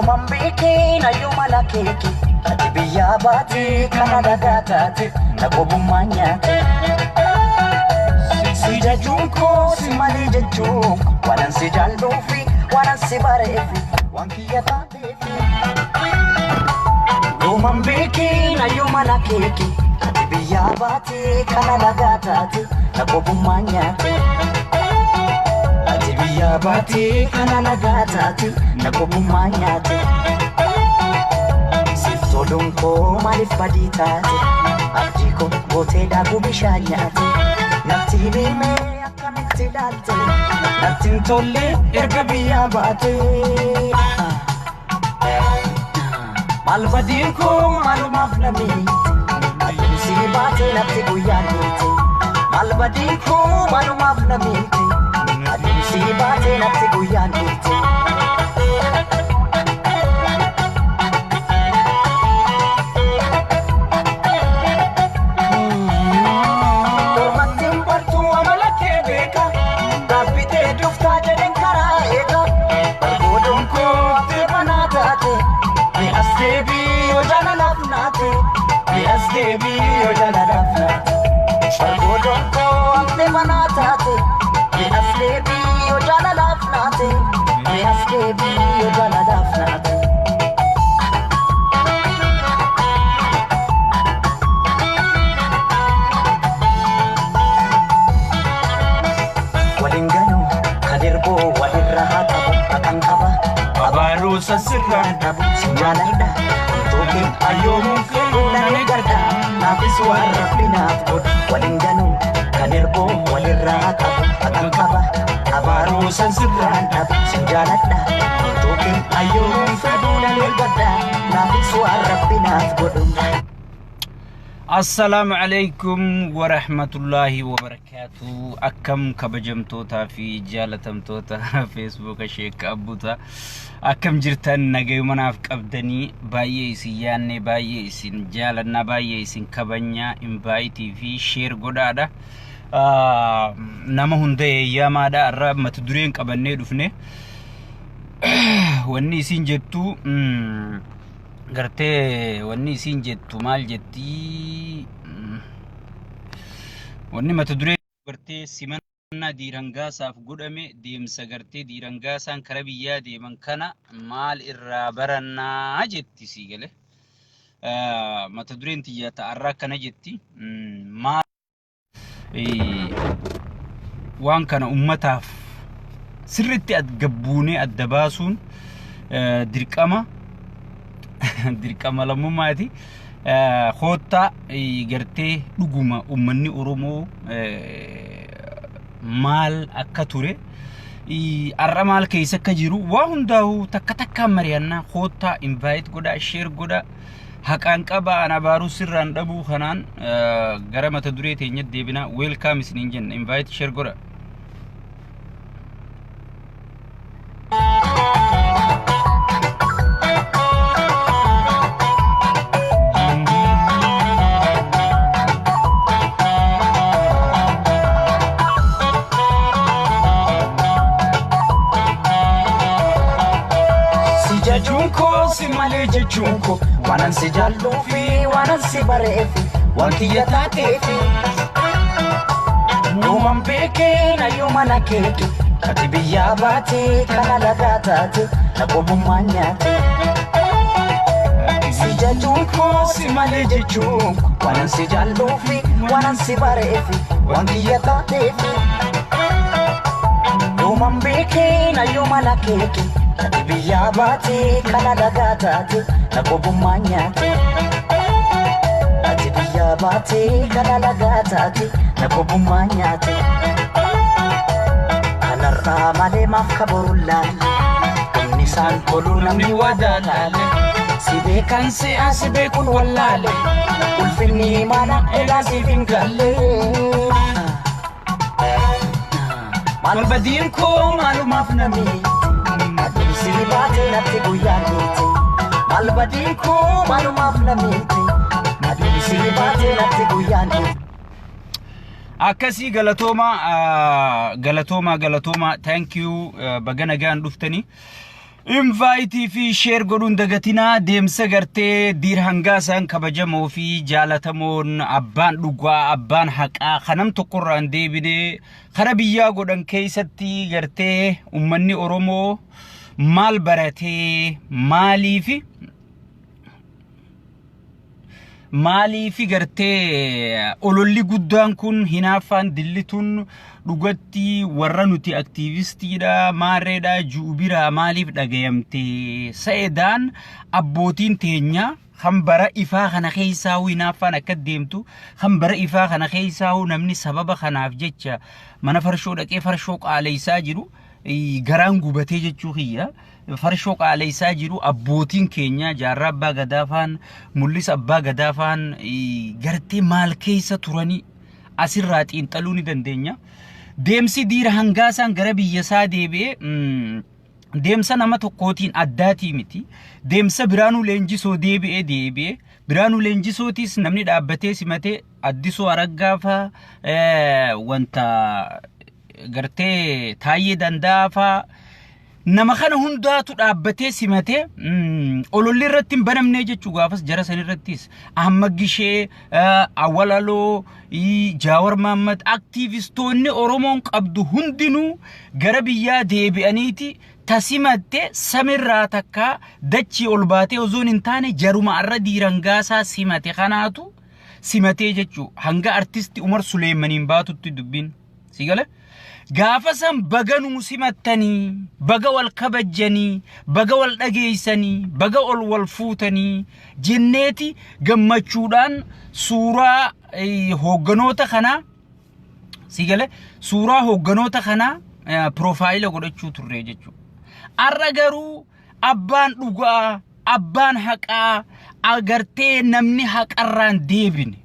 Numan beekeen ayyuma lakeeki ati biyyaa baatee kana dagaataate nagobummaa nyaate. Si jajuun koo si malee jechuun waanan si jaalluufi waanan si bareefi waan kiyya taateefi. Numan beekeen ayyuma lakeeki ati biyyaa baatee kana dagaataate nagobummaa nyaate. Ati biyyaa baatee kana dagaataate nagobummaa nyaate. Toluun koo maaliif badii taate abdii koo gootee daakuu bishaan nyaate. Natti himee akkamitti ilaalte natti hin tolle erga biyyaa baate. Maal badiin koo maalumaaf na miite aduun si baate natti guyyaan miite. Maal badiin koo maalumaaf na miite aduun si baate natti guyyaan miite. Baby, you're done enough now. Go don't go up the manatate. Yes, baby, you're done enough now. Yes, baby, you're done enough now. Walingano, kadirbo, walirahata, akankaba. Abaru sasiranda, sinjalanda. Toki ayomu nane garda. Nafis warabinaaf god walinganu kanirbo walirraa qabu akankaba abaaruu san sirraan dhabu sin jaaladha tookin ayyuun fedhuunan ergadha nafis warabinaaf godhu. Assalamu alaikum wa rahmatullahi wa barakatuh. Akkam kabajamtoota fi jaalatamtoota Facebook Sheek Abbuuta akkam jirtan nagayumanaaf qabdanii baay'ee isin yaanne baay'ee isin jaalanna baay'ee isin kabanya invite fi share godhaadha. Nama hunda eeyyamaadha irra mata dureen qabannee dhufne wanni isin jettu gartee wanni isin jettu maal jetti wanni mata duree gartee simanna diirangaasaaf godhame deemsa gartee diirangaasaan kara biyyaa deeman kana maal irraa barannaa jetti si gale. Mata dureen tiyya ta'arraa kana jetti maal waan kana ummataaf sirritti adgabbuunee adda baasuun dirqama dirqama lammummaati. Hoota gartee dhuguma ummanni Oromoo maal akka ture arra maal keessa akka jiru waa hundaa'u takka takkaan mari'annaa hoota invite godha share godha haqaan qaba ana baaruu sirraan dhabuu kanaan gara mata duree teenyatti deebina. Welcome isiniin jenna invite share godha. Si malee jechuun koo waanan si jaalluufi waanan si bareefi waan kiyya taateefi. Numan beekeen ayyuma lakeeki ati biyyaa baatee kana dagaataate nagobummaa nyaate. Si jajuun koo si malee jechuun koo waanan si jaalluufi waanan si bareefi waan kiyya taateefi. Numan beekeen ayyuma lakeeki ati biyyaa baatee kana dagaataate nagobummaa nyaate. Ati biyyaa baatee kana dagaataate nagobummaa nyaate. Kanarraa malee maaf kaboruun laale humni isaan toluu namni wadaalaale. Si beekan si'a si beekun wallaale ulfinni mana egaa siif hin galle. Maal badiin koo maalumaaf na miite aduun si baate natti guyyaan miite. Maal badiin koo maalumaaf na miite aduun si baate natti guyyaan miite. Akkasii galatooma thank you bagana gaan dhuftanii invite fi share godhuun dagatinaa deemsa gartee diir hangaasan kabajamoo fi jaalatamoon abbaan dhugaa abbaan haqaa kanam tokkorraan deebine kara biyyaa godhan keessatti gartee ummanni Oromoo maal baratee maaliif gartee ololli guddaan kun hinaafaan dillituun dhugatti warra nuti aktivistiidha maareedha juubira maaliif dhagayamte sa'edaan abbootiin teenya hambara ifaa kana keessaa hinaafaan akka deemtu hambara ifaa kana keessaa namni sababa kanaaf jecha mana farshoo dhaqee farshoo qaaleysaa jiru garaan gubatee jechuu kiyya farshoo qaaleysaa jiru abbootiin keenya jaarraa abbaa gadaafaan mul'is abbaa gadaafaan gartee maal keessa turanii asirraa xiinxaluu ni dandeenya deemsi diira hangaasaan gara biyyasaa deebi'ee deemsa nama tokkootiin addaatii miti deemsa Biraanuu Leenjisoo deebi'ee Biraanuu Leenjisootis namni dhaabbatee simatee Addisoo Araggaafa wanta gartee Taayyee Danda'aafaa nama kana hundaatu dhaabbatee simatee ololli irratti hin banamne jechuu gaafas jara san irrattis Ahmad Gishee Awwalaloo Jaawar Mahammad aktivistoonni Oromoon qabdu hundinuu gara biyyaa deebi'aniiti tasimatte samirraa takka dachii ol baatee ozoon hin taane jaruma arra diirangaasaa simate kanaatu simatee jechuu hanga artisti Umar Suleemaniin baatutti dubbiin sigale gaafasan baganuu simattanii baga wal kabajjanii baga wal dhageeysanii baga wal fuutanii jenneeti gammachuudhaan suuraa hoogganoota kana sigale suuraa hoogganoota kana profaayila godhachuu turre jechuu arra garuu abbaan dhugaa abbaan haqaa agartee namni haqarraan deebine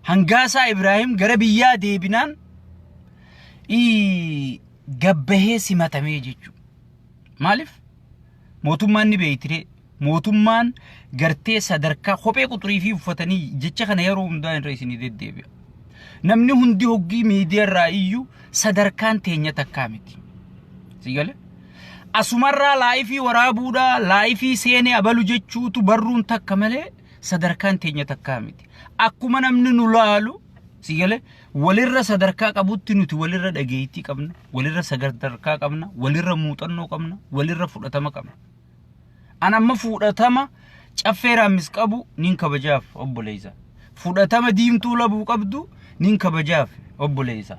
Hangaasaa Ibraahim gara biyyaa deebinaan gabbahee simatamee jechu maalif mootummaan ni beeytire mootummaan gartee sadarkaa kophee quxurii fi uffatanii jecha kana yeroo hundaan irra isinii deddeebi'a namni hundi hoggii miidiyaa irraa iyyuu sadarkaan teenya takkaa miti sigale asumarraa laayifii waraabuudha laayifii seenee abalu jechuutu barruun takka malee sadarkaan teenya takkaa miti akkuma namni nu laalu sigale walirra sadarkaa qabutti nuti walirra dhageeytii qabna walirra sadarkaa qabna walirra muuxannoo qabna walirra fudhatama qabna anamma fudhatama caffeeraamis qabu nin kabajaaf obboleeysa fudhatama diimtuu labuu qabdu nin kabajaaf obboleeysa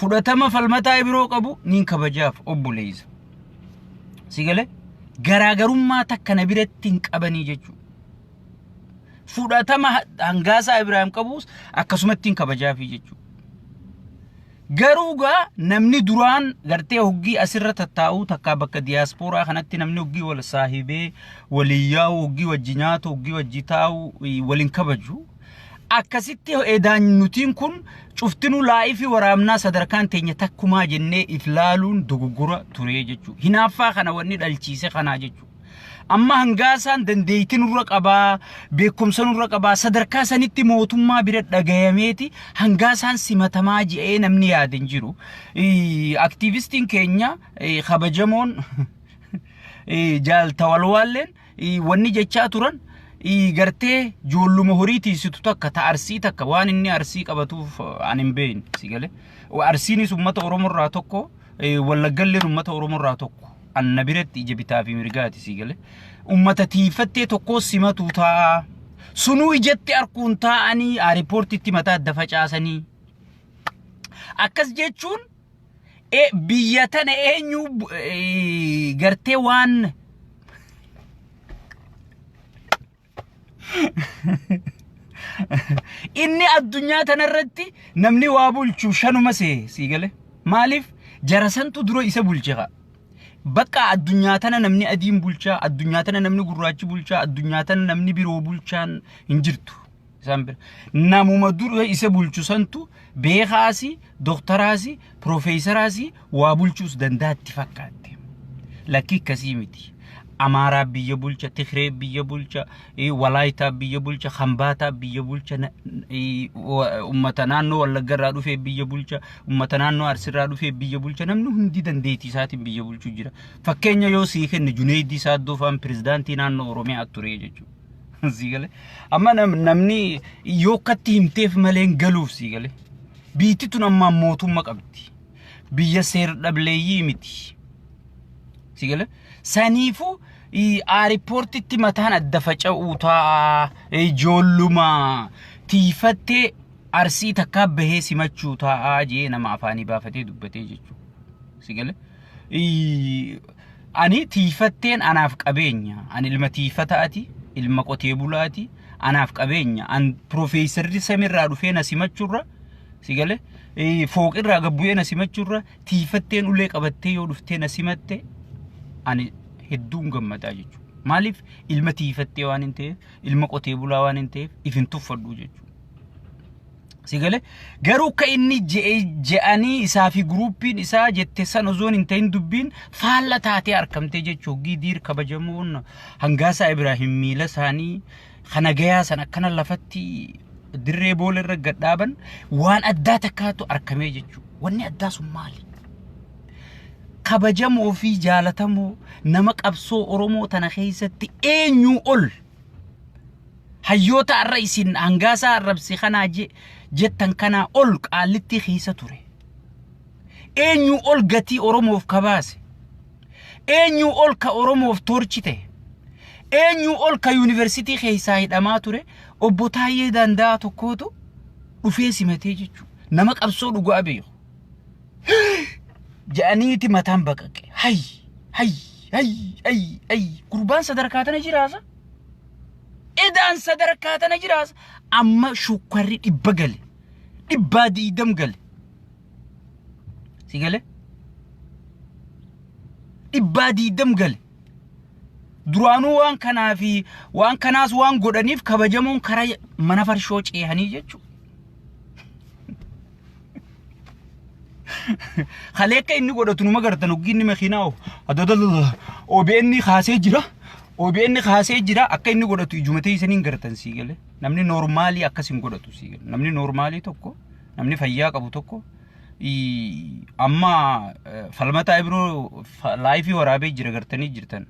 fudhatama falmataa biroo qabu nin kabajaaf obboleeysa sigale garaagarummaa takka na biratti hin qabanii jechuu fudhatama Hangaasaa Ibraahim qabus akkasumatti kabajaafi jechuu garuuga namni duraan gartee hoggii asirra tattaa'u takka bakka diaspora kanatti namni hoggii wal saahibee waliyyaa'u hoggii wajji nyaatu hoggii wajji taa'u walin kabaju akkasitti edaan nutiin kun cuftinu laayifii waraabnaa sadarkaan teenya takkumaa jennee iflaaluun dogoggora ture jechuu hinaaffaa kana wanni dhalchiise kanaa jechuu amma Hangaasaan dandeeytiin urra qabaa beekumsan urra qabaa sadarkaa sanitti mootummaa bira dhagayameeti Hangaasaan simatamaa ji'ee namni yaaden jiru aktivistiin keenya kabajamoon jaaltawalwaalleen wanni jechaa turan gartee joolluma horii tiisitu takka ta arsii takka waan inni arsii qabatuuf an hin beekne sigale arsiinis ummata Oromoorraa tokko Wallaggalleen ummata Oromoorraa tokko anna biratti ija bitaa fi mirgaati sigale ummata tiifattee tokko simatu taa sunuu ijatti arkuun taa'anii riipoortitti mataa adda facaasanii akkas jechuun biyya tana eenyu gartee waan inni addunyaa tanarratti namni waa bulchu shanuma sigale maaliif jarasantu dura isa bulcheqa bakka addunyaa tana namni adiin bulchaa addunyaa tana namni gurraachi bulchaa addunyaa tana namni biroo bulchaan hin jirtu isaan namuma dura isa bulchu santu beekaasi doktaraasi profeesaraasi waa bulchuus dandaatti fakkaate lakkii akkasii miti Amaaraa biyya bulcha, Tigree biyya bulcha, Walaayitaa biyya bulcha, Hambaataa biyya bulcha, uummata naannoo Wallaggarraa dhufee biyya bulcha, uummata naannoo Arsiirraa dhufee biyya bulcha. Namni hundi dandeettii isaatiin biyya bulchuu jira. Fakkeenya yoo sii kenne Junaydii Saaddoo fa'aan pirezidaantii naannoo Oromiyaa ture jechuudha. Sii galee amma namni yoo akkatti himteef malee galuuf sii galee biitti tun amma mootummaa qabdi. Biyya seera dhableeyyii miti. Sii galee saniifu airportitti mataan adda faca'uu ta'a ijoolluma tiifattee arsii takka bahee simachuu ta'a jee nama afaanii baafatee dubbatee jechuudha. Sii galee ani tiifatteen anaaf qabeenya ani ilma tiifataati ilma qotee bulaati anaaf qabeenya an profeesarri samirraa dhufee na simachurra sii galee fooqirraa gabbu'ee na simachurra tiifatteen ulee qabattee yoo dhuftee na simatte ani hedduun gammadaa jechuudha. Maaliif ilma tiifattee waan hin ta'eef ilma qotee bulaa waan hin ta'eef ifin tuffadhu jechuudha. Sii galee garuu ka inni je'anii isaa fi gruupiin isaa jette san ozoon hin ta'in dubbiin faalla taatee argamtee jechuudha. Gidiir kabajamoon Hangaasaa Ibraahim miila isaanii kana gayaa san akkana lafatti dirree boola irra gadhaaban waan addaa takkaatu argamee jechuudha. Wanni addaa sun maali? Kabajamoo fi jaalatamoo nama qabsoo Oromoo tana keessatti eenyu ol hayyoota arra isin Hangaasaa arrabsi kanaa jettan kana ol qaalitti keessa ture. Eenyu ol gatii Oromoof kabaase. Eenyu ol ka Oromoof torchite. Eenyu ol ka yuunivarsiitii keessaa hidhamaa ture. Obbo Taayyee Danda'a tokkootu dhufee simatee jechuudha. Nama qabsoo dhugaa beeku. Ja'aniiti mataan baqaqe. Gurbaan sadarkaa tana jiraasa. Edaan sadarkaa tana jiraasa. Amma shukkarri 100 gale. 120 gale. Sii galee? 120 gale. Duraanuu waan kanaa fi waan kanaas waan godhaniif kabajamoon karaa mana farshoo ceehanii jechuudha. Khaleeka inni godhatu numa gartan ogiinni makiinaa adadalala OBN kaasee jira. OBN kaasee jira akka inni godhatu ijumatee isaniin gartan sii galee. Namni normaalii akkasin godhatu sii galee. Namni normaalii tokko namni fayyaa qabu tokko amma falmataa ibiroo laayifii waraabee jira gartanii jirtan.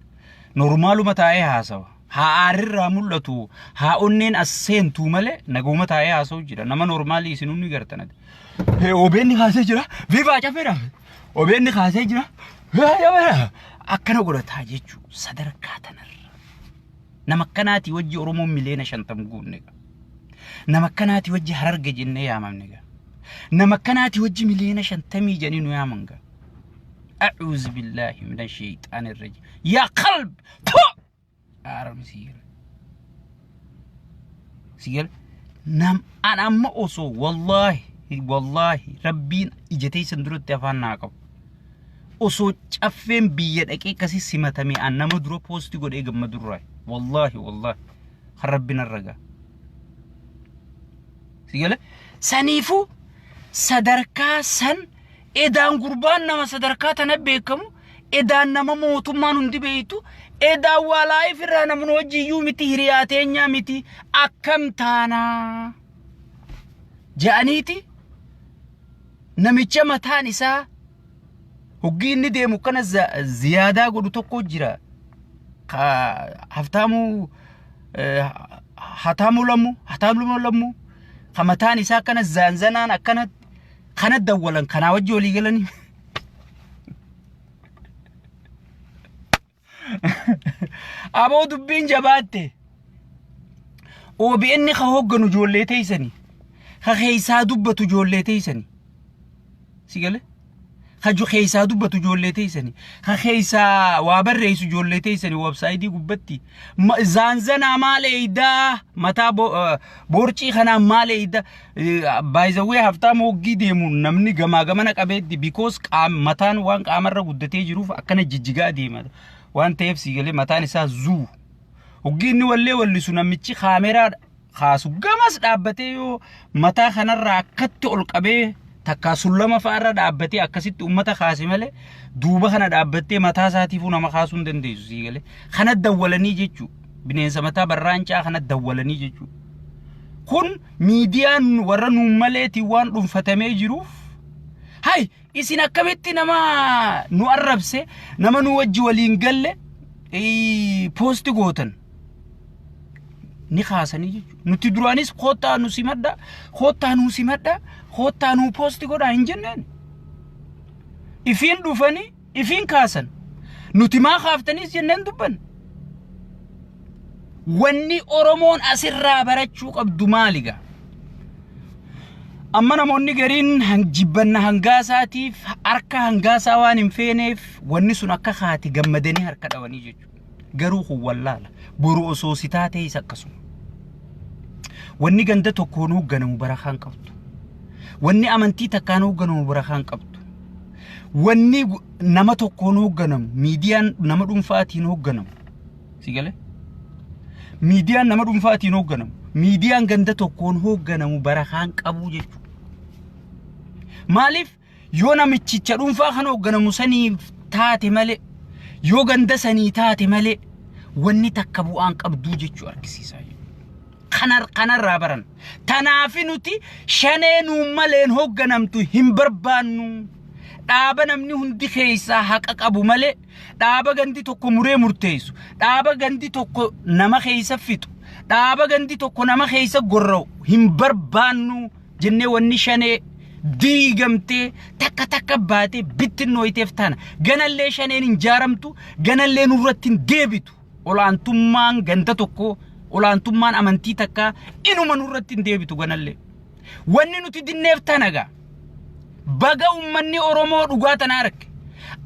Normaaluma taa'ee haasawa. Haa arirraa mul'atu haa onneen as seentuu malee naguma taa'ee haasa'u jira. Nama normaalii isin hundi gartanati. OBN kaasee jira. Viva cafeera. OBN kaasee jira. Akkana godhataa jechuudha sadarkaa tanarra. Nama akkanaati wajji Oromoon miliyoona 50 guunne. Nama akkanaati wajji Hararge jennee yaamamne. Nama akkanaati wajji miliyoona 50 jennee nu yaamanga. أعوذ بالله من الشيطان الرجيم يا قلب أرم سير نام أنا ما أوصو والله ربين إجتي سندرو تفان ناقب أوصو أفهم بيد أكيد كسي سمتامي أنا مدرو بوستي قد إيجاب مدرو والله خربنا الرجا سير سنيفو صدركا سن Edaan gurbaan nama sadarkaa tana beekamu edaan nama mootummaan hundi beeytu edaan walaa ifirraa namni wajjiyyuu miti hiriyaateenya miti akkam taana ja'aniiti namicha mataan isaa hoggi inni deemu kana ziyaadaa godhu tokko jira hatamu lammu ka mataan isaa kana zanzanaan akkana kana dawalan kana wajji olii galanii aboo dubbiin jabaatte OBN ka hogganu ijoollee teeysanii ka keessaa dubbatu ijoollee teeysanii si gale ka keessaa dubbatu ijoollee teeysanii ka keessaa waa barreessu ijoollee teeysanii websaayitii gubbatti zanzana maaleeyda mataa borcii kana maaleeyda by the way haftaa moggi deemu namni gamaa gamana qabeetti because mataan waan qaamarra guddatee jiruuf akkana jijjigaa deema waan ta'eef si gale mataan isaa zuu hoggi inni wallisu namichi kaameraa kaasu gamas dhaabbatee yoo mataa kanarraa akkatti ol qabee takka sullama fa'arra dhaabbatee akkasitti ummata kaase malee duuba kana dhaabbattee mataa isaatiifuu nama kaasuu hin dandeessu sii galee kana dawwalanii jechuu bineensa mataa barraancaa kana dawwalanii jechuu kun miidiyaan warra nuun maleetii waan dhuunfatamee jiruuf hay isin akkamitti nama nu arrabse nama nu wajji waliin galle posti gootan ni kaasanii jechuudha nuti duraanis kootaa nu simadda kootaa nu posti godhaa hin jenneen ifiin dhufanii ifiin kaasan nuti maa kaaftaniis jenneen dubban wanni Oromoon asirraa barachuu qabdu maaliga amma namoonni gariin jibbanna hangaasaatiif harka hangaasaa waan hin feeneef wanni sun akka haati gammadanii harka dhawanii jechuudha garuu kun wallaala boru osoo sitaatee isa akkasuma wanni ganda tokkoon hoogganamu barakaan qabdu wanni amantii takkaan hoogganamu barakaan qabdu wanni nama tokkoon hoogganamu miidiyaan nama dhuunfaatiin hoogganamu sigale miidiyaan nama dhuunfaatiin hoogganamu miidiyaan ganda tokkoon hoogganamu barakaan qabu jechuudha maaliif yoo namichicha dhuunfaa kan hoogganamu sanii taate malee yoo ganda sanii taate malee wanni takka bu'aan qabdu jechuu argisiisa kanarraa baran tanaafi nuti shanee nuun maleen hoogganamtu hin barbaannu dhaaba namni hundi keessaa haqa qabu malee dhaaba gandi tokko muree murteessu dhaaba gandi tokko nama keessa fixu dhaaba gandi tokko nama keessa gorra'u hin barbaannu jennee wanni shanee diigamtee takka baatee bittinnooyteef tana ganallee shaneen hin jaaramtu ganallee nurratti hin deebitu olaantummaan ganda tokko olaantummaan amantii takka inuma nurratti hin deebitu ganallee wanni nuti dinneef tanaga baga ummanni Oromoo dhugaa tana arke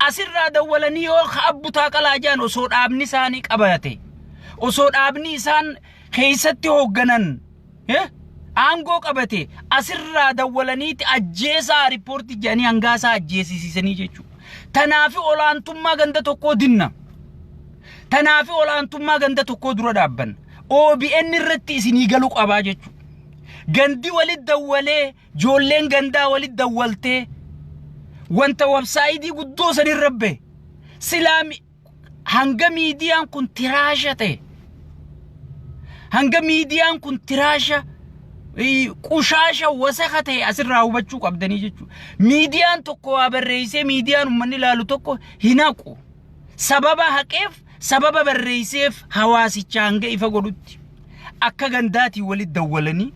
asirraa dawwalanii yoo abbutaa qalaajaan osoo dhaabni isaanii qabate osoo dhaabni isaan keessatti hoogganan aangoo qabate asirraa dawwalaniiti ajjeesaa riipoortii jedhanii hangaasaa ajjeesisiisanii jechuudha tanaafi olaantummaa ganda tokkoo dinna tanaafi olaantummaa ganda tokkoo dura dhaabban OBN irratti isinii galuu qabaa jechuudha gandi walit dawwalee joolleen gandaa walit dawwaltee wanta websaayitii guddoo san irrabbe silaami hanga miidiyaan kun tiraasha ta'e hanga miidiyaan kun tiraasha qushasha wasakha ta'e asirraa hubachuu qabdanii jechuudha miidiyaan tokko waa barreessee miidiyaan ummanni ilaalu tokko hinaqu sababa haqeef sababa barreesseef hawaasicha hanga ifa godhutti akka gandaatii walit dawwalanii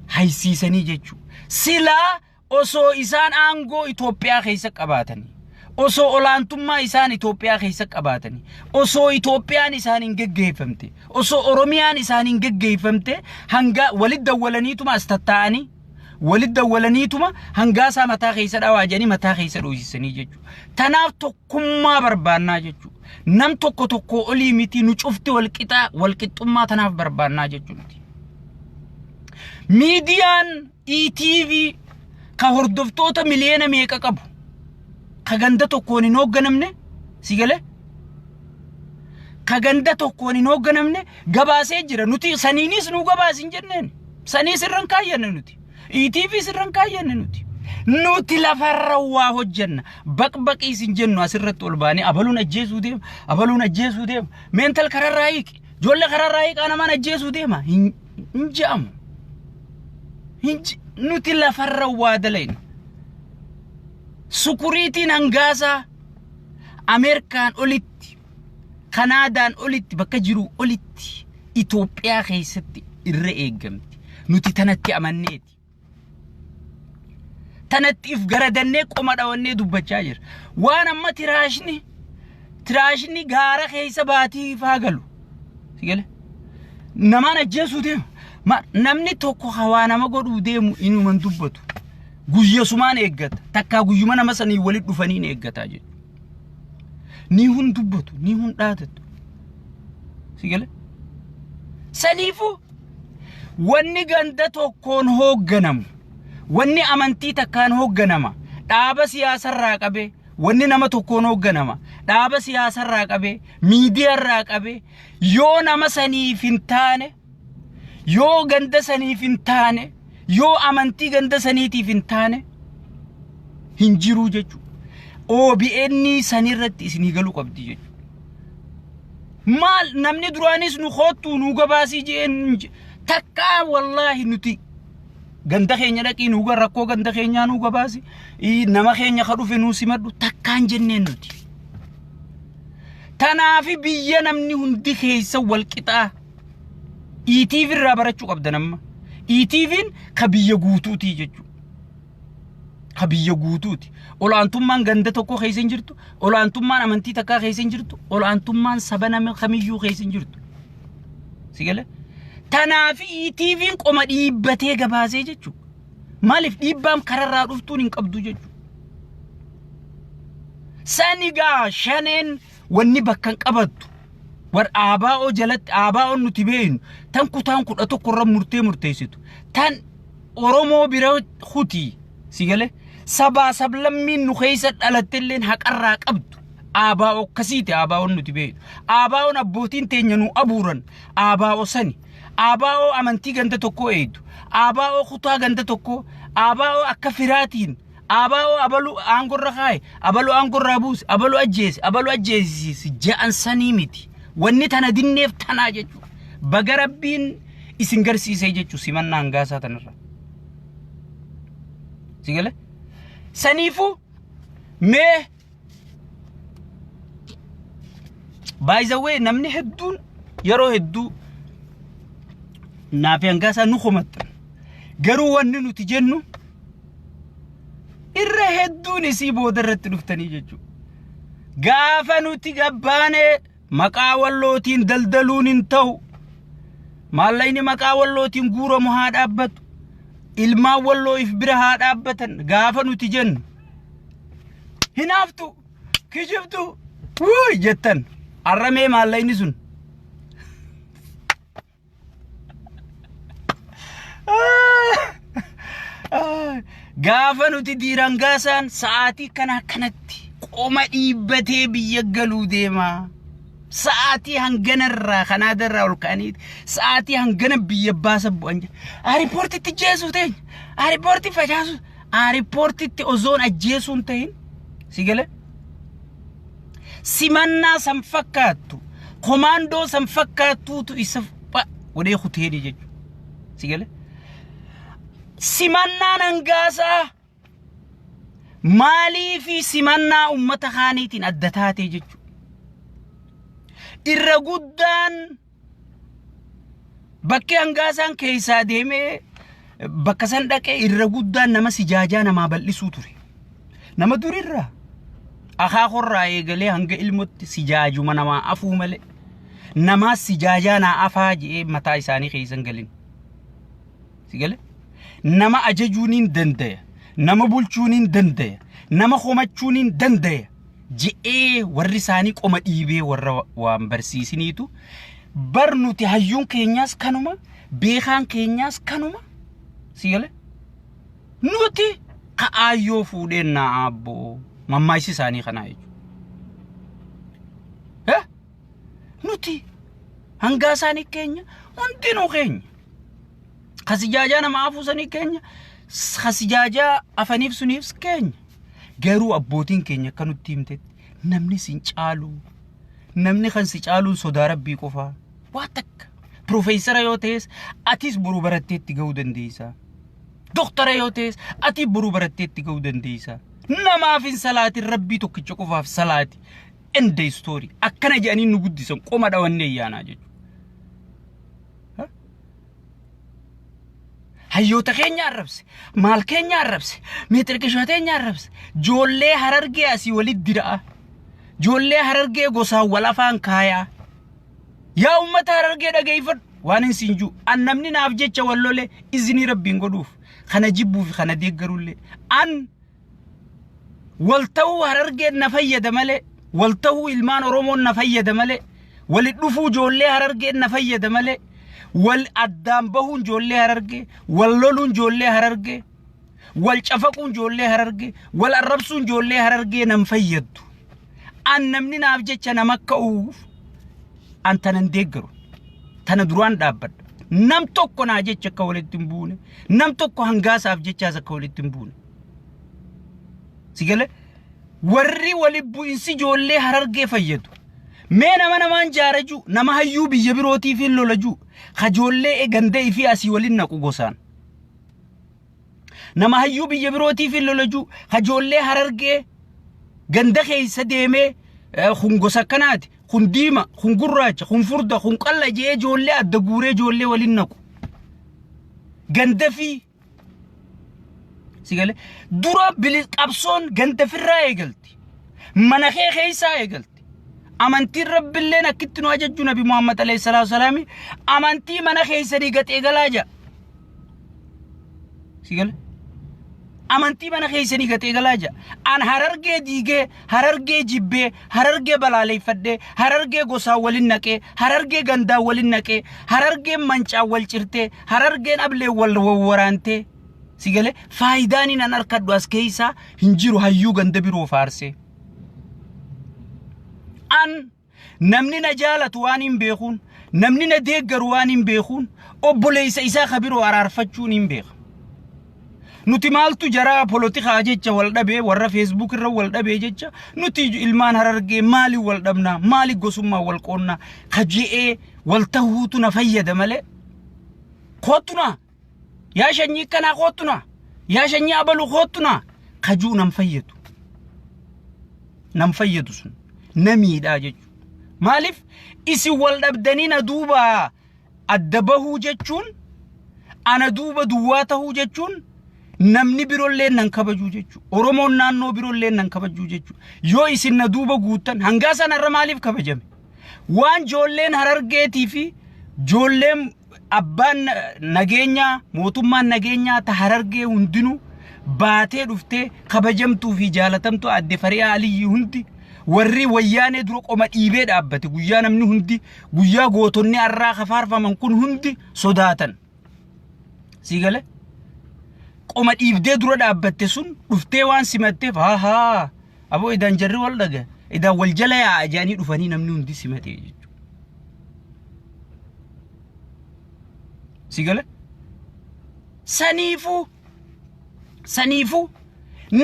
haysiisanii jechuudha silaa osoo isaan aangoo Itoophiyaa keessa qabaatanii osoo olaantummaa isaan Itoophiyaa keessa qabaatanii osoo Itoophiyaan isaan hin geggeeffamte osoo Oromiyaan isaan hin geggeeffamte hanga walit dawwalaniituma astattaanii walit dawwalaniituma hangaasaa mataa keessa dhawaajanii mataa keessa dhoosisanii jechuudha tanaaf tokkummaa barbaannaa jechuudha nam tokko olii miti nu cufti walqixxummaa tanaaf barbaannaa jechuudha miidiyaan ETV ka hordoftoota miliyoona meeqa qabu ka ganda tokkoon hin hoogganamne sigale ka ganda tokkoon hin hoogganamne gabaasee jira nuti saniinis nu gabaasin jenneen saniis irran kaayyanne nuti ETV irran kaayyanne nuti lafarra waa hojjanna baqbaqiis hin jennu asirratti ol baane abaluun ajjeesuu deema mental kararraa hiiqi jolle kararraa hiiqaa namaan ajjeesuu deema hin jaamu nuti lafarra waa dalayna sukuriitiin hangaasaa Ameerikaan olitti Kanaadaan olitti bakka jiru olitti Itoophiyaa keessatti irra eegamti nuti tanatti amanneeti tanatti if garadannee qoma dhawannee dubbachaa jira waan amma tiraashni gaara keessa baatii faagalu sigale namaan ajjeesuu deema namni tokko hawaa nama godhuu deemu inuman dubbatu guyya sumaan eeggata takka guyyuma nama sanii walit dhufanii eeggataa jedhu ni hun dubbatu ni hun dhaatatu sigale saniifu wanni ganda tokkoon hoogganamu wanni amantii takkaan hoogganama dhaaba siyaasarraa qabe wanni nama tokkoon hoogganama dhaaba siyaasarraa qabe miidiyaarraa qabe yoo nama saniif hin taane yoo ganda saniif hin taane yoo amantii ganda saniitiif hin taane hinjiru jechu OBN sanirratti isinii galuu qabdi jechu maal namni duraanis nu khottu nu gabaasii jeen takka wallahi nuti ganda keenya dhaqii nu rakkoo ganda keenya nu gabaasi nama keenya ka dhufe nu simadhu takkaan jenneen nuti tanaafi biyya namni hundi keessa wal qixaa ETV irraa barachuu qabda namma ETV'n ka biyya guutuuti jechu ka biyya guutuuti olaantummaan ganda tokko keessa hin jirtu olaantummaan amantii takkaa keessa hin jirtu olaantummaan saba nama kamiyyuu keessa hin jirtu sigale tanaafi ETV'n qoma dhiibbatee gabaasee jechu maaliif dhiibbaan kararraa dhuftuun hin qabdu jechu sanigaa shaneen wanni bakkan qabattu war ABO jalatti ABO nuti beenu tan kutaan kudha tokko irra murteessitu tan Oromoo bira huti sigale sabaa sablammiin nu keessa dhalatteelleen haqarraa qabdu ABO kasiite ABO nuti beenu ABO abbootiin teenya nu abuuran ABO sani ABO amantii ganda tokko eedu ABO kutaa ganda tokko ABO akka firaatiin ABO abalu angorra khaay abalu angorra buus abalu ajjeesi ja'an sanii miti wanni tana dinneef tanaa jechu bagarabbiin isin garsiisee jechu simannaan gaasaa tanarra sigale saniifu mee by the way namni hedduun yeroo hedduu naafi hangaasaa nu khomattan garuu wanni nuti jennu irra hedduun isii boodarratti dhuftanii jechu gaafa nuti gabbaane maqaa wallootiin daldaluun hin ta'u mallayni maqaa wallootiin guuramu haa dhaabbatu ilmaan walloo if bira haa dhaabbatan gaafa nuti jennu hinaaftu kijibtu wuy jettan arramee mallayni sun gaafa nuti diirangaasaan sa'aatii kana kanatti qoma dhiibbatee biyya galuu deema sa'aatii hanganarraa kanaadarraa ol ka'aniiti sa'aatii hangana biyya baasa bu'an riipoortitti jeesuu ta'in riipoortii facaasu riipoortitti ozoon ajjeesuun ta'in sigale simannaa san fakkaattu komaandoo san fakkaattuutu isa wadee kuteeni jechu sigale simannaan hangaasaa maalii fi simannaa ummata kaaniitiin adda taatee jechu irra guddaan bakkee hangaasaan keessaa deemee bakka san dhaqee irra guddaan nama sijaajaa namaa bal'isuu ture nama durirraa akaakorraa eegalee hanga ilmotti sijaajuma namaa afuu malee namaa sijaajaa naa afaa jedhee mataa isaanii keessan galin sigale nama ajajuuniin dandaya nama bulchuuniin dandaya nama homachuuniin dandaya je'ee warri isaanii qoma dhiibee warra waan barsiisiniitu barnuti hayyuun keenyaas kanuma beekaan keenyaas kanuma sigale nuti ka'aayyoo fuudheen naa abboo mammaayisi isaanii kanaa jechuudha nuti hanga isaanii keenya hundinuu keenya khasijaajaa nama afuusanii keenya khasijaajaa afaniif suniif keenya garuu abbootiin keenya kanutti himtetti namni sin caalu namni kan si caaluun sodaa rabbii qofaa waa takka profeesara yoo ta'es atis boruu baratteetti ga'uu dandeessa doktara yoo ta'es ati boruu baratteetti ga'uu dandeessa namaafin salaatiin rabbii tokkicha qofaaf salaati ende story akkana jedhanii nu guddisan qoma dhawannee yaanaa jechuudha hayyoota keenya arrabse maal keenya arrabse meetirqishoo keenya arrabse joollee harargee asii walit diraa joollee harargee gosaa wal afaan kaayaa yaa ummata harargee dhageeffadhu waan hin siinjuu annamni naaf jecha wallolee izinii rabbiin godhuuf kana jibbuu fi kana deeggaruullee an walta'uu harargeen na fayyada malee walta'uu ilmaan oromoon na fayyada malee walit dhufuu joollee harargeen na fayyada malee wal addaan bahuun joollee harargee wal loluun joollee harargee wal cafaquun joollee harargee wal arrabsuun joollee harargee nam fayyaddu annamni naaf jecha nama ka'uuf antanan deeggaru tana duraan dhaabbadha nam tokko naa jecha akka walitti hin buune nam tokko hangaasaaf jechaas akka walitti hin buune sigale warri walibbu'insi ijoollee Harargee fayyadu mee nama namaan jaaraju nama hayyuu biyya birootii fi lolaju kajoollee gandee fi asii waliin naqu gosaan nama hayyuu biyya birootii fi lolaju kajoollee Harargee ganda keessa deemee kun gosa kanaati kun diima kun gurraacha kun furda kun qalla jee ijoollee adda guuree ijoollee waliin naqu ganda fi sigale dura bilis qabsoon ganda firraa eegalti mana keessa eegalti amantii rabbilleen akkitti nu ajajju nabi Muhammad alayhi salatu wasalam amantii mana keessanii gatee galaaja sigale amantii mana keessanii gatee galaaja an Harargee diigee Harargee jibbee Harargee balaaleeffadhee Harargee gosaa waliin naqee Harargee gandaa waliin naqee Harargee mancaa wal cirtee Harargeen ablee wal waraantee sigale faayidaan nan arkaddu as keessa hinjiru hayyuu ganda biroo faarsee an namni na jaalatu waan hin beekun namni na deeggaru waan hin beekun obboleessa isaa kabiroo araarfachuun hin beeka nuti maaltu jara politika jecha wal dhabe warra Facebook irra wal dhabe jecha nuti ilmaan Harargee maali wal dhabna maali gosummaa wal qoonna kajee wal tahuutu na fayyada male qootuna yaa shanyii kana qootuna yaa shanyii abalu qootuna kajuu nam fayyadu sun namiidha jechu maalif isi wal dhabdanii na duuba adda bahuu jechuun ana duuba duwwaa tahuu jechuun namni birollee nan kabajuu jechu Oromoon naannoo birollee nan kabajuu jechu yoo isin na duuba guutan hanga sanarra maalif kabajame waan joolleen Harargeetii fi joolleen abbaan nageenya mootummaan nageenya ta Harargee hundinu baatee dhuftee kabajamtuu fi jaalatamtu adde Fariyaa Aliyyi hundi warri wayyaanee dura qoma dhiibee dhaabbate guyyaa namni hundi guyyaa gootonni arraa kafaarfaman kun hundi sodaatan sigale qoma dhiibdee dura dhaabbatte sun dhuftee waan simatteef haa aboo idan jarri wal dhaga idan wal jala yaa ajaanii dhufanii namni hundi simatee jechuudha sigale saniifu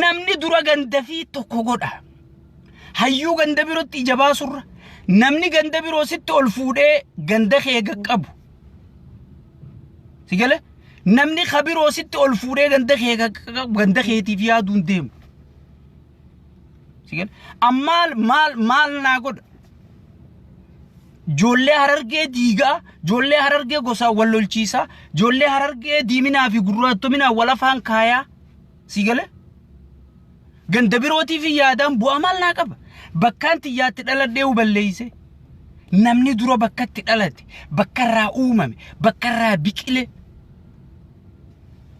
namni dura ganda fi tokko godha hayyuu ganda birootti ijabaasurra namni ganda biroo sitti ol fuudhee ganda kee qabu sigale namni khabiroo sitti ol fuudhee ganda keetiif yaaduun deemu sigale ammal maal naa godha joollee Harargee diigaa joollee Harargee gosaa wal lolchiisaa joollee Harargee diiminaa fi gurraattominaa wal afaan kaayaa sigale ganda birootiif yaadaan bu'aa maal naa qaba bakkaan tiyyaatti dhaladhee huballeeyse namni dura bakkatti dhalate bakkarraa uumame bakkarraa biqile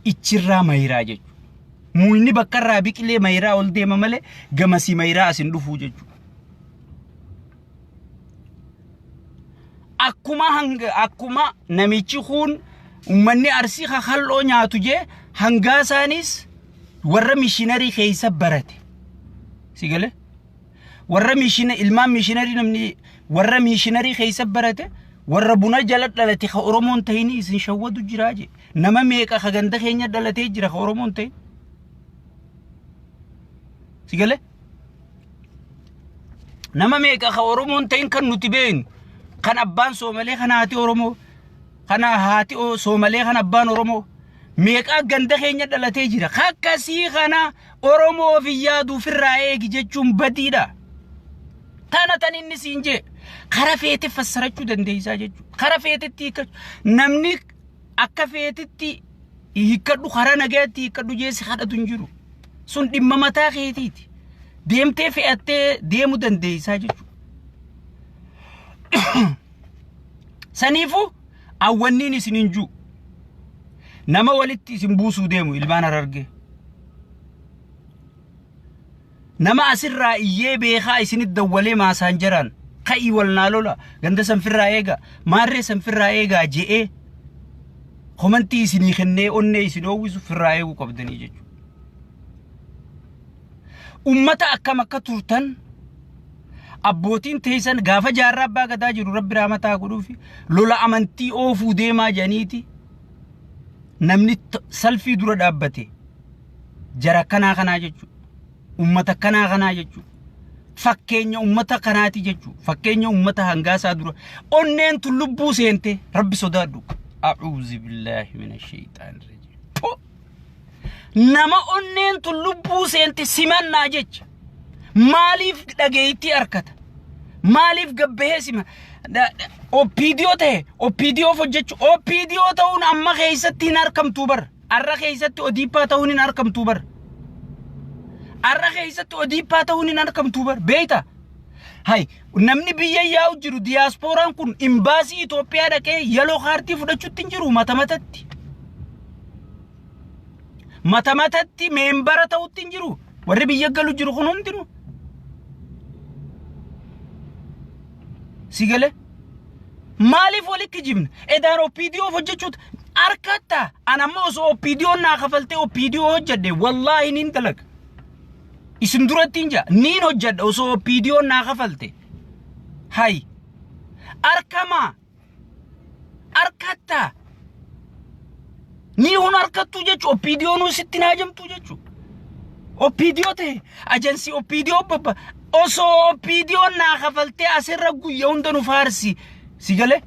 ichirraa mayiraa jechu muuyni bakkarraa biqilee mayiraa ol deema malee gamasii mayiraa asin dhufuu jechu akkuma namichi kun ummanni Arsii khalloo nyaatu je hangaasanis warra mishinari keessa barate sigale warra ilmaan mishinari namni warra mishinari keessa barate warra buna jala dhalate ka Oromoon tahini isin shawwadu jiraaje nama meeqa ka ganda keenya dhalatee jira ka Oromoon tahin sigale nama meeqa ka Oromoon tahin kan nuti beenu kan abbaan Soomalee kan haati Oromoo kan haati Soomalee kan abbaan Oromoo meeqa ganda keenya dhalatee jira kakkasii kana Oromoo fi yaadu firraa eegi jechuun badiidha tan inni siinje kara feete fassarachuu dandeeysaa jechuudha kara feetetti namni akka feetetti hikkadhu kara nagaatti hikkadhu jeesi kadhatu hin jiru sun dhimma mataa keetiiti deemtee fe'attee deemu dandeeysaa jechuudha saniifu awwanniin isin hinjuu nama walitti isin buusuu deemu ilmaan Harargee nama asirraa iyyee beekaa isinit dawwalee maasaan jiraan kai wal naalola ganda sanfirraa eega maarree sanfirraa eegaa je'ee komantii isinii kennee onnee isin oowwisu firraa eeguu qabdanii jechuudha ummata akkam akka turtan abbootiin teessan gaafa jaarraa abbaa gadaa jiru rabbi rahmataa godhuufi lola amantii oofuu deemaa janiiti namni salfii dura dhaabbate jara kanaa jechuudha ummata kanaa jechuudha. Fakkeenya ummata kanaati jechuudha. Fakkeenya ummata hangaasaa dura onneen tun lubbuu seente rabbi sodaadhu. A'uuzu billaahi minash shaytaanir rajiim. Nama onneen tun lubbuu seente simannaa jecha maaliif dhageeyitti arkata? Maaliif gabbahee sima? Opiidiyoo ta'e opiidiyoo hojjechu opiidiyoo ta'uun amma keessatti hin argamtu bar. Arra keessatti odiippaa ta'uun hin argamtu bar. Arra keessatti odiippaa ta'uun hin argamtu bar. Beeyta? Hay namni biyya yaa'u jiru diyaaspooraan kun imbaasii Itoophiyaa dhaqee yeloo kaartii fudhachuutti hin jiru matamatatti. Matamatatti meembara ta'utti hin jiru. Warri biyya galu jiru kun hundinuu. Sigale? Maaliif walitti jibna? Edaan opiidiyoo hojjechuutu arkata. Anamma osoo opiidiyoon naa kafalte opiidiyoo hojjedhe wallaahi niin dalaga. Isin duratti hin jaa niin hojjedha osoo opiidiyoon naa kafalte. Hay. Arkamaa. Arkata. Ni hun arkattu jechu opiidiyoonuu sitti naa jamtu jechu. Opiidiyoo ta'e ajansi opiidiyoo babba. Osoo opiidiyoon naa kafalte asirra guyyaa hunda nu faarsi. Sigale?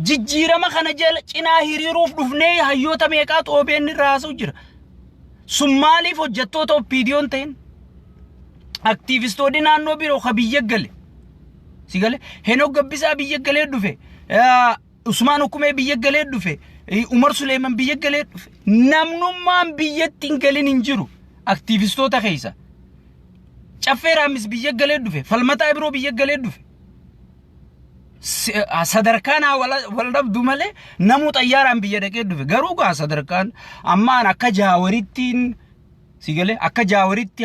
Jijjiirama kana jala cinaa hiriiruuf dhufnee hayyoota meeqaatu OBN irraa haasa'u jira. Sun maaliif hojjettoota opiidiyoon ta'in? Aktiivistoonni naannoo biroo ka biyya gale. Sigale? Henok Gabbisaa biyya galee dhufe. Usmaan Hukumee biyya galee dhufe. Umar Suleeman biyya galee dhufe. Namnummaan biyyatti hin galin hin jiru. Aktiivistoota keessa. Caffeeraamis biyya galee dhufe. Falmataa biroo biyya galee dhufe. Sadarkaan wal dhabdu malee namu xayyaaraan biyya dhaqee dhufe. Garuu gaa sadarkaan ammaan akka jaawarittiin sigale akka jaawaritti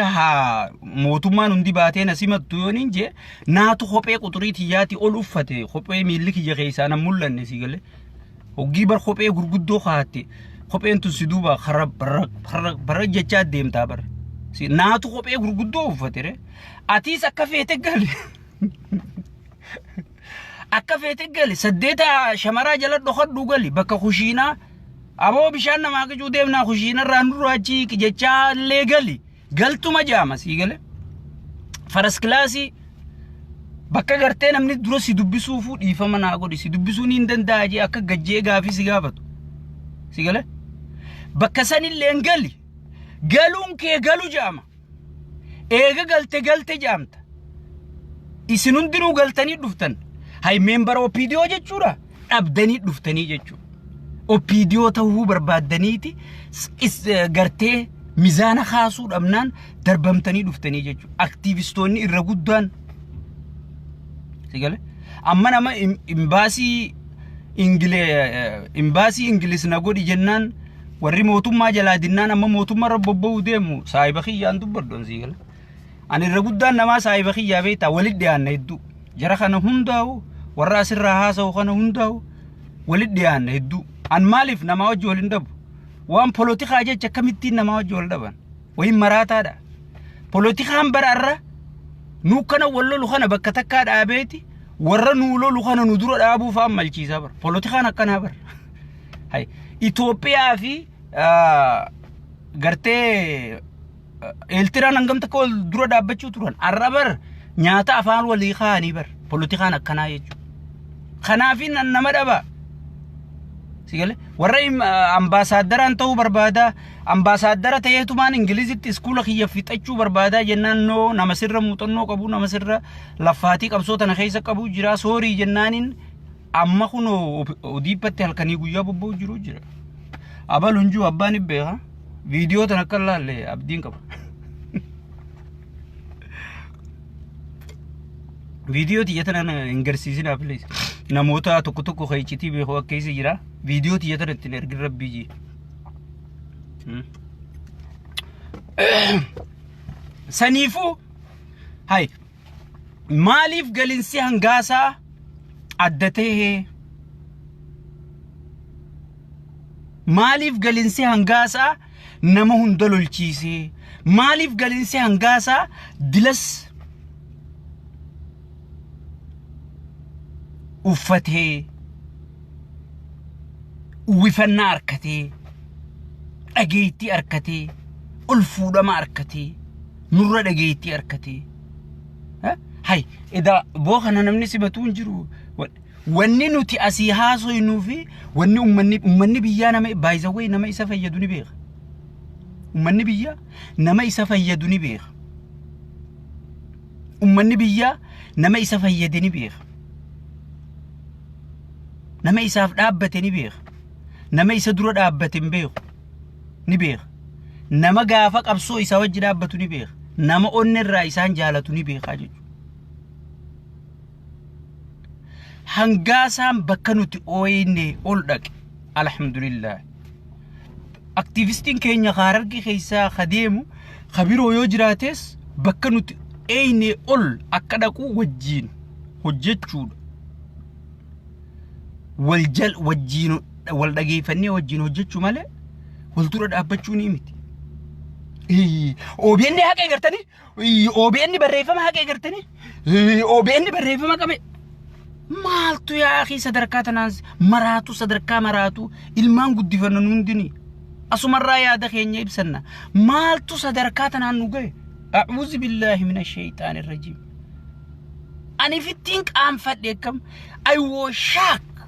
mootummaan hundi baatee nasimattu yooniin jee naatu kophee quxurii tiyyaati ol uffate kophee miilli kiyya keessaa nan mul'anne sigale. Hoggii bar kophee gurguddoo kaa'atte kopheen tun si duuba bara jechaa deemtaa bara. Naatu kophee gurguddoo uffate atiis akka feete gali. Akka feete gali saddeeta shamaraa jala dhokadhu gali bakka kushiinaa aboo bishaan namaa qicuu deemnaa kushiina irraa nurraa achi jechaa illee gali galtuma jaama sii gale. Faras kilaasii bakka gartee namni dura si dubbisuufuu dhiifama naa godhi si dubbisuun hin danda'a jee akka gajjee gaafii si gaafatu sii gale. Bakka sanillee gali galuun kee galu jaama. Eega galte jaamta. Isin hundinuu galtanii dhuftan. Hay meembara opiidiyoo jechuudha. Dhabdanii dhuftanii jechuudha. Opiidiyoo ta'uu barbaaddaniiti gartee mizaana kaasuu dhabnaan darbamtanii dhuftanii jechuudha. Aktiivistoonni irra guddaan sigale. Amma nama imbaasii Ingiliis na godhi jennaan warri mootummaa jalaa dinnaan amma mootummaa irra bobba'uu deemu saahiba kiyyaan dubbaddoon sigale. Ani irra guddaan namaa saahiba kiyyaa beektaa walitti dhiyaanna hedduu. Jara kana hundaa'u warra asirraa haasa'u kana hundaa'u walitti dhiyaanna hedduu. An maaliif nama wajji waliin dhabu? Waan polotikaa jecha akkamittiin nama wajji wal dhaban? Wayin maraataadha. Polotikaan bararra nuu kana wal lolu kana bakka takkaa dhaabeeti warra nuu lolu kana nu dura dhaabuuf ammalchiisaa bara. Polotikaan akkanaa bara. Hay Itoophiyaa fi gartee Eeltiraan hangam takka wal dura dhaabbachuu turan. Arra bar nyaata afaan walii kaanii bar. Polotikaan akkanaa jechuudha. Kanaafin nama dhaba. Sigale warra ambaasaaddaraan ta'uu barbaada. Ambaasaadara ta'eetumaan Ingilizitti iskuula kiyya fixachuu barbaada jennaan noo nama sirra muuxannoo qabu nama sirra laffaatii qabsoota na keessa qabu jira soorii jennaanin amma kunoo odiippatti halkanii guyyaa bobba'u jiru jira. Abal hunjuu abbaan ibbeeka viidiyoo tan akka laalle abdiin qaba. Viidiyoo tiyyatan ingarsiisinaaf lees namoota tokko kayicitii beekoo akkeessa jira. Viidiyoo tiyyatan ittiin ergin rabbii jii. Saniifuu hay maaliif galinsi hangaasaa adda ta'e? Maaliif galinsi hangaasaa nama hunda lolchiisee? Maaliif galinsi hangaasaa dilas uffatee uwwifannaa harkatee dhageettii harkatee ol fuudhama harkatee nurra dhageetti arkatee hay ida boo kana namni sibatuun jiru wanni nuti asii haasoynuu fi wanni ummanni biyyaa nama by the way nama isa fayyadu ni beeka ummanni biyyaa nama isa fayyadu ni beeka ummanni biyyaa nama isa fayyade ni beeka nama isaaf dhaabbate ni beeka nama isa dura dhaabbate hin beeku ni beeka nama gaafa qabsoo isa wajji dhaabbatu ni beeka nama onnerraa isaan jaalatu ni beeka jechuudha hangaasaan bakka nuti ooyine ol dhaqe alhamdulillah aktivistiin keenya Hararge keessa khadeemu khabiroo yoo jiraates bakka nuti ooyine ol akka dhaqu wajjiin hojjechuudha wajjiin wal dhageeffannee wajjiin hojjechuu malee wal dura dhaabbachuu ni miti OBN haqee gartanii OBN barreeffama haqee gartanii OBN barreeffama qabe maaltu yaa akhi sadarkaa tanaan maraatu ilmaan guddifannan hundini asumarraa yaada keenya ibsanna maaltu sadarkaa tanaan nu gahe a'uuzu billahi minash shaytaanir rajiim ani fittiin qaanfadhe kam I was shocked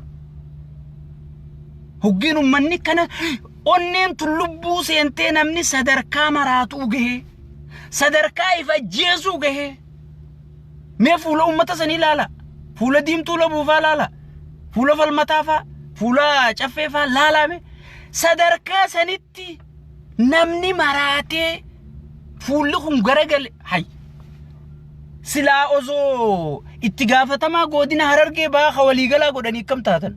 hogginu manni kana onneen tulubbuu seentee namni sadarkaa maraatu gahe sadarkaa ifa jeesu gahe mee fuula ummata sanii laala fuula diimtuu labuufaa laala fuula falmataafaa fuula caffeefaa laalame sadarkaa sanitti namni maraatee fuulli kun garagale hay silaa osoo itti gaafatamaa godina Harargee baa waliigalaa godhanii kam taatan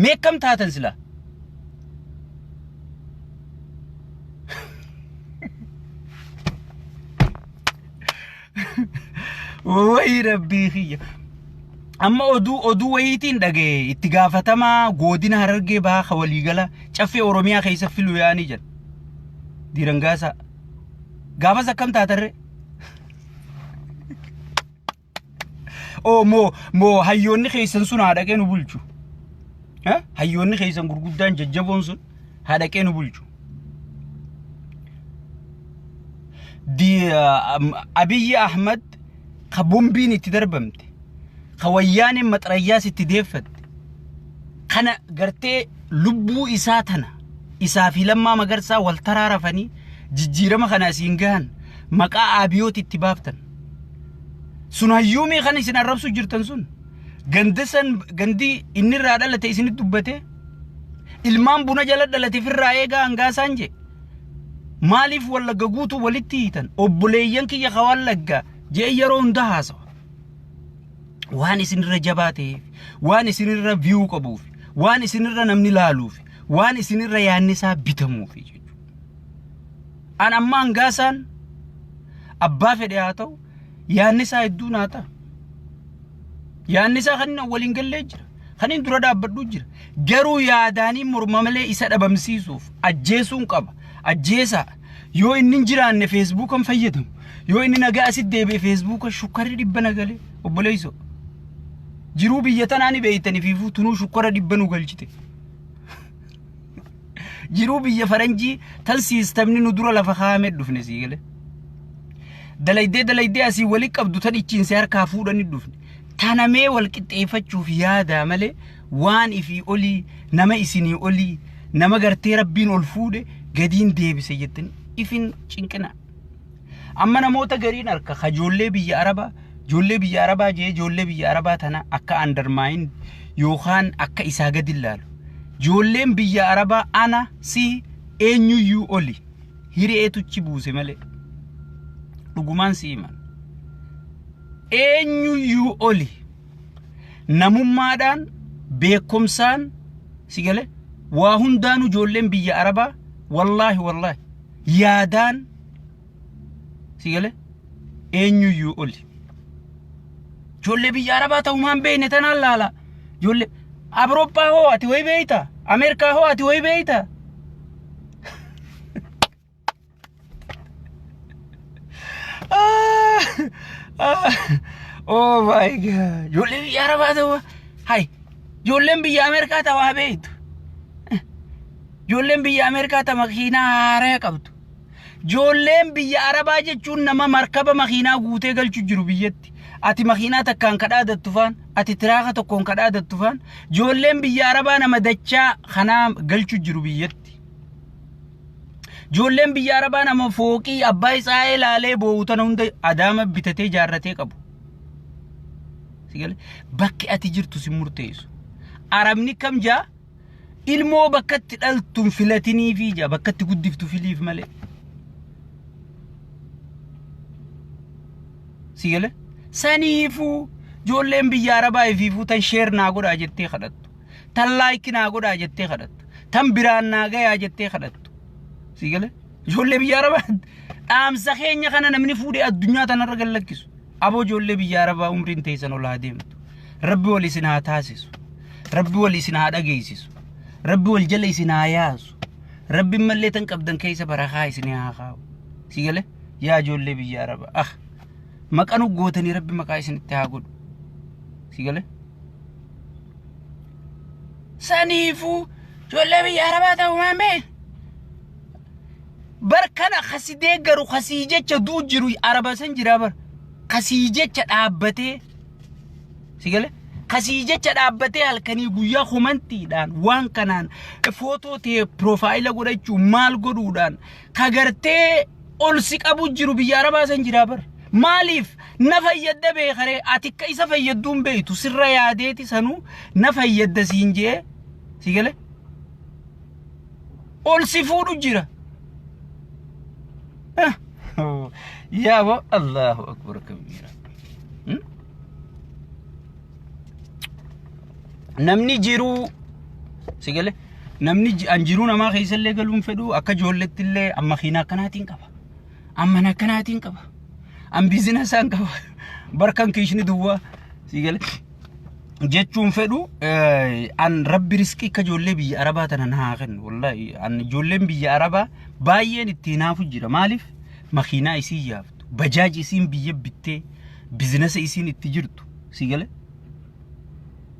mee kam taatan silaa way rabbii khiyya amma oduu wayitiin dhage itti gaafatamaa godina Harargee baa waliigala caffee Oromiyaa keessa filu yaani jedha dirangaasa gaafas akkam taatarre mo hayyoonni keessan sun haadhaqee nu bulchu hayyoonni keessan gurguddaan jajjaboon sun haadhaqee nu bulchu Abiy Ahmed khabombiin itti darbamte khawayyaan maxrayyaas itti deeffatte kana gartee lubbuu isaa tana isaa fi Lammaa Magarsaa wal taraarafanii jijjiirama kana asiin gahan maqaa Abiyoot itti baaftan sun hayyuumii kana isin arrabsu jirtan sun gandi inni irraa dhalate isin dubbate ilmaan buna jala dhalate firraa eegaa hangaasaan je maaliif wallagga guutuu walitti hiitan obboleeyyan kiyya khawallagga je yeroo hunda haasawa waan isin irra jabaateef waan isin irra view qabuuf waan isin irra namni laaluuf waan isin irra yaannisaa bitamuuf jechuudha an amma hangaasaan abbaa fedhe haa ta'u yaannisaa hedduu naata yaannisaa kan waliin gallee jira kan dura dhaabbadhu jira garuu yaadaanii morma malee isa dhabamsiisuuf ajjeesuun qaba ajjeesa yoo inni jiraanne Facebook kan fayyadamu yoo inni nagaa asit deebi'e Facebook shukkarri dhibba nagalee obboleeyso jiruu biyya tanaani beeytanii fiifuu tunuu shukkara dhibba nu galchite jiruu biyya faranjii tan siistamni nu dura lafa kaa'amee dhufne sii gale dalaydee asii wali qabdu tan ichiinse harkaa fuudhanii dhufne tanamee wal qixxeeffachuuf yaada malee waan ifii olii nama isinii olii nama gartee rabbiin ol fuudhe gadiin deebise jettanii ifin cinqina amma namoota gariin harka kajoollee biyya arabaa joollee biyya arabaa jee joollee biyya arabaa tana akka undermine yookaan akka isaa gadi ilaalu joolleen biyya arabaa ana si eenyuyyuu oli hiri'eetuchi buuse malee dhugumaan si himan eenyuyyuu oli namummaadhaan beekumsaan si gale waa hundaanu joolleen biyya arabaa wallahi yaadaan si gale eenyuyyuu oli joollee biyya arabaa ta'umaan beekne tanaan laala joollee Awurooppaa hoo ati way beeyta Ameerikaa hoo ati way beeyta oh my god joollee biyya arabaa ta'u hay joolleen biyya Ameerikaa ta'u haa beeytu ijoolleen biyya Ameerikaa ta makiinaa haaraa qabdu ijoolleen biyya Arabaa jechuun nama markaba makiinaa guutee galchu jiru biyyatti ati makiinaa takkaan kadhaadattu faan ati tiraaka tokkoon kadhaadattu faan ijoolleen biyya Arabaa nama dachaa kanaa galchu jiru biyyatti ijoolleen biyya Arabaa nama fooqii abbaa isaa ilaalee boo'utan hunda adaama bitatee jaarratee qabu sigale bakki ati jirtu si murteessu Arabni kam jaa ilmoo bakkatti dhaltuun filatinii fi jaa bakkatti guddiftu filiif malee sigale saniifu ijoolleen biyya Arabaa ifiifuu tan sheer naa godhaa jettee kadhattu tan laayiki naa godhaa jettee kadhattu tan biraan naa gayaa jettee kadhattu sigale ijoollee biyya Arabaa dhaamsa keenya kana namni fuudhee addunyaa tanarra gallakkisu aboo ijoollee biyya Arabaa umriin teessan ol haa deemtu rabbi wal isin haa taasisu rabbi wal isin haa dhageessisu rabbi wal jala isin haa yaasu rabbi mallee tan qabdan keessa barakaa isin haa kaa'u sigale yaa ijoollee biyya Arabaa maqanu gootanii rabbi maqaa isinitti haa godhu sigale saniifu ijoollee biyya Arabaa ta'uu maamee barkana khasidee garu khasii jecha duu jiru Araba san jira bar khasii jecha dhaabbatee sigale khasii jecha dhaabbatee halkanii guyyaa humantiidhaan waan kanaan footoo ta'e profaayila godhachuu maal godhuudhaan kagartee ol si qabu jiru biyya Arabaa san jira bar maaliif na fayyadda beekare ati akka isa fayyadduun beeytu sirra yaadeeti sanuu na fayyadda siin jee sigale ol si fuudhu jira يا ابو الله اكبر كبيرا نمني جيرو سيقال نمني انجيرو نما خيسل لي قالون فدو اكا جولت لي اما خينا كناتين قبا اما انا كناتين قبا ام بيزنسان قبا بركان كيشني دوا سيقال جيتشون فدو ان ربي رزقي كجولي بي عربا تنهاغن والله ان جولين بي عربا باين اتنافو جيرا مالف مخينا يسي يافتو بجاج يسين بيبتي بزنس يسين اتجرتو سيقال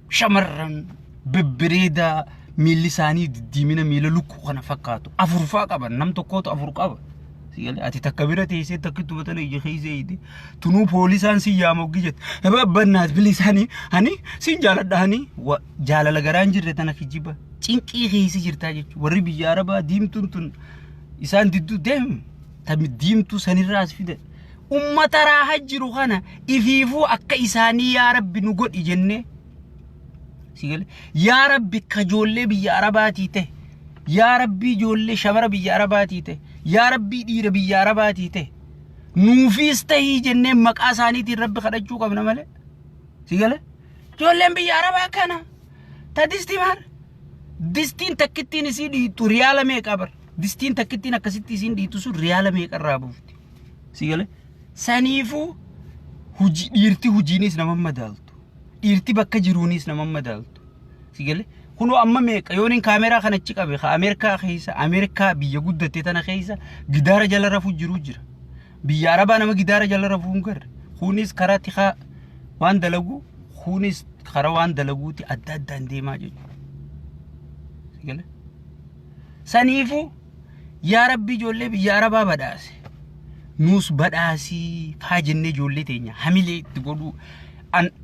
شمرن ببريدا ميلي ساني ديمينا ميلا لوكو خانا فكاتو افرفا قبا نمتو كوتو افر قبا سيقال اتي تكبيرة تيسي تكتو بطانا يجي خيزي يدي تنو بوليسان سي يامو جيجت بنات بليساني هاني سين جالد هاني جالا لغران جرتنا خجيبا چينكي خيسي جرتا جيجو وري بيا عربا ديمتون تن إسان ديدو ديم تامي ديمتو ساني راس فيدا أمتا راحة جيرو خانا إفيفو أكا إساني يا ربي نقود إجنة سيقال يا ربي كجولي بيا عرباتي ته يا ربي جولي شبر بيا عرباتي ته يا ربي دير بيا عرباتي ته نوفيس تهي جنة مكاساني تي ربي خرجو قبنا ملي سيقال جولي بيا عربا كانا تدستي مار دستين تكتين سيدي تو ريالا ميك أبر دستين تكتين أكسيتي سيدي تو سو ريالا ميك الرابوفتي سيقال سانيفو ديرتي هجينيس نمام مدالتو ديرتي بكا جيرونيس نمام مدالتو سيقال كنو أما ميك يونين كاميرا خانا تشيكا بيخا أمريكا خيسا أمريكا بيا قد تيتانا خيسا جدار جال رفو جرو جرا بيا عربا نما جدار جال رفو مكر خونيس كراتي خا وان دلقو خونيس خرا وان دلقو تي أداد داندي ما جيجو سيقال سانيفو يا ربي جولي بيا عربا بداسي نوس بداسي فاجنة جولي تينيا هميلي تقولو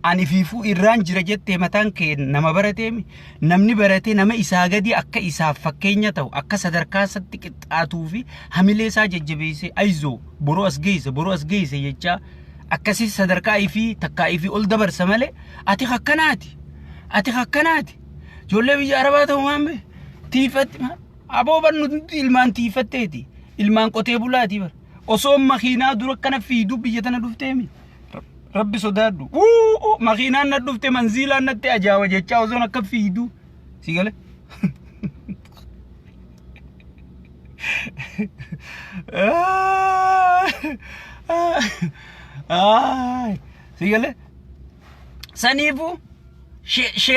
أنا فيفو إيران جرجت تيمتان كين نما برتيمي نمني برتي نما إساعدي أكا إساف فكينيا تاو أكا صدركا ستك آتوفي هميلي ساجد جبيسي أيزو برو أسجيس يجا أكا سي صدركا إيفي تكا إيفي أول دبر سمالي أتي خكناتي جولي بيجا عرباتا ومامي تيفت أبو بنو إلمان تيفتيتي إلمان قتيبولاتي بر أصوم مخينا دورك كان في دو بيجتنا دوفتيمي ربي صدادو مخينا ندفت منزيلا نتي أجاوة جيتشا وزونا كفيدو سيقال سيقال سانيفو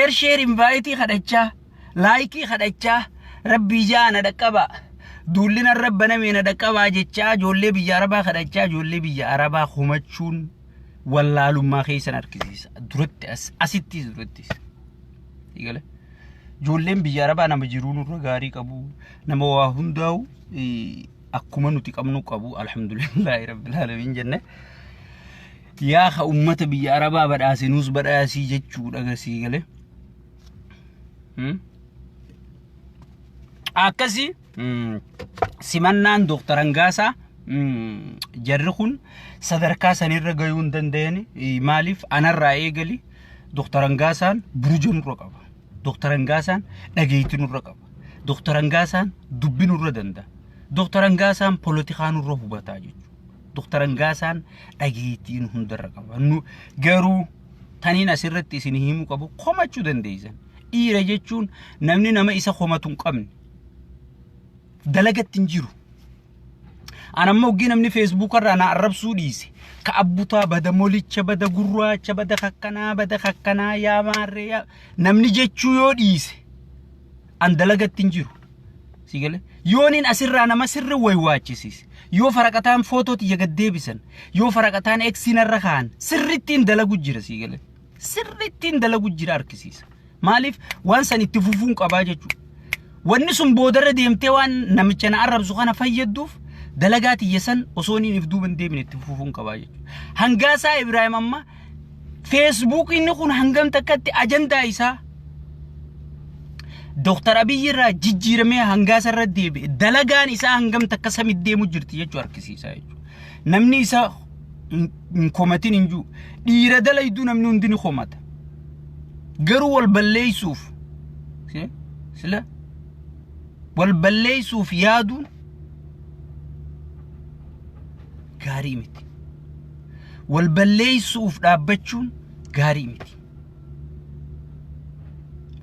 شير انفايتي خدتشا لايكي خدتشا ربي جانا دكبا دولنا ربنا من دكبا جيتشا جولي بيا عربا خدتشا جولي بيا عربا خمتشون والله لما خيسن أركزيس درت أسيتي درتيس يقول ijoolleen biyya arabaa nama jiruu nurra gaarii qabu nama waa hundaa'u akkuma nuti qabnu qabu alhamdulillahi rabbil alamin jenne yaa ha ummata biyya arabaa badhaasinuus badhaasii jechuudha gasii gale akkasi simannaan Dr. Angaasaa jarri kun sadarkaa sanirra gayuu hin danda'ani maaliif anarraa eegali Dr. Angaasaan buruja nurra qaba Dr. Angaasaan dhageeyti nurra qaba Dr. Angaasaan dubbi nurra danda'a Dr. Angaasaan poolitikaa nurra hubataa jechuudha Dr. Angaasaan dhageeytiin hundarra qaba nu garuu taniin asirratti isin himuu qabu komachuu dandeeysan dhiira jechuun namni nama isa komatu hin qabne dalagatti hin jiru anammoo ogii namni Facebook irraa na arrabsuu dhiise ka abbutaa bada molicha bada gurraacha bada kakkanaa yaa maarree namni jechuu yoo dhiise an dalagatti hin jiru sigale yooniin asirraa nama sirri waywaachisiise yoo faraqataan footooti yagaddeebisan yoo faraqataan eksiinarra kaan sirrittiin dalagu jira sigale sirrittiin dalagu jira arkisiisa maaliif waan san itti fufuun qabaa jechuudha wanni sun boodarra deemtee waan namicha na arrabsu kana fayyadduuf dalagaati yesan osooniin if duuban deemine itti fufuun qabaa jechuudha Hangaasaa Ibraahim amma Facebook inni kun hangam takkatti ajandaa isaa Dr. Abiy irraa jijjiiramee Hangaasaa irra deebi'e dalagaan isaa hangam takka samit deemu jirti jechuu arkisiisa jechuudha namni isaa hin komatin hin jiru dhiira dalayduu namni hundi ni komata garuu wal balleeysuuf sila wal balleeysuuf yaaduun gaarii miti wal balleeysuuf dhaabbachuun gaarii miti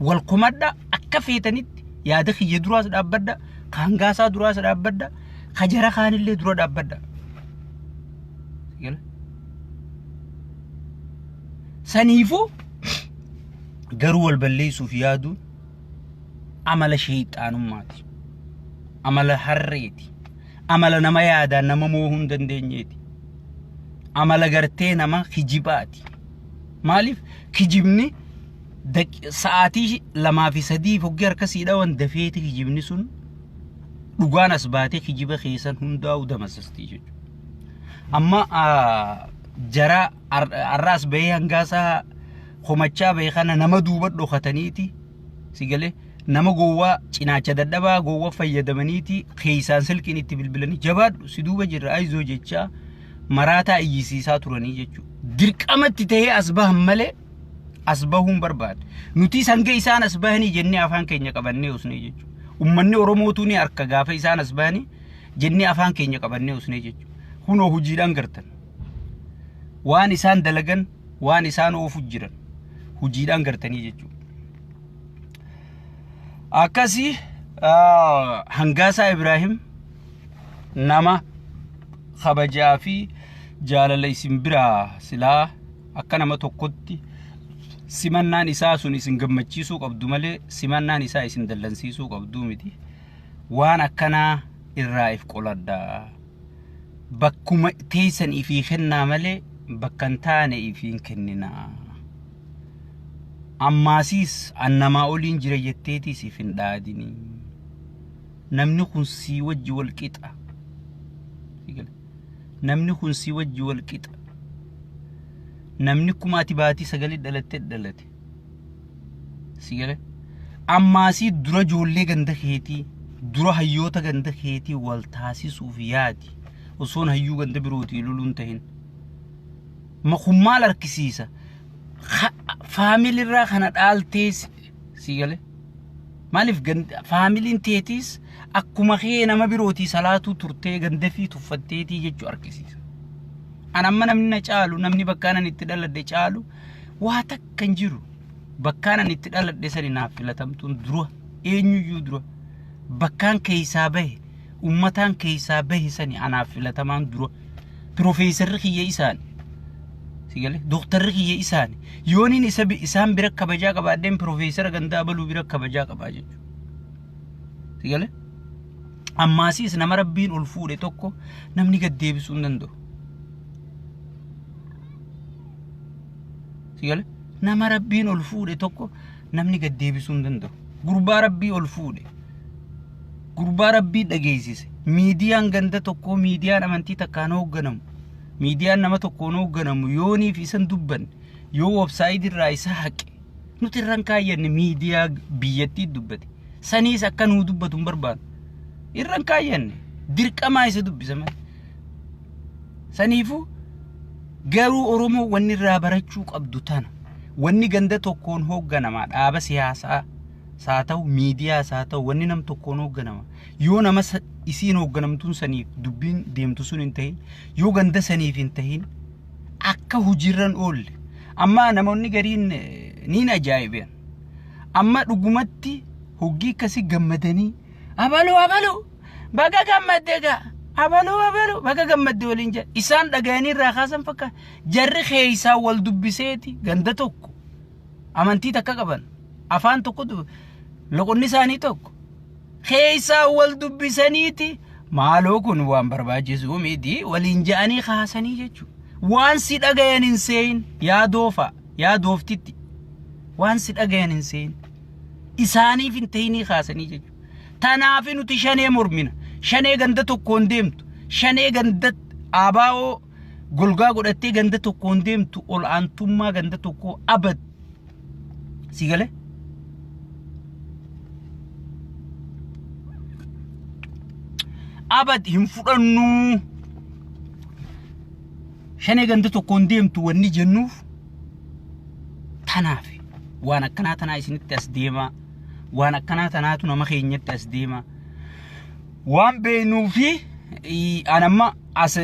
wal komadha akka feetanitti yaada kiyya duraas dhaabbadha Hangaasaa duraas dhaabbadha kajara kaanillee dura dhaabbadha saniifuu garuu wal balleeysuuf yaaduun amala shayxaanummaati amala harreeti amala nama yaadaan nama moohuu hin dandeenyeeti amala gartee nama kijibaati maaliif kijibni sa'aatii 2 fi 3 foggi harkasii dhawan dafeeti kijibni sun dhugaan as baatee kijiba keessan hundaa'u damasastii jechuudha amma jara arraas bahee Hangaasaa komachaa bahee kana nama duuba dhokataniiti sigale nama gowwaa cinaacha dadhabaa gowwaa fayyadamaniiti keessaan silkiin itti bilbilanii jabaadhu si duuba jirra ayizoo jechaa maraataa iyyisiisaa turanii jechuudha dirqamatti ta'ee as bahan malee as bahuun barbaada nuti sanga isaan as bahanii jennee afaan keenya qabannee usnee jechuudha ummanni Oromootu ni harka gaafa isaan as bahanii jennee afaan keenya qabannee usnee jechuudha kunoo hojiidhaan gartan waan isaan dalagan waan isaan oofu jiran hojiidhaan gartanii jechuudha akkasi Hangaasaa Ibraahim nama kabajaa fi jaalala isin biraa silaa akka nama tokkotti simannaan isaa sun isin gammachiisuu qabdu malee simannaan isaa isin dallansiisuu qabdu miti waan akkanaa irraa if qoladha bakkuma teessan ifii kennaa malee bakkan taane ifiin kenninaa ammaasiis annamaa oliin jira jetteetii siif hin dhaadini namni kun sii wajji wal qixa namni kun sii wajji wal qixa namni kuma ati baatii 9 dhalate sigale ammaasii dura ijoollee ganda keetii dura hayyoota ganda keetii wal taasisuuf yaadi osoon hayyuu ganda birootii luluun tahin maal arkisiisa family irraa kana dhaaltees sigale maaliif familiin teetis akkuma kee nama birootii salaatuu turtee ganda fi tuffatteetii jechuu arkisiisa anamma namni caalu namni bakkaanan itti dhaladhe caalu waa takka hin jiru bakkaanan itti dhaladhe sani naaf filatamtuun dura eenyuyyuu dura bakkaan keessaa bahe ummataan keessaa bahe sani anaaf filatamaan dura profeesarri kiyya isaani sigale doktorri kiyya isaani yooniin isaan bira kabajaa qabaadheen profeesara gandaa baluu bira kabajaa qabaa jechuudha sigale ammaasiis nama rabbiin ol fuudhe tokko namni gad deebisuu hin danda'u sigale nama rabbiin ol fuudhe tokko namni gad deebisuu hin danda'u gurbaa rabbii ol fuudhe gurbaa rabbii dhageessise miidiyaan ganda tokko miidiyaan amantii takkaan hoogganamu miidiyaan nama tokkoon hoogganamu yooniif isan dubban yoo website irraa isa haqe nuti irraan kaayyanne miidiyaa biyyattii dubbate saniis akka nuu dubbatu hin barbaadu irraan kaayyanne dirqamaa isa dubbisaman saniifu garuu oromoo wanni irraa barachuu qabdu tana wanni ganda tokkoon hoogganama dhaaba siyaasaa saa ta'u miidiyaa saa ta'u wanni nam tokkoon hoogganama yoo nama isiin hoogganamtuun saniif dubbiin deemtu sun hin ta'in yoo ganda saniif hin ta'in akka hojiirran oolle amma namoonni gariin niin ajaa'iban amma dhugumatti hoggii akkasii gammadanii abaloo baga gammaddeega abaloo baga gammadde waliin jedha isaan dhagayanii irraa kaasan fakka jarri keeysaa wal dubbiseeti ganda tokko amantii takka qaban afaan tokko loqonni isaanii tokko keeysaa wal dubbisaniiti maaloo kun waan barbaachisu miti waliin ja'anii kaasanii jechuudha waan si dhagayan hin seen yaadoftitti waan si dhagayan hin seen isaaniif hin ta'inii kaasanii jechuudha tanaafi nuti shanee mormina shanee ganda tokkoon deemtu shanee ganda aabaa'oo golgaa godhattee ganda tokkoon deemtu ol aantummaa ganda tokkoo abad sigale abad hin fudhannu shanee ganda tokkoon deemtu wanni jennuuf tanaaf waan akkanaa tanaa isinitti as deema waan akkanaa tanaatu nama keenyatti as deema waan beenuufi anamma as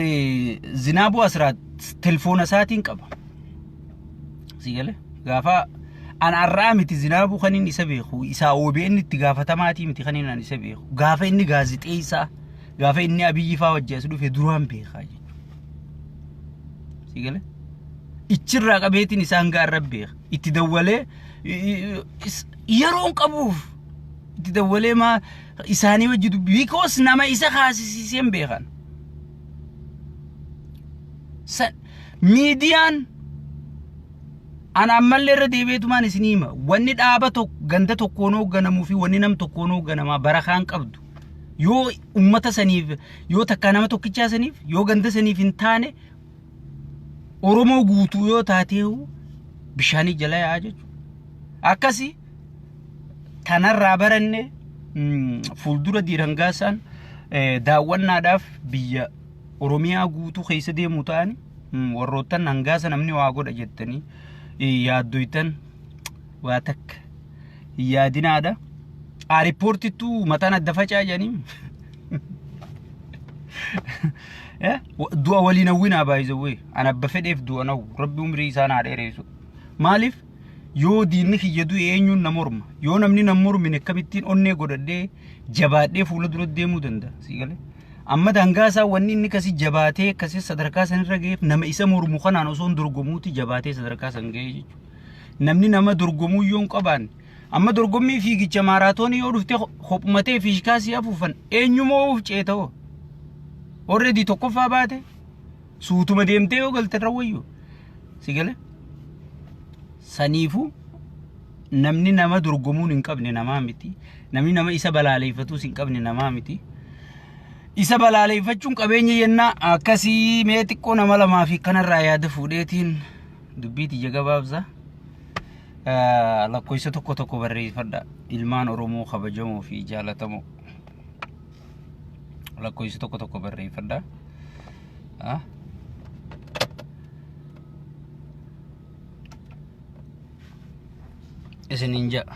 zinaabu asraat telefoona isaatiin qaba sigale gaafa an arraa miti zinaabu kanin isa beeku isaa OBN itti gaafatamaatii miti kanin an isa beeku gaafa inni gaazixeessaa gaafa inni abiyyi faa wajjees dhufe duraan beekaa jechuudha sigale ichirraa qabeetiin isaan gaarra beeka itti dawwalee yeroon qabuuf itti dawwalee maa isaanii wajji dubbi because nama isa kaasisiiseen beekan miidiyaan ana ammallee irra deebi'eetumaan isinii hima wanni dhaaba ganda tokkoon hoogganamuu fi wanni nam tokkoon hoogganamaa barakaan qabdu yoo ummata saniif yoo takka nama tokkichaa saniif yoo ganda saniif hin taane oromoo guutuu yoo taateehu bishaanii jala yaa jechuudha akkasi tanarraa baranne fuuldura diirangaasaan daawwannaadhaaf biyya oromiyaa guutuu keessa deemu ta'ani warroottan hangaasa namni waa godha jettanii yaaddoytan waa takka yaadinaadha riipoortittuu mataan adda facaajanii du'a waliin hawwinaa baay'isawwee ana abba fedheef du'a nawu rabbi umrii isaan haa dheereessu maaliif yoo diinni kiyya du'e eenyuun na morma yoo namni na mormine akkamittiin onnee godhadhee jabaadhee fuula dura deemuu danda'a sigale amma dangaasaa wanni inni kasi jabaatee kasi sadarkaa sanirra ga'eef nama isa mormu kanaan osoo dorgomuuti jabaatee sadarkaa san ga'ee jechuudha namni nama dorgomuu yoo hin qabaanne amma dorgommii fiigicha maaraatoonii yoo dhufte hophumatee fiishkaasii afuufan eenyumoo uf ceeta'oo already tokkoffaa baate suutuma deemtee yoo galte rawwayyo sigale saniifu namni nama dorgomuun hin qabne namaa miti namni nama isa balaaleeffatuus hin qabne namaa miti isa balaaleeffachuun qabeenya yennaa akkasii mee xiqqoo nama lamaa fi kanarraa yaada fuudheetiin dubbii tiyya gabaabsa lakkoofsa tokko barreeffadha ilmaan oromoo kabajamoo fi jaalatamoo lakkoofsa tokko barreeffadha isiniin ja'a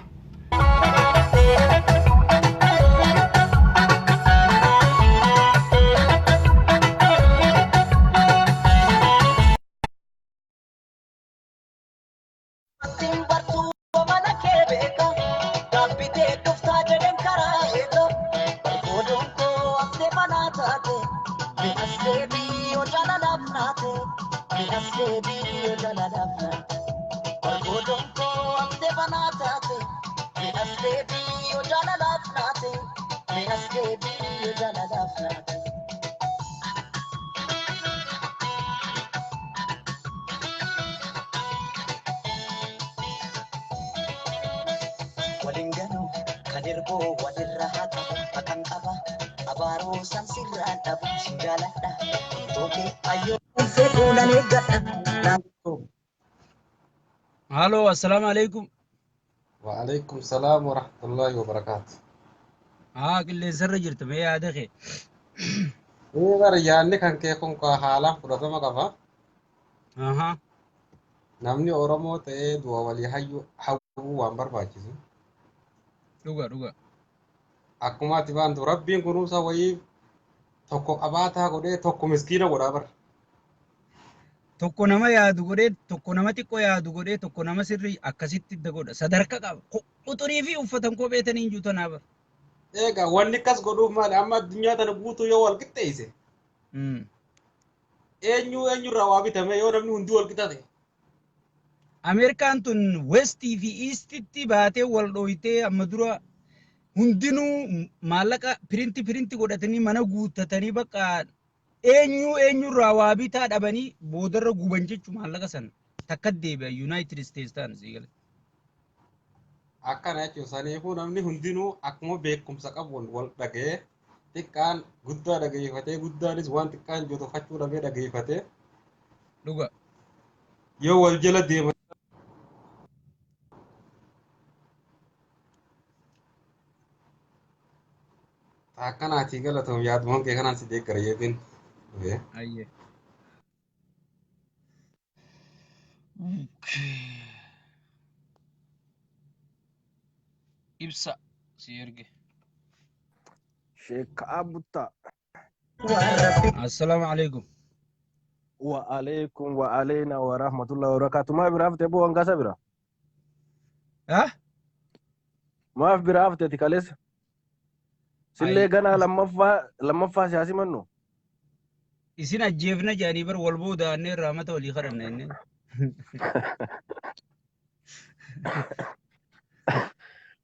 Walingano ergo walirra hata akan qaba abaaroo san sirraan dhabu sin jaaladha tooke ayyoo fedhuu nan eeggadha halo assalamu alaikum وعليكم السلام ورحمة الله وبركاته. qilleensa sarra jirta mee yaada kee إيه بار يعني كان كيكون كحالة فرصة قفا نمني أورمو تي دوا ولي حيو وامبر باجيسو dhuga أكما تبان ربي كنوسا وي tokko qabaataa godhee tokko miskiina godhaa bar. tokko nama yaadu godhee tokko nama xiqqoo yaadu godhee tokko nama sirrii akkasitti idda godha sadarkaa qaba quxurii fi uffatan kopheetanii injuu tanaa bar Egaa wanni akkas godhuuf maali amma addunyaa tana guutuu yoo wal qixxeesse eenyurraa waa bitame yoo namni hundi wal qixa ta'e. Ameerikaan tun westii fi iistitti baatee wal dhooytee amma dura hundinuu maallaqa pirinti godhatanii mana guuttatanii bakka eenyurraa waa bitaa dhabanii boodarra guban jechuun maallaqa sana takka deebi'a United States ta'an siigale. Akkana jechuun saniifuu namni hundinuu akkuma beekumsa qabuun wal dhaga'ee xiqqaan guddaa dhaggeeffatee guddaanis waan xiqqaan jootofachuu dhabee dhaggeeffatee dhuga yoo wal jala deeman. Akkanaati galatoom yaadumaan kee kanaan si deeggara yeetiin. Ayyee. Ibsa si erge. Sheikh Abutta. Assalamu alaikum. Wa alaikum wa alaina wa rahmatullahi wa barakatuh. Maaf biraafte boo hangasa bira? Maaf biraafte tikales? Sillee ganaa lammaffaa siyaasi mannu? Isin ajjeefna jaanii bar wal boodaannee raamata walii kadhanna inni.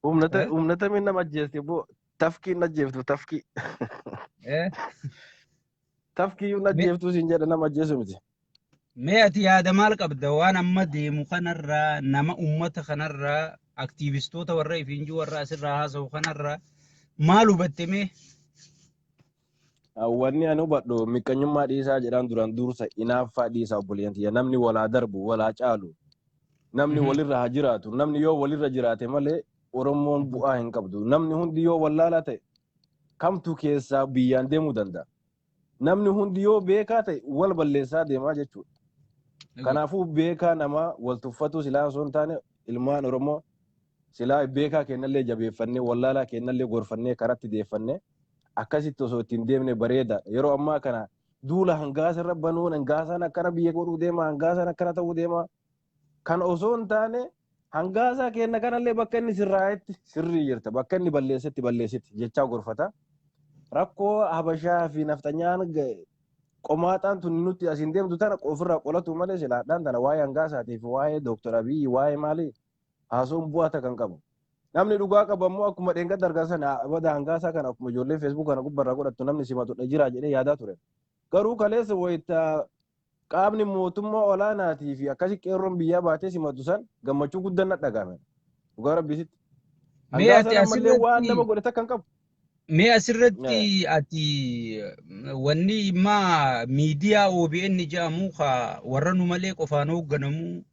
Humnata min nama ajjeesti boo tafkii na ajjeeftu tafkii. Tafkii na ajjeeftu siin jedha nama ajjeesu miti. Mee ati yaada maal qabda waan amma deemu kanarraa nama ummata kanarraa aktiivistoota warra ifiinjii warra asirraa haasa'u kanarraa maal hubatte mee? Wanni ani hubadhu miqqanyummaa dhiisaa jedhaan duraan dursa inaaffaa dhiisaa obboleeyyanti namni walaa darbu walaa caalu namni walirra haa jiraatu namni yoo walirra jiraate malee Oromoon bu'aa hin qabdu namni hundi yoo wallaalaa ta'e kamtu keessaa biyyaan deemuu danda'a namni hundi yoo beekaa ta'e wal balleessaa deemaa jechuudha. Kanaafuu beekaa nama wal tuffatu silaa osoo hin taane ilmaan Oromoo silaa beekaa kennallee jabeeffannee wallaalaa kennallee gorfannee karatti deeffannee akkasitti osoo ittiin deemne bareeda yeroo ammaa kana duula hangaasa irra banuun hangaasaan akkana biyya godhuu deema hangaasaan akkana ta'uu deema kan osoo hin taane hangaasaa kenna kanallee bakka inni sirraa'etti sirrii jirta bakka inni balleessitti jechaa gorfata rakkoo habashaa fi naftanyaan qomaaxaan tun nuti asiin deemtu tana ofirraa qolatu malee silaadhaan tana waa'ee hangaasaatiif waa'ee Dooktor Abiyyi waa'ee maalii haasuun bu'aata kan qabu. Namni dhugaa qabammoo akkuma dheengadda argasan abada hangaasaa kana akkuma ijoollee Facebook kana gubbarraa godhattu namni simatudha jira jedhee yaadaa ture. Garuu kaleessa wayita qaamni mootummaa olaanaatii fi akkasi qeerroon biyyaa baatee simatu san gammachuu guddaan dhagahame. Dhugaa rabbisitti. Hangaasaa ammallee waan nama godhata kan qabu. Mee asirratti ati wanni immaa miidiyaa OBN jedhamu warra nu malee qofaan hoogganamu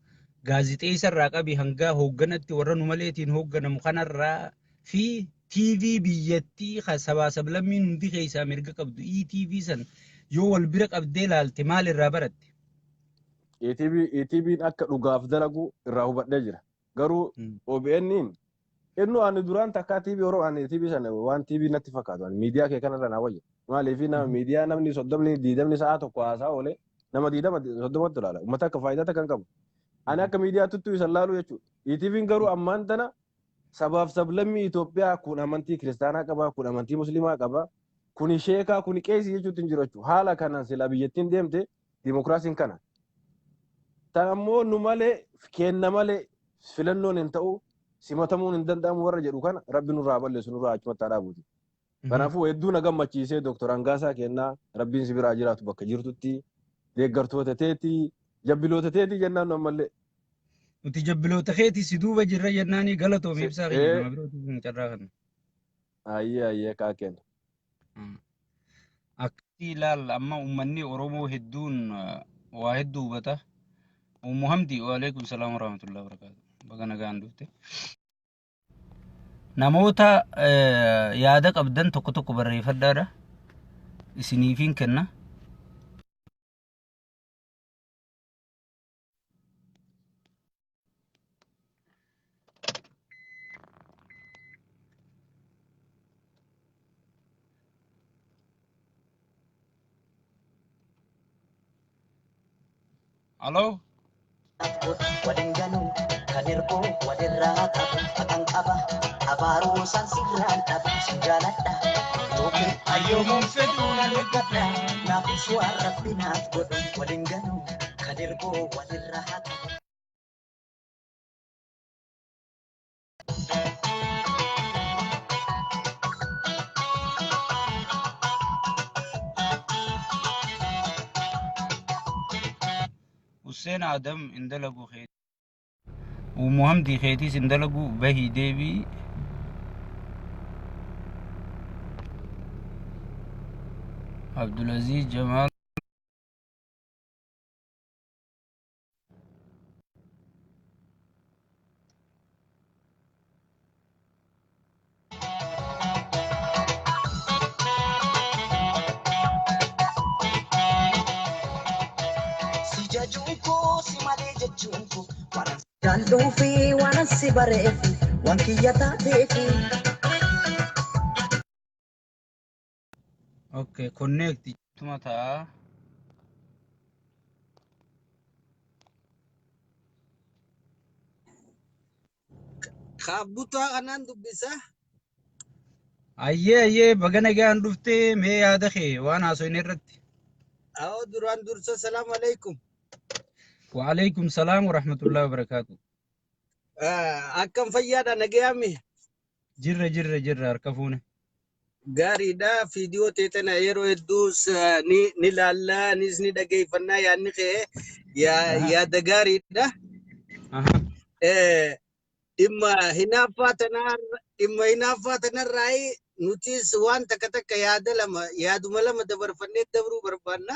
gaazixeessa irraa qabi hanga hoogganatti warra nu maleetiin hoogganamu kanarraa fi TV biyyattii sabaa sablammiin hundi keessaa mirga qabdu ETV san yoo wal bira qabdee ilaalte maal irraa baratte? ETV'n akka dhugaaf dalagu irraa hubadhee jira. Garuu OBN'n innu ani duraan takkaa TV yeroo ani TV sana waan TV natti fakkaatu miidiyaa kee kanarra na wayya. Maaliif nama miidiyaa namni 30 sa'a tokko haasaa oolee nama 30 ilaala. Uummata akka faayidaa kan qabu. Ani akka miidiyaa tuttuu isa laalu jechuudha. ETV'n garuu ammaan tana sabaaf sablammii Itoophiyaa kun amantii kiristaanaa qaba, kun amantii musliimaa qaba, kun sheekaa, kun qeesii jechuutti hin jiru jechuudha. Haala kanaan sila biyyattiin deemte dimokiraasiin kana. Tan ammoo nu malee kenna malee filannoon hin ta'u simatamuun hin danda'amu warra jedhu kana rabbi nurraa balleessu nurraa achumatti dhaabuuti. Kanaafuu hedduu na gammachiisee Dooktor Hangaasaa kennaa rabbiin si biraa jiraatu bakka jirtutti deeggartoota teetii jabbiloota teetii jennaan ammallee. Nuti jabbiloota keetii si duuba jirra jennaanii galatoom ibsaa keenya nama birootu carraa kana. Ayyee kaakeen. Akkati ilaal amma uummanni Oromoo hedduun waa hedduu hubata. Ummu Hamdi waalaikum salaam wa rahmatullahi wa barakatuh. Baga nagaan dhufte. Namoota yaada qabdan tokko tokko barreeffadhaadha. Isiniifin kenna. Halo? Wadinganu kadirko wadirraa qabu akan qaba abaaruu san sirraan dhabu sinjaaladha yookiin ayyoomuun fedhuu na eeggadha naafis waan rabbinaaf godhu wadinganu kadirko wadirraa qabu. Hussein Adam indalagu khayti. Ummu Hamdi khaytis indalagu bahi debi. Abdulaziz Jamal. Jalluu fi waan si bareefi waan kiyya taateefi. Okay, connect tuma ta'a. Kaabbutaa kanaan dubbisa. Ayyee baga nagaan dhufte mee yaada kee waan haasofne irratti. Awoo duraan dursa salaam alaikum. Waalaikum salaam wa rahmatullahi wa barakatuh. Akkam fayyaadha nagayame. Jirra harka fuune. Gaariidha viidiyoo teetana yeroo hedduus ni laallaa nis ni dhageeffannaa yaadni kee yaada gaariidha. Dhimma hinaaffaa tanarraa nutis waan takka yaaduma lama dabarfannee dabruu barbaanna.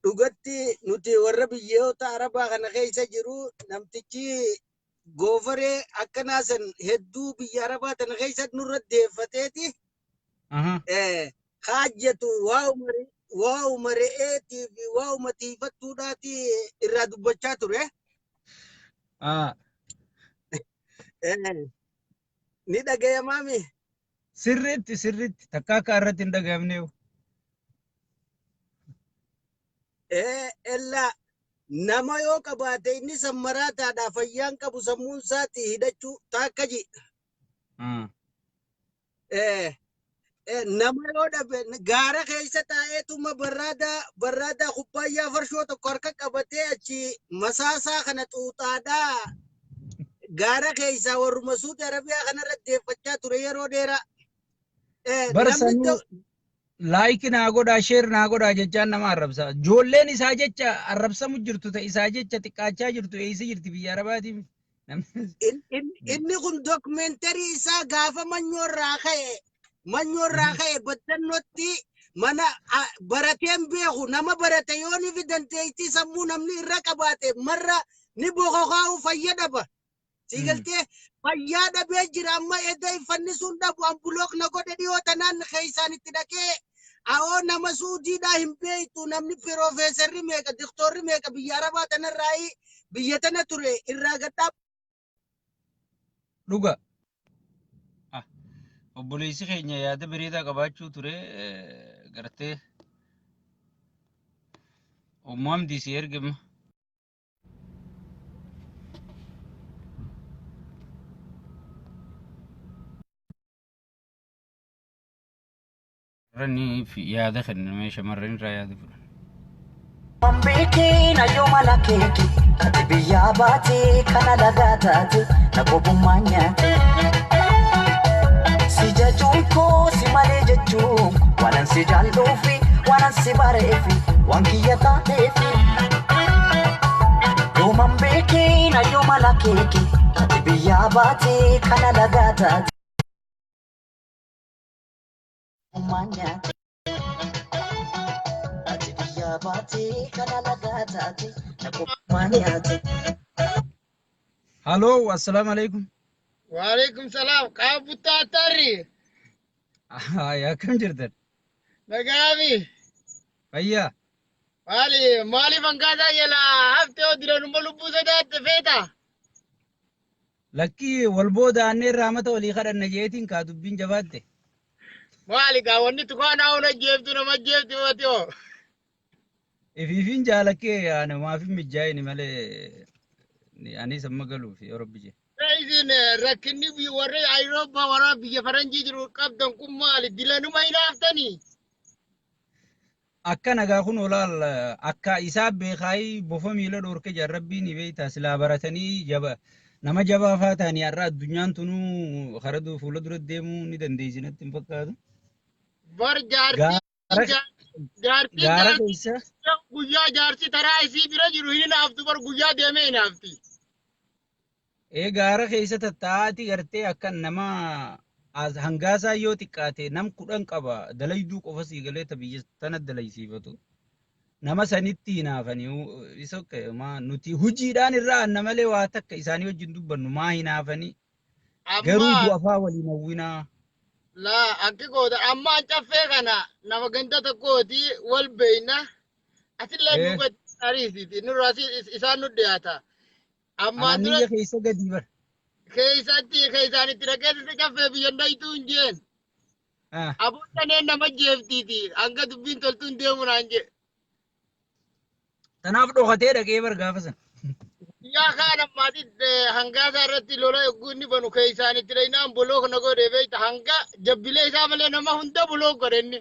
Dhugatti nuti warra biyyoota Arabaa kana keessa jiru namtichi goofaree akkanaa san hedduu biyya Arabaa tana keessa nurra deeffateeti. Haajjatu waa umareetii fi waa umatiifattuudhaati irraa dubbachaa ture. Ni dhagayamaami. Sirriitti takka akka irratti hin dhagayamneewu. Ella nama yoo qabaate inni sammaraataadha fayyaan qabu sammuun isaatti hidhachuu taakka ji. Nama yoo dhabe gaara keessa taa'eetuma barraadaa kubbaayyaa farshoo tokko harka qabatee achi masaasaa kana xuuxaadhaa gaara keessa warruma Suudi Arabiyaa kanarra deeffachaa ture yeroo dheeraa. Like naa godhaa share naa godhaa jechaan nama arrabsa. Ijoolleen isaa jecha arrabsamu jirtu ta'e isaa jecha xiqqaachaa jirtu eessa jirti biyya Arabaatii. Inni kun dokumeentarii isaa gaafa manyoorraa ka'e baddannootti mana barateen beeku nama barate yoo ni fidanteetti sammuu namni irra qabaate marra ni bokokaa'u fayyadaba. Sigaltee fayyaa dhabee jira amma edda ifannisuun dhabu ambulook na godhe dhiyoo tanaan keessaan itti dhaqee awoo nama Suudiidhaa hin beektu namni piroofeesarri meeqa doktorri meeqa biyya Arabaa tanarraa biyya tana ture irraa gadhaa. Dhuga. Obboleessi keenya yaada bareedaa qabaachuu ture gartee Ummu Hamdi si ergama. Rani fi yaada kenname shamarran irraa yaada fuudhan. Mambeekee na yoo mala keeki ati biyyaa baatee kana lagaa taate na qobummaa nyaate. Si jechuun koo si malee jechuun waanan si jaalluufi waanan si bareefi waan kiyya taateefi. Yoo mambeekee na yoo mala keeki ati biyyaa biyyaa baatee kana lagaa taate. Ummaan nyaate. Ati biyyaa baatee kana lagaa taate. Ummaan nyaate. Halo, assalamu alaikum. Waalaikum salam. Kaabuttaa tarri. Ya kam jirtan? Nagaami. Fayyaa. Maaliif hangaasaa jala haftee odiraan lubbuu sodaatte feeta? Lakkii wal booda anneen raamata walii kadhanna jeetiin kaa dubbiin jabaatte. Maali gaa wanni tukaanaa ona jeeftu nama jeefti watiyoo. Ifiifin jaalakkee namaafin mijaa'ini malee anis amma galuuf yoo rabbi jee. Isin rakkinni warri Ayirooppaa warra biyya faranjii jiru qabdan kun maali dilanuma hinaaftanii? Akka nagaa kun olaal akka isaa beekaayi bofa miila dhorke jarrabbiin beeyta silaa baratanii nama jabaa faa ta'anii har'a addunyaan tunuu karaa fuula dura deemuu ni dandeessinatti hin fakkaatu. Bar Gaara keessa. Guyyaa jaarsi taraa isii bira jiru hin naaftu bar guyyaa deemee hin naafti. Gaara keessa tattaa'aati gartee akka nama hangaasaa yoo xiqqaate nam 10 qaba dalayduu qofa sii galee biyya tana dalaysiifatu. Nama sanitti hinaafanii isa nuti hojiidhaan irraa anna malee waa takka isaanii wajjin dubbannu maa hinaafanii garuu du'afaa waliin hawwinaa. Laa akki gooda ammaan caffee kana nama ganda tokkooti wal beeyna asillee nuuba ariisiiti nurraa isaan nu dhiyaata. Ammaan dura keessa gadi bar. Keessaanitti dhaqeessatti caffee biyyan dhayituu hin jeen. Abuutaneen nama jeeftiiti hanga dubbiin toltuun deemu naan jee. Tanaaf dhokatee dhaqee bar gaafa sana. Yaa kaan ammaati hangaasaa irratti lola eegguun banu keessaanitti dhaynaan buloo kana godhee beekta hanga jabbilee isaa malee nama hunda buloo godhenne.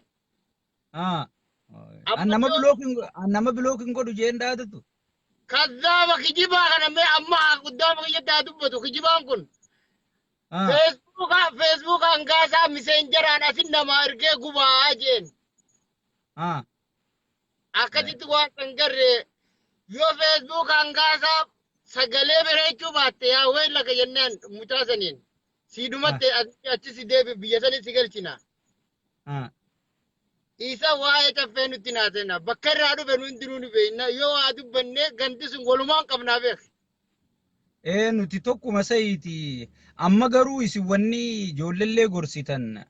Nama bilookin godhu jeen dhaatatu. Kazaaba kijibaa kana mee amma guddaama kiyyattaa dubbatu kijibaan kun. Facebook hangaasaa miseenjeraan asin nama ergee gubaa jeen. Akkasitti waan kan garree yoo Facebook hangaasaa sagalee bareechuu baatte yaa wayi laga jennaan mucaa saniin siidumatti achi si deebi biyya sanii si galchina. Isa waa'ee caffee nutti naasena bakka irraa dhufe nu hundinuu ni beekna yoo waa dubbanne ganti sun walumaan qabnaa beek. Nuti tokkuma sayiiti amma garuu isin wanni ijoollee gorsitan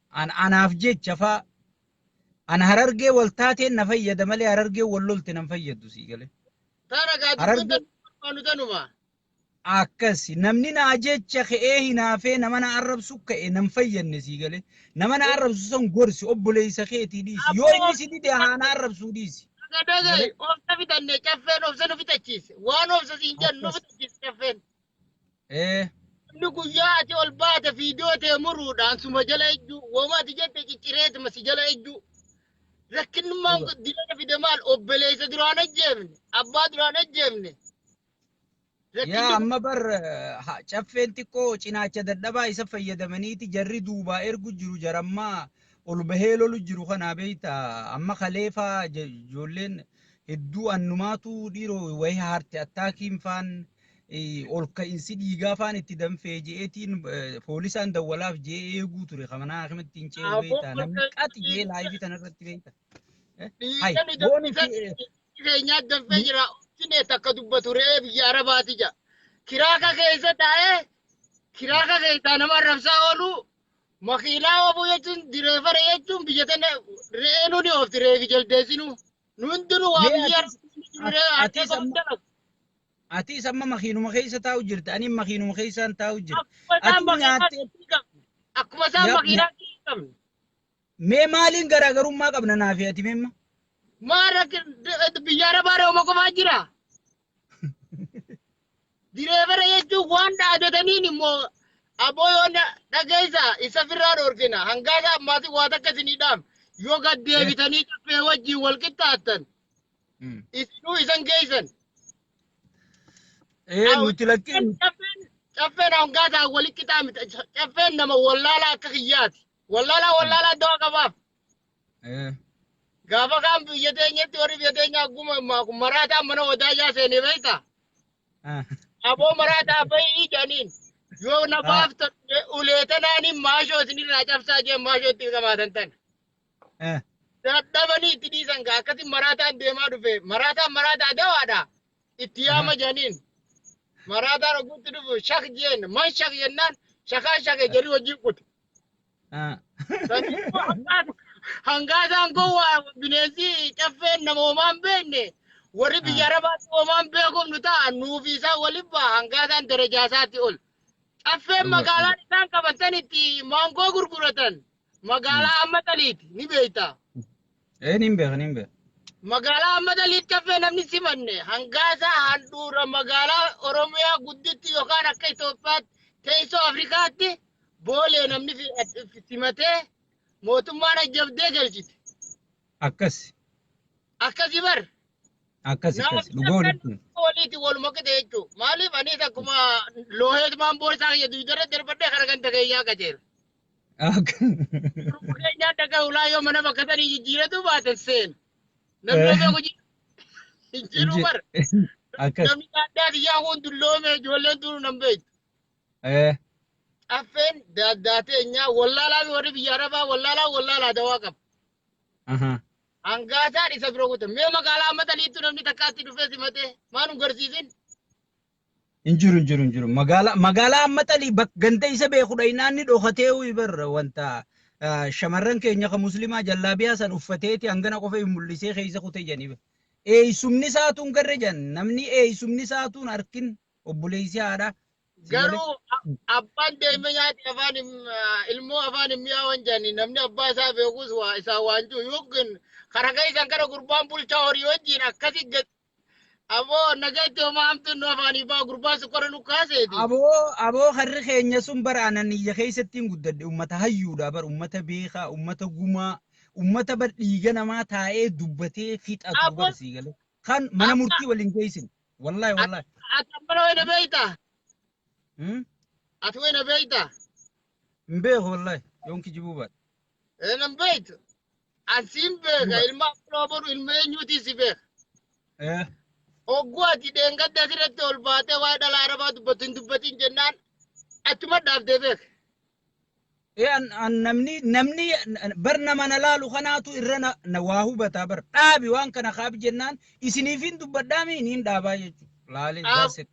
anaaf jecha faa ana harargee wal taateen na fayyada malee harargee wal lolte nan fayyadu sii galee. Taara gaaduu tanuma. Akkasi namni na jecha ka'ee hinaafee nama na arrabsu ka'e nan fayyadne sii galee nama na arrabsu san gorsi obboleessa keetii dhiisi yoo inni si dide haa na arrabsuu dhiisi. Dhagaye obsa fitanne caffeen obsa nu fitachiise waan obsa siin jennu nu fitachiise caffeen. Inni guyyaa ati ol baate fiidiyoo ta'e muruudhaan suma jala ejjuu wooma ati jette ciccireetuma si jala ejjuu. Rakkinummaan dilata fide maal obboleessa duraan ajjeemne abbaa duraan ajjeemne. Yaa amma bar caffeen xiqqoo cinaacha dadhabaa isa fayyadamaniiti jarri duubaa ergu jiru jarammaa ol bahee lolu jiru kanaa beeyta amma kaleefaa ijoolleen hedduu annumaatu dhiiroo wayii haarte attaakiin faan ol ka'insi dhiigaa faan itti danfee je'eetiin poolisaan dawwalaaf je'ee eeguu ture kamanaa akkamitti hin ce'u beeyta namni qaxi jee laayifii tanarratti beeyta. Keenyaa danfee jira obsine takka dubbatu re'ee biyya arabaati jira. Kiraaka keessa taa'ee kiraaka keessaa nama arrabsaa oolu makiinaa obuu jechuun direefara jechuun biyya tana re'ee nuni oofti reefi jaldeessinu hundinuu waa biyya Ati amma makiinuma keessa taa'u jirta ani makiinuma keessaan taa'u jirta. Akkuma isaan makiinaa qabne. Mee maaliin garaagarummaa qabna naafi ati meemma? Maara biyya arabaa re'uma qofaa jira. Direefara jechuun waan dhaadataniin immoo aboo yoo dhageessa isa firraa dhoorkina hangaasaa ammaatii waa takka isiniidhaam yoo gad deebitanii caffee wajjin wal qixxaattan isinuu isan geessan. Nuti lakkiin. Caffeen hangaasaa wal qixxaamita caffeen nama wallaalaa akka kiyyaati. Wallaalaa dawaa qabaaf. Gaafa kaan biyya teenyatti warri biyya teenyaa akkuma maraataan mana wadaajaa seenee beektaa? Aboo maraataa bahii jedhaniin Yoo na baaftan uleetanaani maashoo isinirraa cabsaa jee maashoo itti qabaatan tan. Dadhabanii itti dhiisan gaa akkasi maraataan deemaa dhufe maraataa dawaadha. Itti yaama janiin. Maraataan oguutti dhufu shak jeen man shak jennaan shakaa shake jedhi wajjin kutu. Hangaasaan kun waa bineensi caffeen nama homaan beekne warri biyya arabaatti homaan beekumnu ta'a nuufi isaa waliin ba'a hangaasaan darajaa isaatti ol. Caffeen magaalaan isaan qabatan itti maangoo gurguratan magaalaa amma taliiti ni beekta. Nin beeka. Magaalaa amma taliiti caffee namni simanne hangaasaa handhuura magaalaa Oromiyaa gudditti yookaan akka Itoophiyaatti teessoo Afrikaatti boolee namni simatee mootummaan ajjabdee galchite. Akkasi bar. Akkasi dhugaa walitti waluma qixee jechuudha. Maaliif anis akkuma looheetumaan boorsaa kiyya duudara darbadhee kana kan dhageenyaa qajeela. Keenyaan dhagaa ulaa yoo mana bakka sanii jijjiiratu baatan seena. Namni beeku jiru bar. Namni addaa biyyaa kun dulloome ijoolleen turu nan beektu. Caffeen daaddaatee nyaa wallaalaa fi warri biyya arabaa wallaalaa dawaa qaba. Hangaasaan isa bira kutan. Mee magaalaa amma taliittu namni takkaatti dhufee simatee maan garsiisin? Injiru. Magaalaa amma talii ganda isa beekudha inaanni dhokatee barra wanta shamarran keenya kan muslimaa jallaabiyaa san uffateeti hangana qofa mul'isee keessa kutee janiiba. Eeysumni isaatuun garre jan namni eeysumni isaatuun harkin obboleessi haadha. Garuu abbaan deemee nyaati afaan ilmoo afaan mi'aawan jani namni abbaa isaa beekus waa isaa waanjuu yookiin karagaa isaan kana gurbaan bulchaa horii wajjin akkasi aboo nagatti homaa hamtuun nu afaanii baa gurbaan sukkara nu kaaseeti. Aboo harri keenya sun bara anan iyya keessattiin guddadde ummata hayyuudha bar ummata beekaa ummata gumaa ummata bar dhiiga namaa taa'ee dubbatee fixatu barsii galee kan mana murtii waliin geessin wallahi. Ati abbana wayna beeytaa? Ati wayna beeytaa? Hin beeku wallahi yoonki jibuu baadha. Nan beeytu. Ansiin beeka ilma abbaa boru ilma eenyuutii si beeka. Ogguu ati dheengadda asirratti ol baatee waa'ee dhala arabaa dubbatiin jennaan achuma dhaaftee beeka. Namni bar nama na laalu kanaatu irra na waa hubataa bar dhaabi waan kana kaabi jennaan isiniifin dubbadhaami niin dhaabaa jechuudha. Laalee jaaset.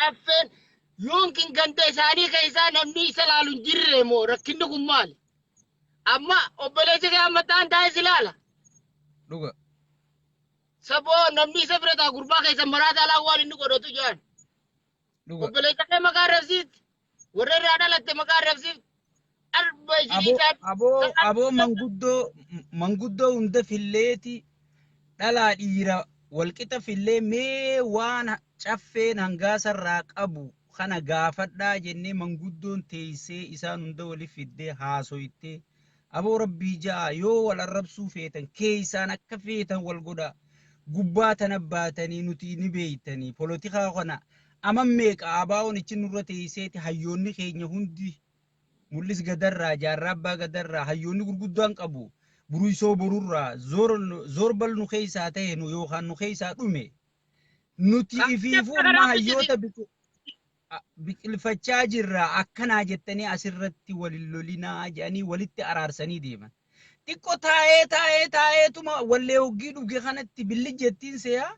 Affeen yoonkin ganda isaanii keessaa namni isa laalu hin jirre moo rakkinni kun maali? Amma obboleessi kee amma ta'an taa'ee si laala. Dhuga. Saboo namni isa bira taa gurbaa keessa maraataa laa waan inni godhatu jedhan. Obboleessa kee maqaa rabsiifti. Warra irraa dhalatte maqaa rabsiifti. Aboo manguddoo hunda filleeti dhalaa dhiira walqixa fillee mee waan caffeen hangaasarraa qabu kana gaafadhaa jennee manguddoon teessee isaan hunda waliif fiddee haasoyittee aboo rabbii ja'a yoo wal arrabsuu feetan keessaan akka feetan wal godha gubbaa tana baatanii nuti ni beeytanii polotikaa kana amma meeqa abaawoon ichi nurra teesseeti hayyoonni keenya hundi mul'is gadarraa jaarraa abbaa gadarraa hayyoonni gurguddaan qabu buruisoo borurraa zoor bal nu keessaa ta'e nu yookaan nu keessaa dhume nuti ifiifuu amma hayyoota biqilfachaa jirra akkanaa jettanii asirratti walin lolinaa jedhanii walitti araarsanii deeman. Xiqqoo taa'eetuma wallee hoggii dhuge kanatti billi jettiin seeyaa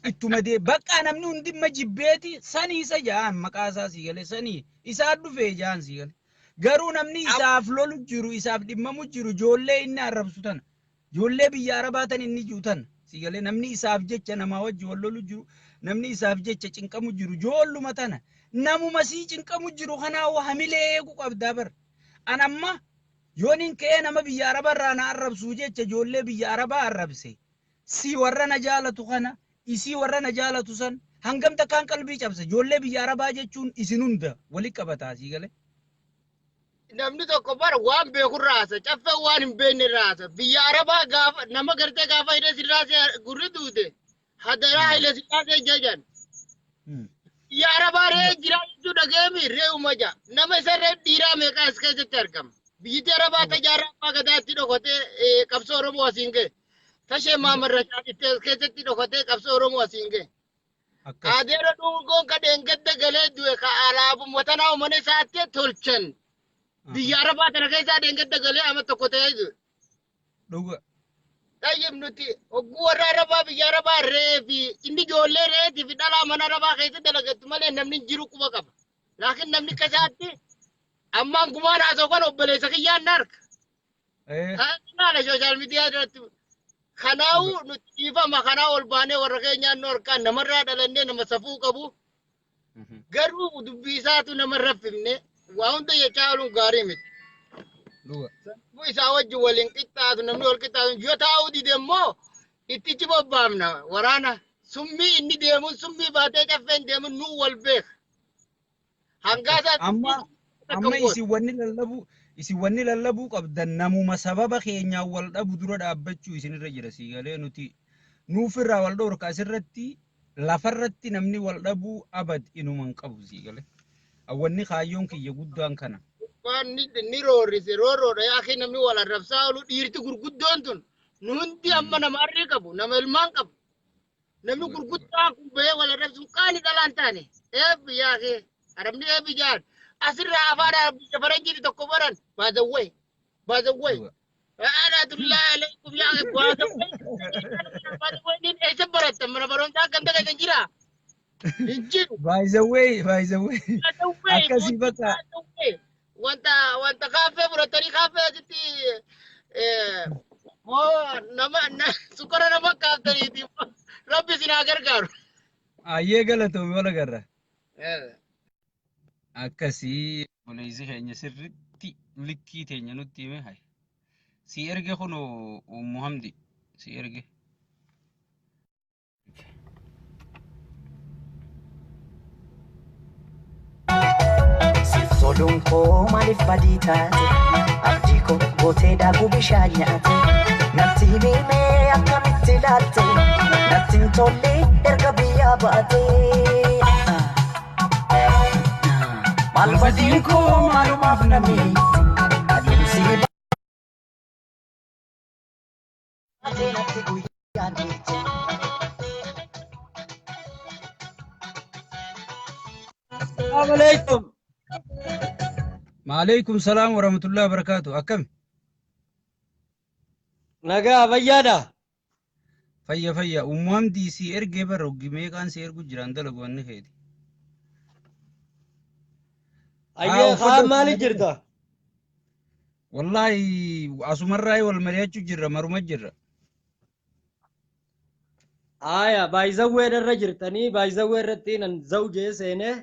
ittuma dee bakka namni hundimma jibbeeti sanii isa ja'an maqaa isaa sii galee sanii isaa dhufee ja'an sii galee. Garuu namni isaaf lolu jiru isaaf dhimmamu jiru ijoollee inni arrabsu tana ijoollee biyya arabaa tan inni juutan sii galee namni isaaf jecha namaa wajji wal lolu jiru namni isaaf jecha cinqamu jiru ijoolluma tana namuma sii cinqamu jiru kanaa hamilee eegu qabdaa bar anamma yooniin ka'ee nama biyya arabarraa na arrabsuu jecha ijoollee biyya arabaa arrabse si warra na jaalatu kana isii warra na jaalatu san hangam takkaan qalbii cabsa ijoollee biyya arabaa jechuun isin hunda walitti qabataa sii galee. Namni tokko bara waan beeku raasa caffee waan hin beekne raasa biyya arabaa gaafa nama gartee gaafa hidhee sillaasee gurri duute hadaraa hidhee sillaasee jajan. Biyya arabaa ree jiraa jechuu dhageemi ree umaja nama isa ree dhiiraa meeqaa as keessatti argama. Biyyi arabaa tajaajila abbaa gadaatti dhokatee qabsoo Oromoo asiin ga'e. Tashee maamarra keessatti dhokatee qabsoo Oromoo asiin ga'e. adeera dhuungoon ka deengadda galee du'e ka alaabu watanaa umane isaatti tolchan biyya arabaa tana keessaa deengadda galee ama tokko ta'ee jiru. Dhuga. Tayyib nuti hogguu warra arabaa biyya arabaa reefi inni ijoollee reetii fi dhalaa mana arabaa keessa dalagattu malee namni jiru quba qaba. Laakiin namni kasaatti ammaan gumaan haasoo kan obboleessa kiyyaan narka. Haala sooshaal miidiyaa irratti kanaa'u nuti dhiifama kanaa ol baanee warra keenyaan nu harkaan namarraa dhalannee nama safuu qabu. Garuu dubbii isaatu namarra fifne waa hunda jechaa ooluun gaarii miti. Safuu isaa wajjin waliin qixxaatu namni wal qixxaatu yoo taa'uu dide immoo ittichi bobbaafna waraana summii inni deemuun summii baatee caffeen deemuun nuu wal beeka. Hangaasaa amma isin wanni lallabuu qabdan namuma sababa keenyaan wal dhabu dura dhaabbachuu isinirra jira siigalee nuti nuufirraa wal dhowrka asirratti lafarratti namni wal dhabuu abad inuman qabu siigalee awwanni kaayyoon kiyya guddaan kana. Waan ni roorrise roorroodha yaa namni wal arrabsaa oolu dhiirti gurguddoon tun nu hundi amma nama arrii qabu nama ilmaan qabu namni gurguddaan kun bahee wal arrabsuun qaani dhalaan taane eebbi yaa kee arabni eebbi jaan asirraa afaan biyya faranjiiti tokko baran baazawwee Alhamdulillah alaikum yaa kee baazawwee niin eessa barattan mana barumsaa kan dagatan jira hinjiru baazawwee akkasii bakka wanta kaafee fudhatanii kaafee asitti nama sukara nama kaaftaniiti rabbi sinaa gargaaru. Ayyee galatoome wal agarra. Akkasii obboleessi keenya sirriitti likkii teenya nutti hime hay. Si erge kun Ummu Hamdi si erge. Soluun koo maaliif badii taate abdii koo gootee daakuu bishaan nyaate natti himee akkamitti ilaalte natti hin tolle erga biyyaa baate. Maal badiin koo maalumaaf namni adeemsii baate natti guyyaa geesse. Assalamu alaikum. Maaleykum salaam wa rahmatullahi wa barakatuh. Akkam? Nagaa fayyaadha. Fayya. Ummu Hamdi si ergee bara oggimee kaan si ergu jiran dalagu wanni keeti. Ayyee haa maali jirta? Wallahi asumarraa wal mari'achuu jirra maruma jirra. Aya baay'izawwee irra jirtanii baay'izawwee irratti nan zawjee seenee.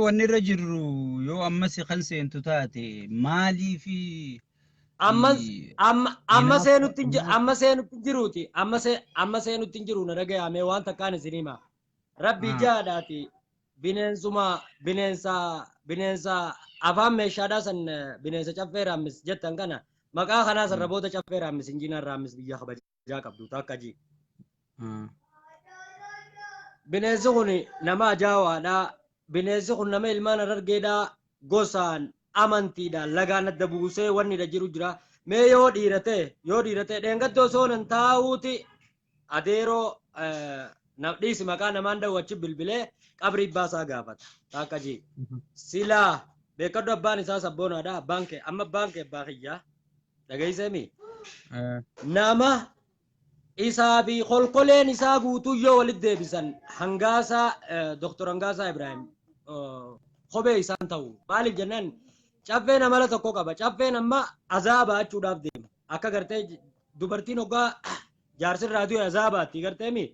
Wanni irra jirru yoo ammas kan seentu taate maalii fi amma seenutti jiruuti amma seenutti jiru na dhagayaame waan takkaan isin hima rabbi jaadhaati bineensa afaan meeshaadhaa san bineensa caffee raammis jettan kana maqaa kanaa sarraboota caffee raammis injiinaan raammis biyya kabajaa qabdu takka ji bineensi kun nama ajaawaadhaa bineensi kun nama ilmaan argeedhaa gosaan amantiidhaan lagaan adda buusee wanni dha jiru jira mee yoo dhiirate dheengaddoo soonan taa'uuti adeeroo dhiisi maqaa namaan dhawwachi bilbilee qabrii baasaa gaafata takka ji silaa beekaddu abbaan isaa sabboonaadha amma abbaan kee abbaa kiyyaa dhageeyseemi nama isaa fi kolkoleen isaa guutuu yoo walitti deebisan hangaasaa Dr. Hangaasaa Ibrahim kophee isaan ta'u maaliif jennaan caffeen amala tokko qaba caffeen amma azaaba achuudhaaf deema akka gartee dubartiin hoggaa jaarsirraa du'e azaabaatti garteemi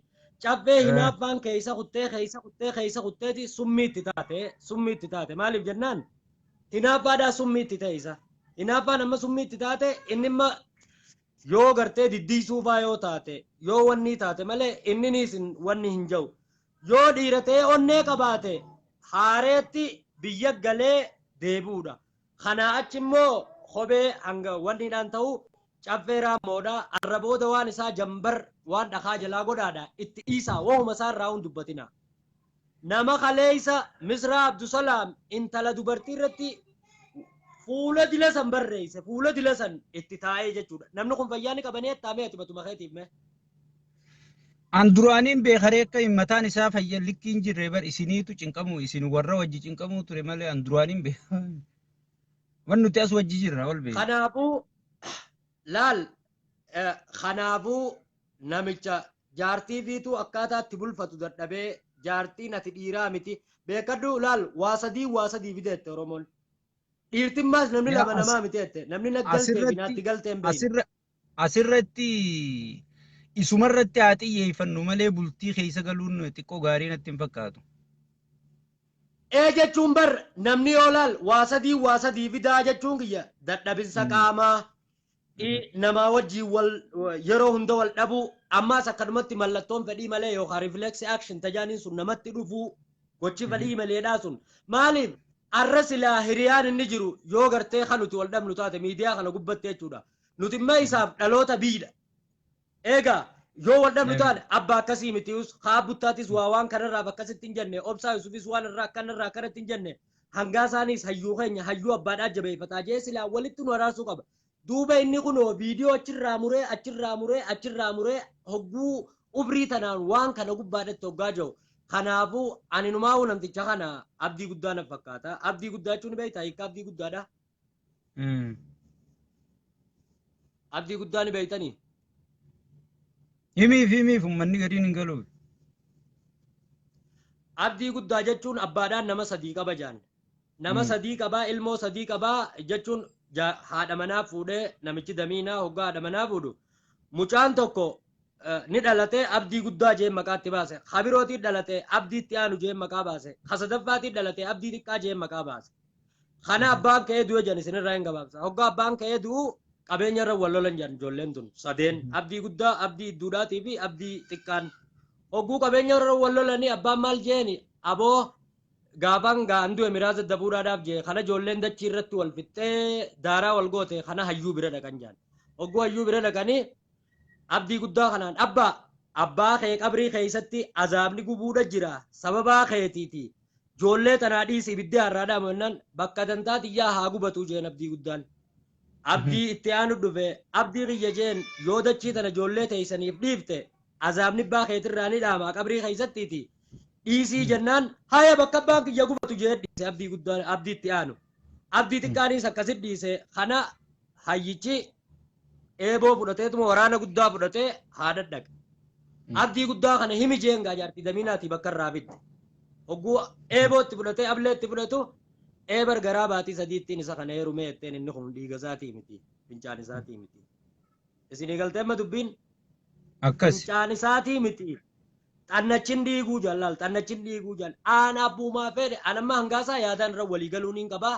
caffee hinaaffaan keessa kutteeti summiitti taate maaliif jennaan hinaaffaadhaa summiitti ta'e isa hinaaffaan amma summiitti taate innimma yoo gartee diddiisuufaa yoo taate yoo wanni taate malee inninis wanni hin jiru yoo dhiiratee onnee qabaate haareetti biyya galee deebuudha kanaa achi immoo kophee hanga wanniidhaan ta'u caffee raammoodha arrabooda waan isaa jambar waan dhakaa jalaa godhaadha itti dhiisaa wahuma isaa irraa hun dubbatina nama kaleeysa Misraa Abdusalaam intala dubartii irratti fuula dila san barreesse fuula dila san itti taa'ee jechuudha namni kun fayyaani qabanii ettaamee ati batuma keetiif mee Anduraanin beekaree akka mataan isaa fayyan likkiin jirre bar isiniitu cinqamu isin warra wajji cinqamu ture malee anduraanin beekaa. Wan nuti as wajji jirra ol beekaa. Kanaafuu laal kanaafuu namicha jaartii fiitu akkaataa itti bulfatu dadhabee jaartiin ati dhiiraa miti beekadhu laal waa sadii fideette Oromoon. Dhiirtimmaas namni lama namaa miti jette namni naggaltee fi naatti galteen beeku. Asirratti isumarratti haa xiyyeeffannu malee bultii keessa galuun xiqqoo gaarii natti hin fakkaatu. Jechuun bar namni yoo laal waa sadii fidaa jechuun kiyya dadhabinsa qaamaa namaa wajjin yeroo hunda wal dhabuu ammaas akkanumatti mallattoon fedhii malee yookaan reflex action tajaajilin sun namatti dhufuu gochi fedhii maleedhaa sun maaliif arra silaa hiriyaan inni jiru yoo gartee kan nuti wal dhabnu taate miidiyaa kana gubbatte jechuudha nuti immoo isaaf dhaloota biidha. Egaa yoo wal dhabnu taate abbaa akkasii mitius kaabuttaatis waa waan kanarraaf akkasitti hin jenne obsaa Yusufis waan irraa akkanarraa akkanatti hin jenne hangaa isaanis hayyuu keenya hayyuu abbaadhaa jabeeffataa jee silaa walitti nu araarsuu qaba. Duuba inni kunoo viidiyoo achirraa muree hogguu ubrii tanaan waan kana gubbaadhatti hoggaa jiru. Kanaafuu ani numaa namticha kana abdii guddaa na fakkaata. Abdii guddaa jechuun beektaa hiika abdii guddaadha. Abdii guddaa ni beektanii? Himiif uummanni gadiin hin galu. Abdii guddaa jechuun abbaadhaan nama sadii qaba jaan. Nama sadii qabaa ilmoo sadii qabaa jechuun haadha manaa fuudhee namichi damiinaa hoggaa haadha manaa fuudhu. Mucaan tokko ni dhalatee abdii guddaa jeen maqaatti baase. Habirootiin dhalatee abdii itti aanu jeen maqaa baase. Hasadaffaatiin dhalatee abdii xiqqaa jeen maqaa baase. Kana abbaan ka'ee du'e jan isinirraa hin gabaabsa. Hoggaa abbaan ka'ee du'u qabeenya irra wal lolan jan ijoolleen tun sadeen abdii guddaa abdii idduudhaatii fi abdii xiqqaan. Hogguu qabeenya irra wal lolanii abbaan maal jeeni aboo gaafan gaan du'e miraasa dabuudhaadhaaf jee kana ijoolleen dachii irratti wal fixxee daaraa wal goote kana hayyuu bira dhaqan jaan. Hogguu hayyuu bira dhaqanii abdii guddaa kanaan abbaa kee qabrii keessatti azaabni gubuudha jira sababaa keetiiti ijoollee tanaa dhiisi ibiddi har'aadhaa mo'annaan bakka dantaatiyyaa haa gubatu jeen abdii guddaan. Abdii itti aanu dhufe abdii kiyya jeen yoo dachii tana ijoollee teessaniif dhiifte azaabni abbaa keetirraa ni dhaama qabrii keessattiiti dhiisii jennaan haya bakka abbaan kiyya gubatu jee dhiise abdii guddaan abdii itti aanu. Abdii xiqqaanis akkasitti dhiise kana hayyichi eeboo fudhateetuma waraana guddaa fudhatee haa dhaqe. Abdii guddaa kana himi jeengaa jaartii damiinaati bakka irraa fitte. Hogguu eeboo itti fudhatee ablee itti fudhatu eebar garaa baatii sadiittiin isa kana heerumee jetteen inni kun dhiiga isaatii miti fincaan isaatii miti. Isin galtee amma dubbiin akkas fincaan isaatii miti. Xannachin dhiiguu jallaal xannachin dhiiguu jall aan abbuumaa fedhe anamma hangaasaa yaadaan irra walii galuun hin qabaa.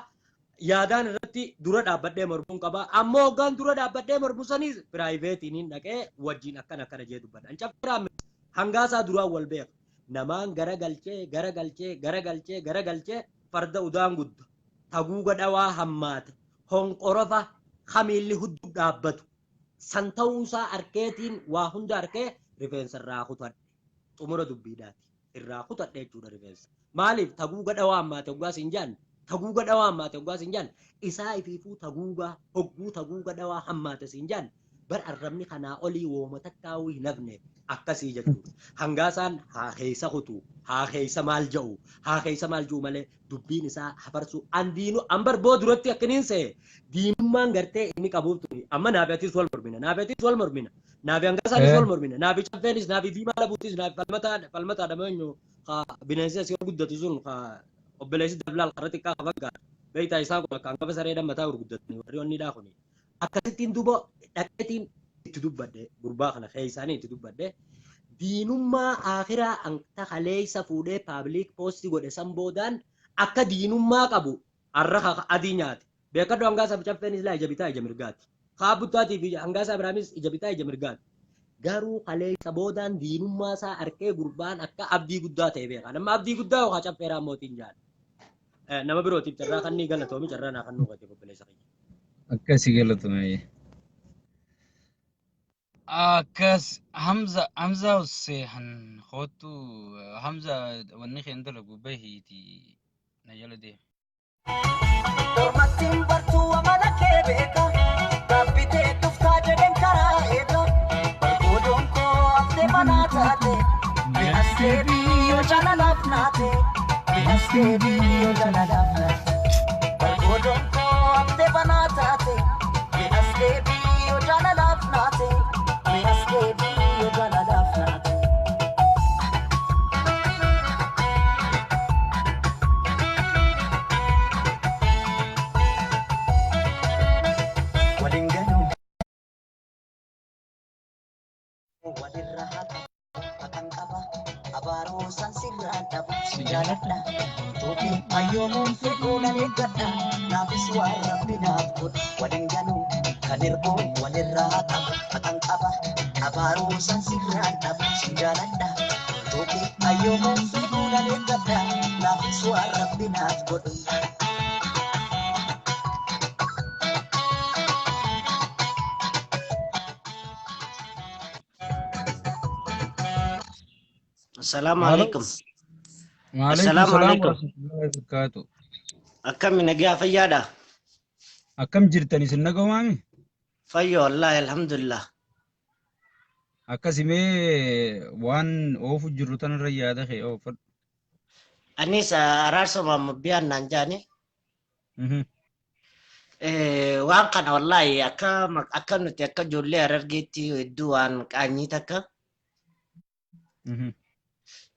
Yaadaan irratti dura dhaabbadhee mormuun qaba. Ammoo hoggaan dura dhaabbadhee mormu saniis piraayiveetiin hin dhaqee wajjin akkana jee dubbadha. Ancaffiraan hangaasaa duraan wal beeka. Namaan garagalchee farda udaan gudda. Taguuga dhawaa hammaate. Honqorofa kamiilli hudduu dhaabbatu. San ta'uusaa arkeetiin waa hunda arkee rifeensa irraa kutadhe. Xumura dubbiidhaati. Irraa kutadhe jechuudha rifeensa. Maaliif taguuga dhawaa hammaate hoggaas hin jaanne? Taguuga dhawaa hammaate hoggaas hin jaanne isaa ifiifuu hogguu taguuga dhawaa hammaate siin jaanne bar arrabni kanaa olii wooma takkaawuu hin hafne akkasii jechuudha. Hangaasaan haa keessa kutu haa keessa maal jedhu malee dubbiin isaa hafarsuu andiinu ambar boo duratti akkaniin se'e diinummaan gartee inni qabuuf tuni amma naafiyatis wal mormina naafi hangaasaanis wal mormina naafi caffeenis naafi diimaa labuutis naafi falmataadha meenyu bineensi asii guddatu sun obboleessi dablaal qarra xiqqaa fakkaata. Beektaa isaa kun akka hangafa sareedhaan mataa gurguddatanii warri onnidhaa kuni. Akkasittiin duuba dhaqeetiin itti dubbadde gurbaa kana keessaanii itti dubbadde diinummaa akhiraa anta kaleessa fuudhee paabliik poostii godhe san boodaan akka diinummaa qabu har'a adii nyaate. Beekadhu hangaasaa fi caffeenis laa ija bitaa ija mirgaati. Kaabuttaatii fi hangaasaa biraanis ija bitaa ija mirgaati. Garuu kaleessa boodaan diinummaa isaa arkee gurbaan akka abdii guddaa ta'e beeka. Nama abdii guddaa yookaan caffeeraan mootiin jaala. Nama birootiif carraa kan ni galatoomi carraa naa kan nu qate obboleessa keenya. akkasi galatoomee. Akkas Hamza Hussein Khotu Hamza wanni keen dalagu bahiiti na jala deema. Dormattiin bartuu amala kee beeka. Gaaffitee dhuftaa jedhan karaa eega. Barbaaddoon koo aste banatate me aste biyo jala lafnate me aste biyo jala lafnate balgodon ko aste banatate me aste biyo jala lafnate me aste biyo jala lafnate walingano walirrahat akang kaba abaro san sirata sijalatna toki ayomun fikulan ikata nafis warabina kut walingano kanirbo walirrahat akang kaba abaro san sirata sijalatna toki ayomun fikulan ikata nafis warabina kut Assalamualaikum. Waalaikum Assalamualaikum. warahmatullahi wabarakatuh. Akkam nagaa fayyaadha? Akkam jirtan isin nagamaami? Fayyo wallahi alhamdulillah. Akkasimee waan oofu jirru tanarra yaada kee oofadhu. Anis araarsuma biyaan naan jaani. Waan kana wallahi akka nuti akka ijoollee Harargeetti hedduu waan qaanyii takka.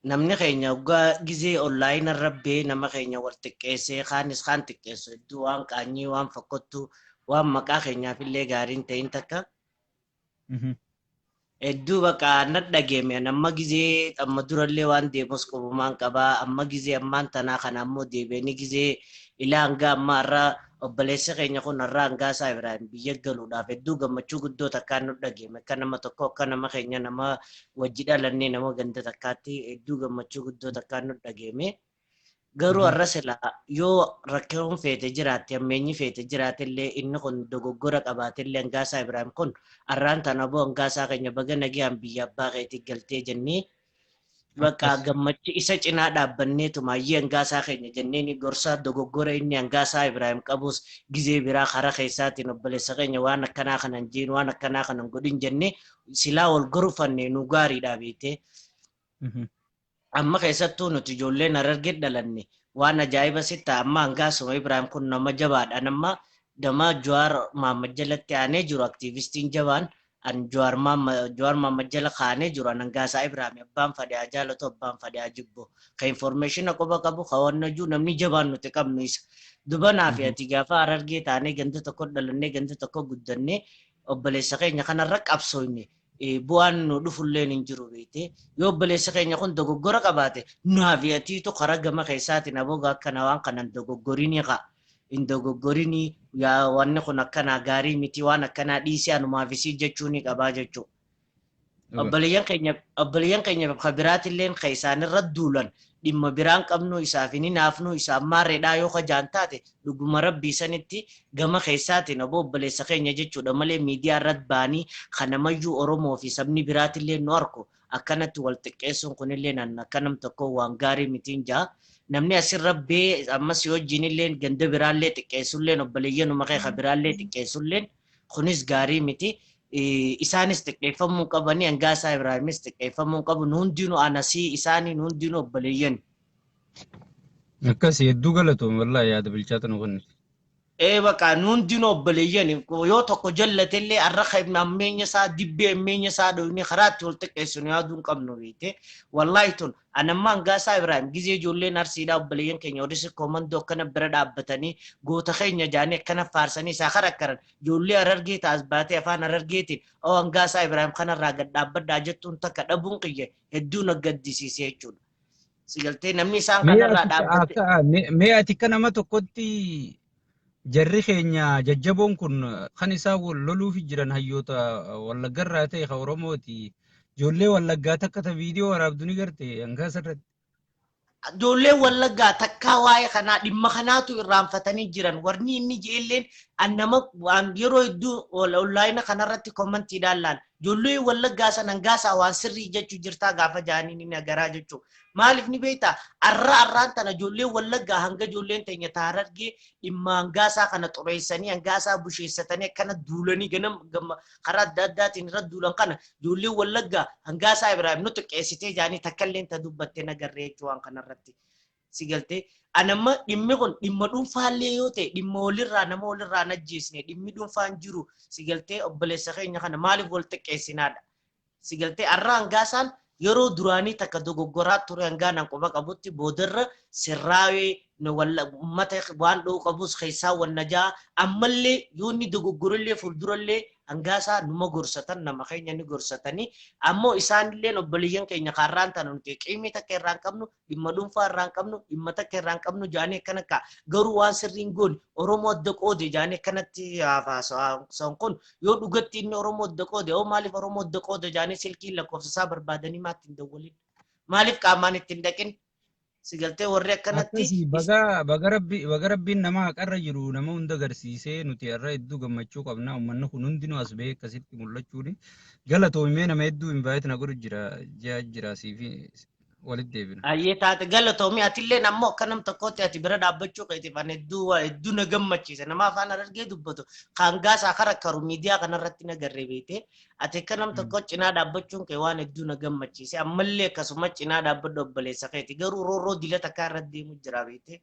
Namni keenya waggaa gizee online irrabbee nama keenya wal xiqqeessee kaanis kaan xiqqeessu hedduu waan qaanyii waan fakkottu waan maqaa keenyaaf illee gaariin ta'in takka. Hedduu bakka nadhageeme amma gizee amma durallee waan deemus qubumaan qabaa amma gizee ammaan tanaa kana ammoo deebi'anii gizee ilaa hanga amma irraa obboleessa keenya kun irraa hanga isaa Ibrahim biyya galuudhaaf hedduu gammachuu guddoo takkaan nu dhageeme akka nama tokko akka nama keenya nama wajji dhalannee nama ganda takkaatti hedduu gammachuu guddoo takkaan nu dhageeme. Garuu har'a sila yoo rakkoon feete jiraate ammeenyi feete jiraate illee inni kun dogoggora qabaate illee hanga isaa Ibrahim kun arraan tana boo hanga isaa keenya baga nagaan biyya abbaa keetii galtee jennee bakka gammachi isa cinaa dhaabbannee tumaayyee hanga isaa keenya jenneen gorsaa dogoggora inni hanga isaa Ibrahim qabus gizee biraa karaa keessaatiin obboleessa keenya waan akkanaa kanan jiin waan akkanaa kanan godhin jennee silaa wal gorfannee nu gaariidhaa beekte. Amma keessattuu nuti ijoolleen Harargee dhalanne waan ajaa'iba sitta amma hanga suma Ibrahim kun nama jabaadha nama dama Jawaar Mohammad jalatti aanee jiru aktiivistiin jabaan an Jawaar Mohammad jala kaanee jiru an hanga isaa Ibrahim abbaan fadhaa jaalatu abbaan fadhaa jibbo ka information qoba qabu ka wannajuu namni jabaan nuti qabnu isa dubanaa fi ati gaafa Harargee taanee ganda tokko dhalannee ganda tokko guddannee obboleessa keenya kanarra qabsoofne. Bu'aan nu dhufullee hin jiru beekte yoo obboleessa keenya kun dogoggora qabaate naafiyaatiitu karaa gama keessaatiin aboga akkana waan kanan dogoggorinii qa hin dogoggorinii yaa wanni kun akkana gaarii miti waan akkanaa dhiisee anumaafisii jechuun qabaa jechuudha. Obboleeyyan keenya bakka biraatillee kan isaanirra duulan dhimma biraan qabnu isaaf ni naafnu isaaf maarreedhaa yoo kajaan taate dhuguma rabbii sanitti gama keessaatiin aboo obboleessa keenya jechuudha malee miidiyaa irratti baanii kanamayyuu Oromoo fi sabni biraatillee nu arku akkanatti wal xiqqeessuun kunillee akkanam tokko waan gaarii mitiin jaa namni asirra bee ammas yoo wajjinillee ganda biraallee xiqqeessulleen obboleeyyanuma keessa biraallee xiqqeessulleen kunis gaarii miti. Isaanis xiqqeeffamuu qabanii hanga isaa Ibraahimis xiqqeeffamuu qabu hundinuu anasii isaanii hundinuu obboleeyyan. Akkasii hedduu galatoom wallaahi yaada bilchaata nu kennu. Bakka hundinuu obboleeyyan yoo tokko jallatellee har'a ammeenya isaa dibbee ammeenya isaa dhoofnee karaatti wal xiqqeessuun yaaduu hin qabnu beekte wallaahi tun anamma hanga isaa Ibraahim gizee ijoolleen arsiidhaa obboleeyyan keenya odisi koomandoo akkana bira dhaabbatanii goota keenya jaanii akkana faarsanii isaa karakkaran ijoollee Harargee taas baatee afaan Harargeetiin hanga isaa Ibraahim kanarraa gad dhaabbadhaa jettuun takka dhabuun qiyya hedduu na gaddisiisee jechuudha. Sigaltee namni isaan kanarraa dhaabbate. Mee ati akka nama tokkotti jarri keenya jajjaboon kun kan isaa wal loluuf jiran hayyoota wallaggarraa ta'e ka Oromooti. Ijoollee wallaggaa takka ta viidiyoo waraabdu ni garte hanga asirratti. Ijoollee wallaggaa takkaa waa'ee kanaa dhimma kanaatu irraanfatanii jiran warni inni jeelleen annama yeroo hedduu onlaayina kanarratti koomantiidhaan laal Ijoollee Wallaggaa san hangaasaa waan sirrii jechuu jirtaa gaafa jaanii ni nagaraa jechuu. Maaliif ni beektaa? Arraan tana ijoollee Wallaggaa hanga ijoolleen teenya Harargee dhimma hangaasaa kana xureessanii hangaasaa busheessatanii akkana duulanii karaa adda addaatiin irra duulan kana ijoollee Wallaggaa hangaasaa Ibraahim nuti qeessitee jaanii takka illee ta dubbattee nagarree jechuu waan kanarratti. Si galtee anamma dhimmi kun dhimma dhuunfaallee yoo ta'e dhimma walirraa nama walirraa najjeesne dhimmi dhuunfaan jiru si galtee obboleessa keenya kana maaliif wal xiqqeessinaadha. Si galtee arraa hangaasaan yeroo duraanii takka dogoggoraa ture hangaan quba qabutti boodarra sirraawee uummata waan dhuu qabus keessaa wannajaa ammallee yoonni dogoggorallee fuuldurallee hangaasaa numa gorsatan nama keenya ni gorsatanii ammoo isaanillee obboleeyyan keenya karraan tana nuti qiimii takka irraan qabnu dhimma dhuunfaa irraan qabnu dhimma takka irraan qabnu jaanii akkana ka garuu waan sirriin goon Oromoo adda qoode jaanii akkanatti haasa'an kun yoo dhugatti inni Oromoo adda qoode oo maaliif Oromoo adda qoode jaanii silkii lakkoofsasaa barbaadanii maatti hin dawwalin maaliif qaamaan ittiin dhaqin si galtee warri akkanatti baga rabbiin nama haqarra jiru nama hunda agarsiisee nuti irra hedduu gammachuu qabna uummanni kun hundinuu as bahee akkasitti mul'achuuni galatoomee nama hedduu hin baay'ee na godhu jira siifi walitti deebina. Ayyee taate galatoomii atillee ammoo akka nam tokkotti ati bira dhaabbachuu keetiif ani hedduu na gammachiise nama afaan Harargee dubbatu hangaasaa karakkaru miidiyaa kanarratti na garree beekte ati akka nam tokko cinaa dhaabbachuun kee waan hedduu na gammachiise ammallee akkasuma cinaa dhaabbadhu obboleessa keeti garuu roorroo dilata akka irra deemu jira beekte.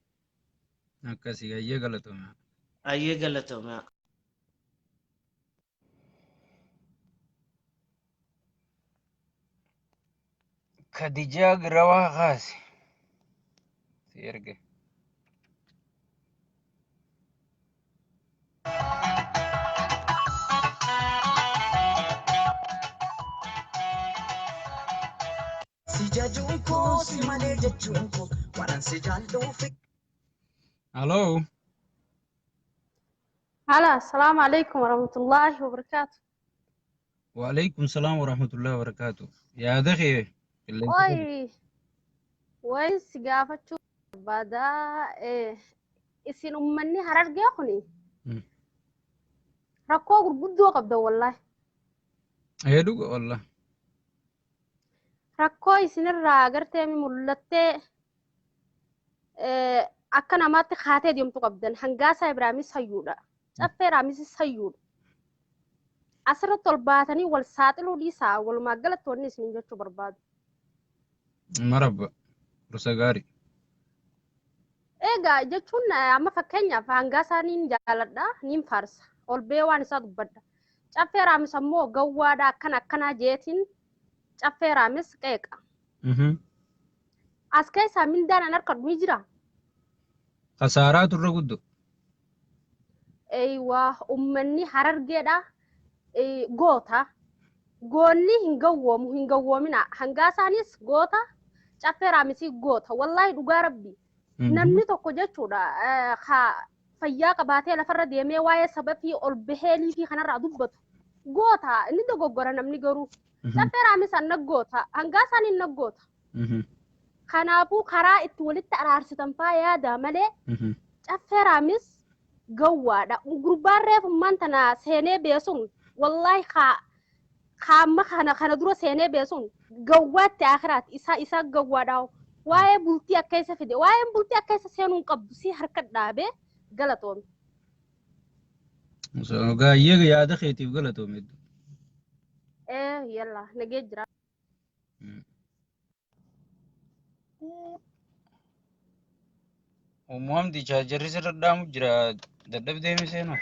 Akkasii ayyee galatoomii. Ayyee galatoomii. Khadija Grawaa Khaasi. Si erge. Si jajuun koo si malee jechuun koo waan si jaalluufi. Hello. هلا السلام عليكم ورحمة الله وبركاته. وعليكم السلام ورحمة الله وبركاته. يا دخي. وين سقافة بدا اسين أمني Harargee خني. ركوع بدو قبضة والله. هيدو والله. ركوع اسين الراجرتي من ملتة أكنا ما تخاطي ديوم تقبضن هنجاسة إبراهيم سيودا. أفر عميس سيود. أسرة طلباتني والساتلو ديسا والمعقلة تونس من جتو برباد. مرحبا رسغاري إيجا جتون أما فكنيا فهنجاسا نين جالدا نين فارس والبيوان ساد بدا. أفر عميس مو جوادا كنا جيتين. أفر عميس كيكا. أسكاي سامين دانا نركض ميجرا. خسارات الرقدو. أيوة أمني Harargee دا goota goonni hin gawwoomina hangaasaanis goota caffeeraamisi goota wallahi dhugaa rabbi namni tokko jechuudha fayyaa qabaatee lafarra deemee waa'ee sababii ol baheenii fi kanarraa dubbatu goota inni dogoggora namni garuu caffeeraamis anna goota hangaasaan inni goota kanaafuu karaa itti walitti araarsitan faa yaada malee caffeeraamis gawwaadha gurbaan reefummaan tana seenee beesun wallahi kaamma kana dura seenee beesun gawwaatti akhiraat isa gawwaadha waa'ee bultii akka isa fide waa'ee bultii akka isa seenuun qabdu si harka dhaabe galatoome. Gaayyee yaada keetiif galatoome. Yalla nagee jira. Uumamti chaajarri sirra dhaamu jira dadhabdee miseenuu.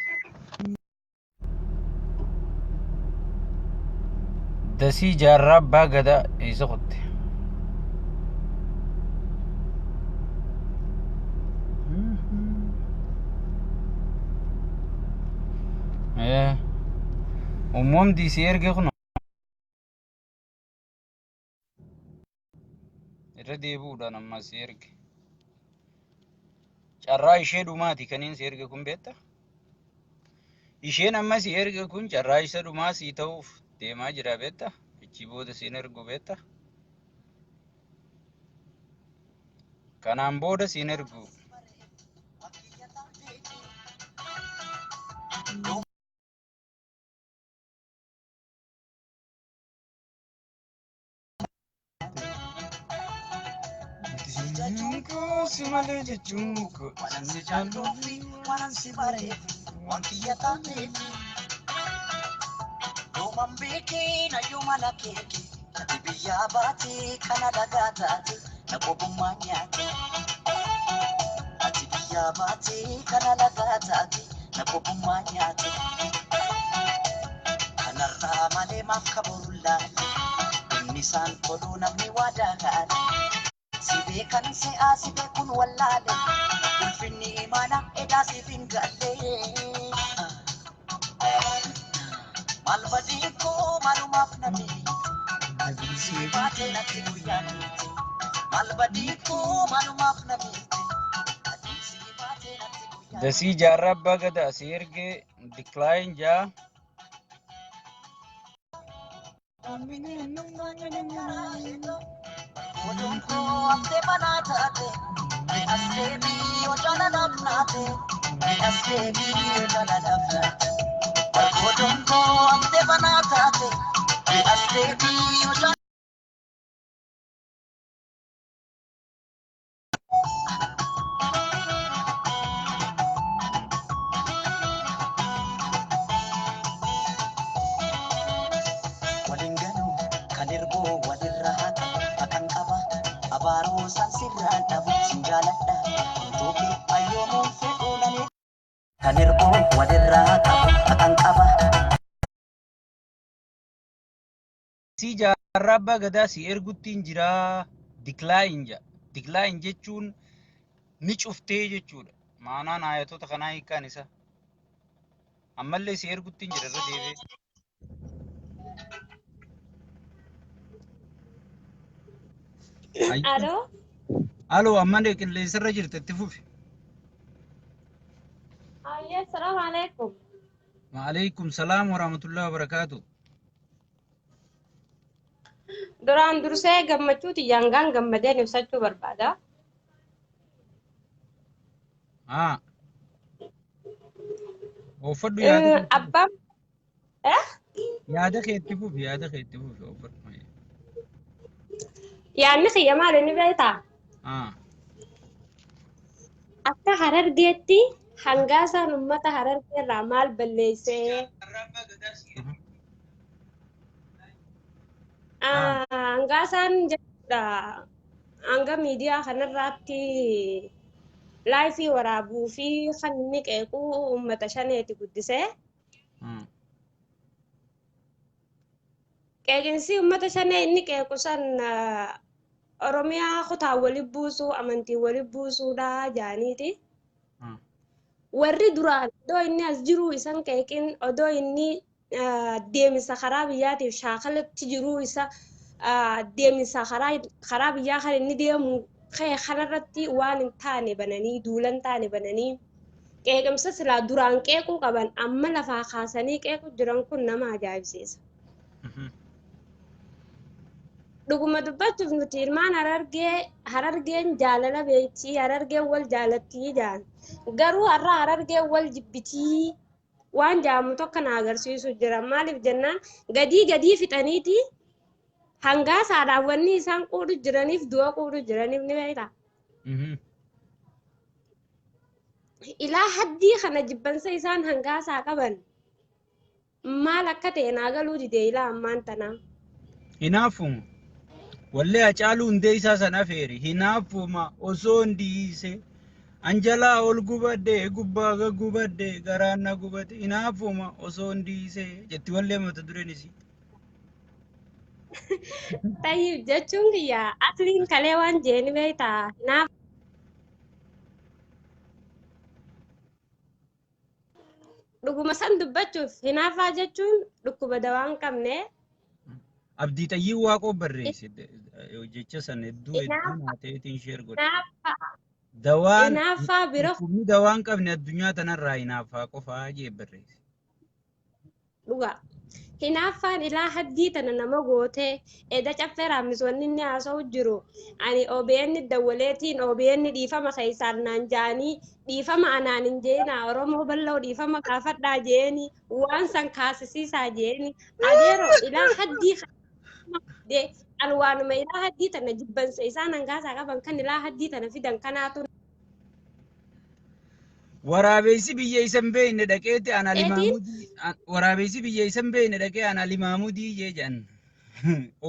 Dasii jaarraa abbaa gadaa eessa qotte? Uumamti si erge kun irra deebi'uudhaan amma si erge. Carraa ishee dhumaati kaniin si erge kun beektaa? Isheen amma si erge kun carraa isa dhumaa si ta'uuf deemaa jira beektaa? Ichi booda siin ergu beektaa? Kanaan booda siin ergu. Junko si malee junko. Wanan si jaalluufi wanan si bareedu waan kiyya taateefi. Yooman beekee na yooma lakeeke ati biyyaa baatee kana dhagaa taate na qobummaa nyaate. Ati biyyaa baatee kana dhagaa taate na qobummaa nyaate. Kanarraa malee maaf kaboruun laale inni isaan godhuu namni waadaa gaale. Si beekan se'aa si beekun wallaale ulfinni imaana edaa siif hin galle. Maal badii koo maalumaaf namni si baatee natti guyyaa niiti. Maal badii koo maalumaaf namni si baatee natti guyyaa. Dasii jaarraa abbaa gadaa si ergee decline jaa. Oduun koo amtee manaa taate mi'as deebii yoo jaalalaaf naate mi'as deebii yoo jaalalaaf naate. Oduun koo amtee manaa taate mi'as deebii yoo jaalalaaf. Waliin galuu kan ergoo walirra haata akan qaba abaaroo san sirraan dhabu sin jaaladha tooke ayyoomuun fedhuunani. Kan ergoo walirra haata akan qaba. Si jaarraa abbaa gadaa si erguttiin jiraa decline jaa. Decline jechuun ni cuftee jechuudha. Maanaan ayatoota kanaa hiikaan isa. Ammallee si erguttiin jira irra deebi'ee. Alo, Aloo amma qilleensarra jirte itti fufi. ayya, assalamu alaikum. Waalaikum salaam warahmatullahi wabarakaatu. Duraan dursee gammachuuti yangaan gammadeen ibsachuu barbaada. Haa. Oofadhu yaada kee. Abbaan Yaada kee itti fufi yaada kee itti fufi oofadhu. yaadni kiyya maal inni beektaa? Haa. Akka harargeetti hangaasaan uummata harargee irraa maal balleessee hangaasaan jechuudha hanga miidiyaa kanarraatti laayifii waraabuu fi kan inni qeequu uummata shaneeti guddisee qeeqinsi uummata shanee inni qeequ san Oromiyaa kutaa waliin buusuu amantii waliin buusuudha jaaniiti. Warri duraan odoo inni as jiru isan qeeqin odoo inni deemisa karaa biyyaatiif shaakalatti jiru isa deemisa karaa biyyaa kan inni deemu kanarratti waan hin taane bananii duulan taane bananii qeeqamsa silaa duraan qeequu qaban amma lafaa kaasanii qeequ jiran kun nama ajaa'ibsiisa. Dhuguma dubbachuuf nuti ilmaan harargeen jaalala beektii harargeen wal jaalattii jaan garuu har'a harargeen wal jibbitii waan jaamu tokko na agarsiisu jira maaliif jennaan gadii fixaniiti hangaasaadhaaf wanni isaan quudhu jiraniif du'a quudhu jiraniif ni beekta. Ilaa haddii kana jibbansa isaan hangaasaa qaban maal akka ta'e naa galuu dide ilaa ammaan tanaa. Hinaafuma. Wallee Hacaaluu hundee isaa sana feeri. Hinaafuma osoo hin dhiise. Anjalaa ol gubadde gubbaa gubadde garaan na gubadde. Hinaafuma osoo hin dhiise jetti wallee mata dureen isii. Tayyib jechuun kiyyaa asliin kalee waan jeeni beektaa. Hinaaf dhuguma san dubbachuuf hinaafaa jechuun dhukkuba dawaa hin qabne. Abdii Xayyii Waaqoo barreesse jecha sana hedduu maateetiin sheer godhe. Hinaaffaa bira Dawaan qabne addunyaa tanarraa hinaaffaa qofaa jee barreesse. Dhugaa. Hinaaffaan ilaa haddii tana nama gootee edda caffee raammisoonni inni haasa'u jiru. Ani OBN dawwaleetiin OBN dhiifama keessaan naan jaanii dhiifama anaan hin jeena Oromoo bal'oo dhiifama gaafadhaa jeeni waan san kaasisiisaa jeeni adeero ilaa haddii alwaanuma ilaa haddii tana jibbansa isaan hangaasaa qaban kan ilaa haddii tana fidan kanaatu waraabeysi biyya isan beeyne dhaqeeti ana limaamudii waraabeysi biyya isan beeyne dhaqee ana limaamudii jee jedhan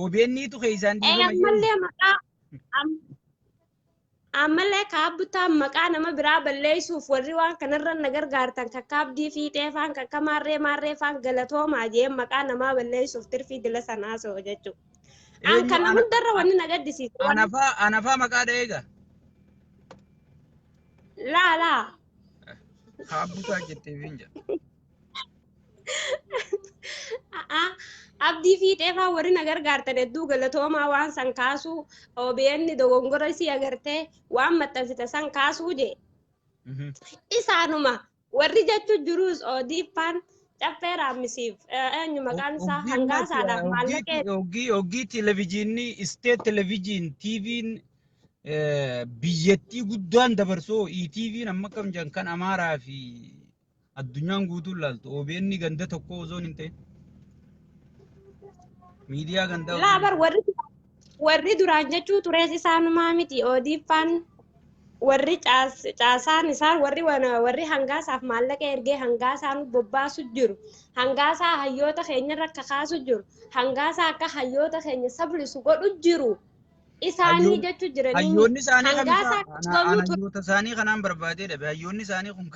OBNiitu keeysaan ammallee maqaa ammallee kaabbutaan maqaa nama biraa balleessuuf warri waan kanarra na gargaartan kakkaabdii fiixee faan kakka maarree faan galatoomaa jee maqaa namaa balleessuuf tirfii dila sanaa soo jechuudha. An kana hundarra wanni na gaddisiisu. Anafaa maqaa dha'eega. Laa. Kaabbutaa jettee finja. Abdii fiixee faan warri na gargaartan hedduu galatoomaa waan san kaasuu OBN dogongora isii agartee waan maxxansite san kaasuu jee. Isaanuma warri jechuu jiruus oodiiffaan caffee raamisiif eenyu maqaan isaa hangaasaadhaaf maallaqee. Oggii televezyiinii isteet televezyiin TV'n biyyattii guddaan dabarsoo ETV'n amma kam jedhan kan Amaaraa fi addunyaan guutuun laaltu OBN ganda tokko osoo hin ta'in. Miidiyaa gandaa. Laabar warri duraan jechuu turees isaanumaa miti oodiiffaan warri caasaan isaan warri hangaasaaf maallaqa ergee hangaasaan bobbaasu jiru. Hangaasaa hayyoota keenya rakka kaasu jiru. Hangaasaa akka hayyoota keenya sablisu godhu jiru. Isaanii jechuu jiranii. Hayyoonni isaanii hayyoota isaanii kanaan barbaadee dhabe hayyoonni isaanii kun.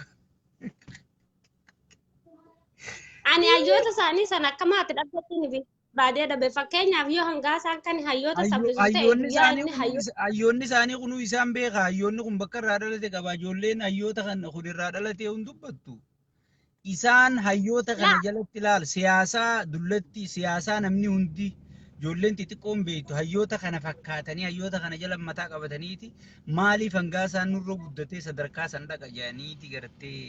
Ani hayyoota isaanii sana akka maatii dhabbatiin baadee dhabe fakkeenyaaf yoo hangaasaan kan hayyoota sablisu ta'e hayyoonni isaanii kun isaan beeka hayyoonni kun bakka irraa dhalate qaba ijoolleen hayyoota kan kun irraa dhalate hin dubbattu isaan hayyoota kana jalatti ilaal siyaasaa dullatti siyaasaa namni hundi ijoolleen xixiqqoon beektu hayyoota kana fakkaatanii hayyoota kana jala mataa qabataniiti maaliif hangaasaan nurra guddatee sadarkaa san dhaqa jedhaniiti gartee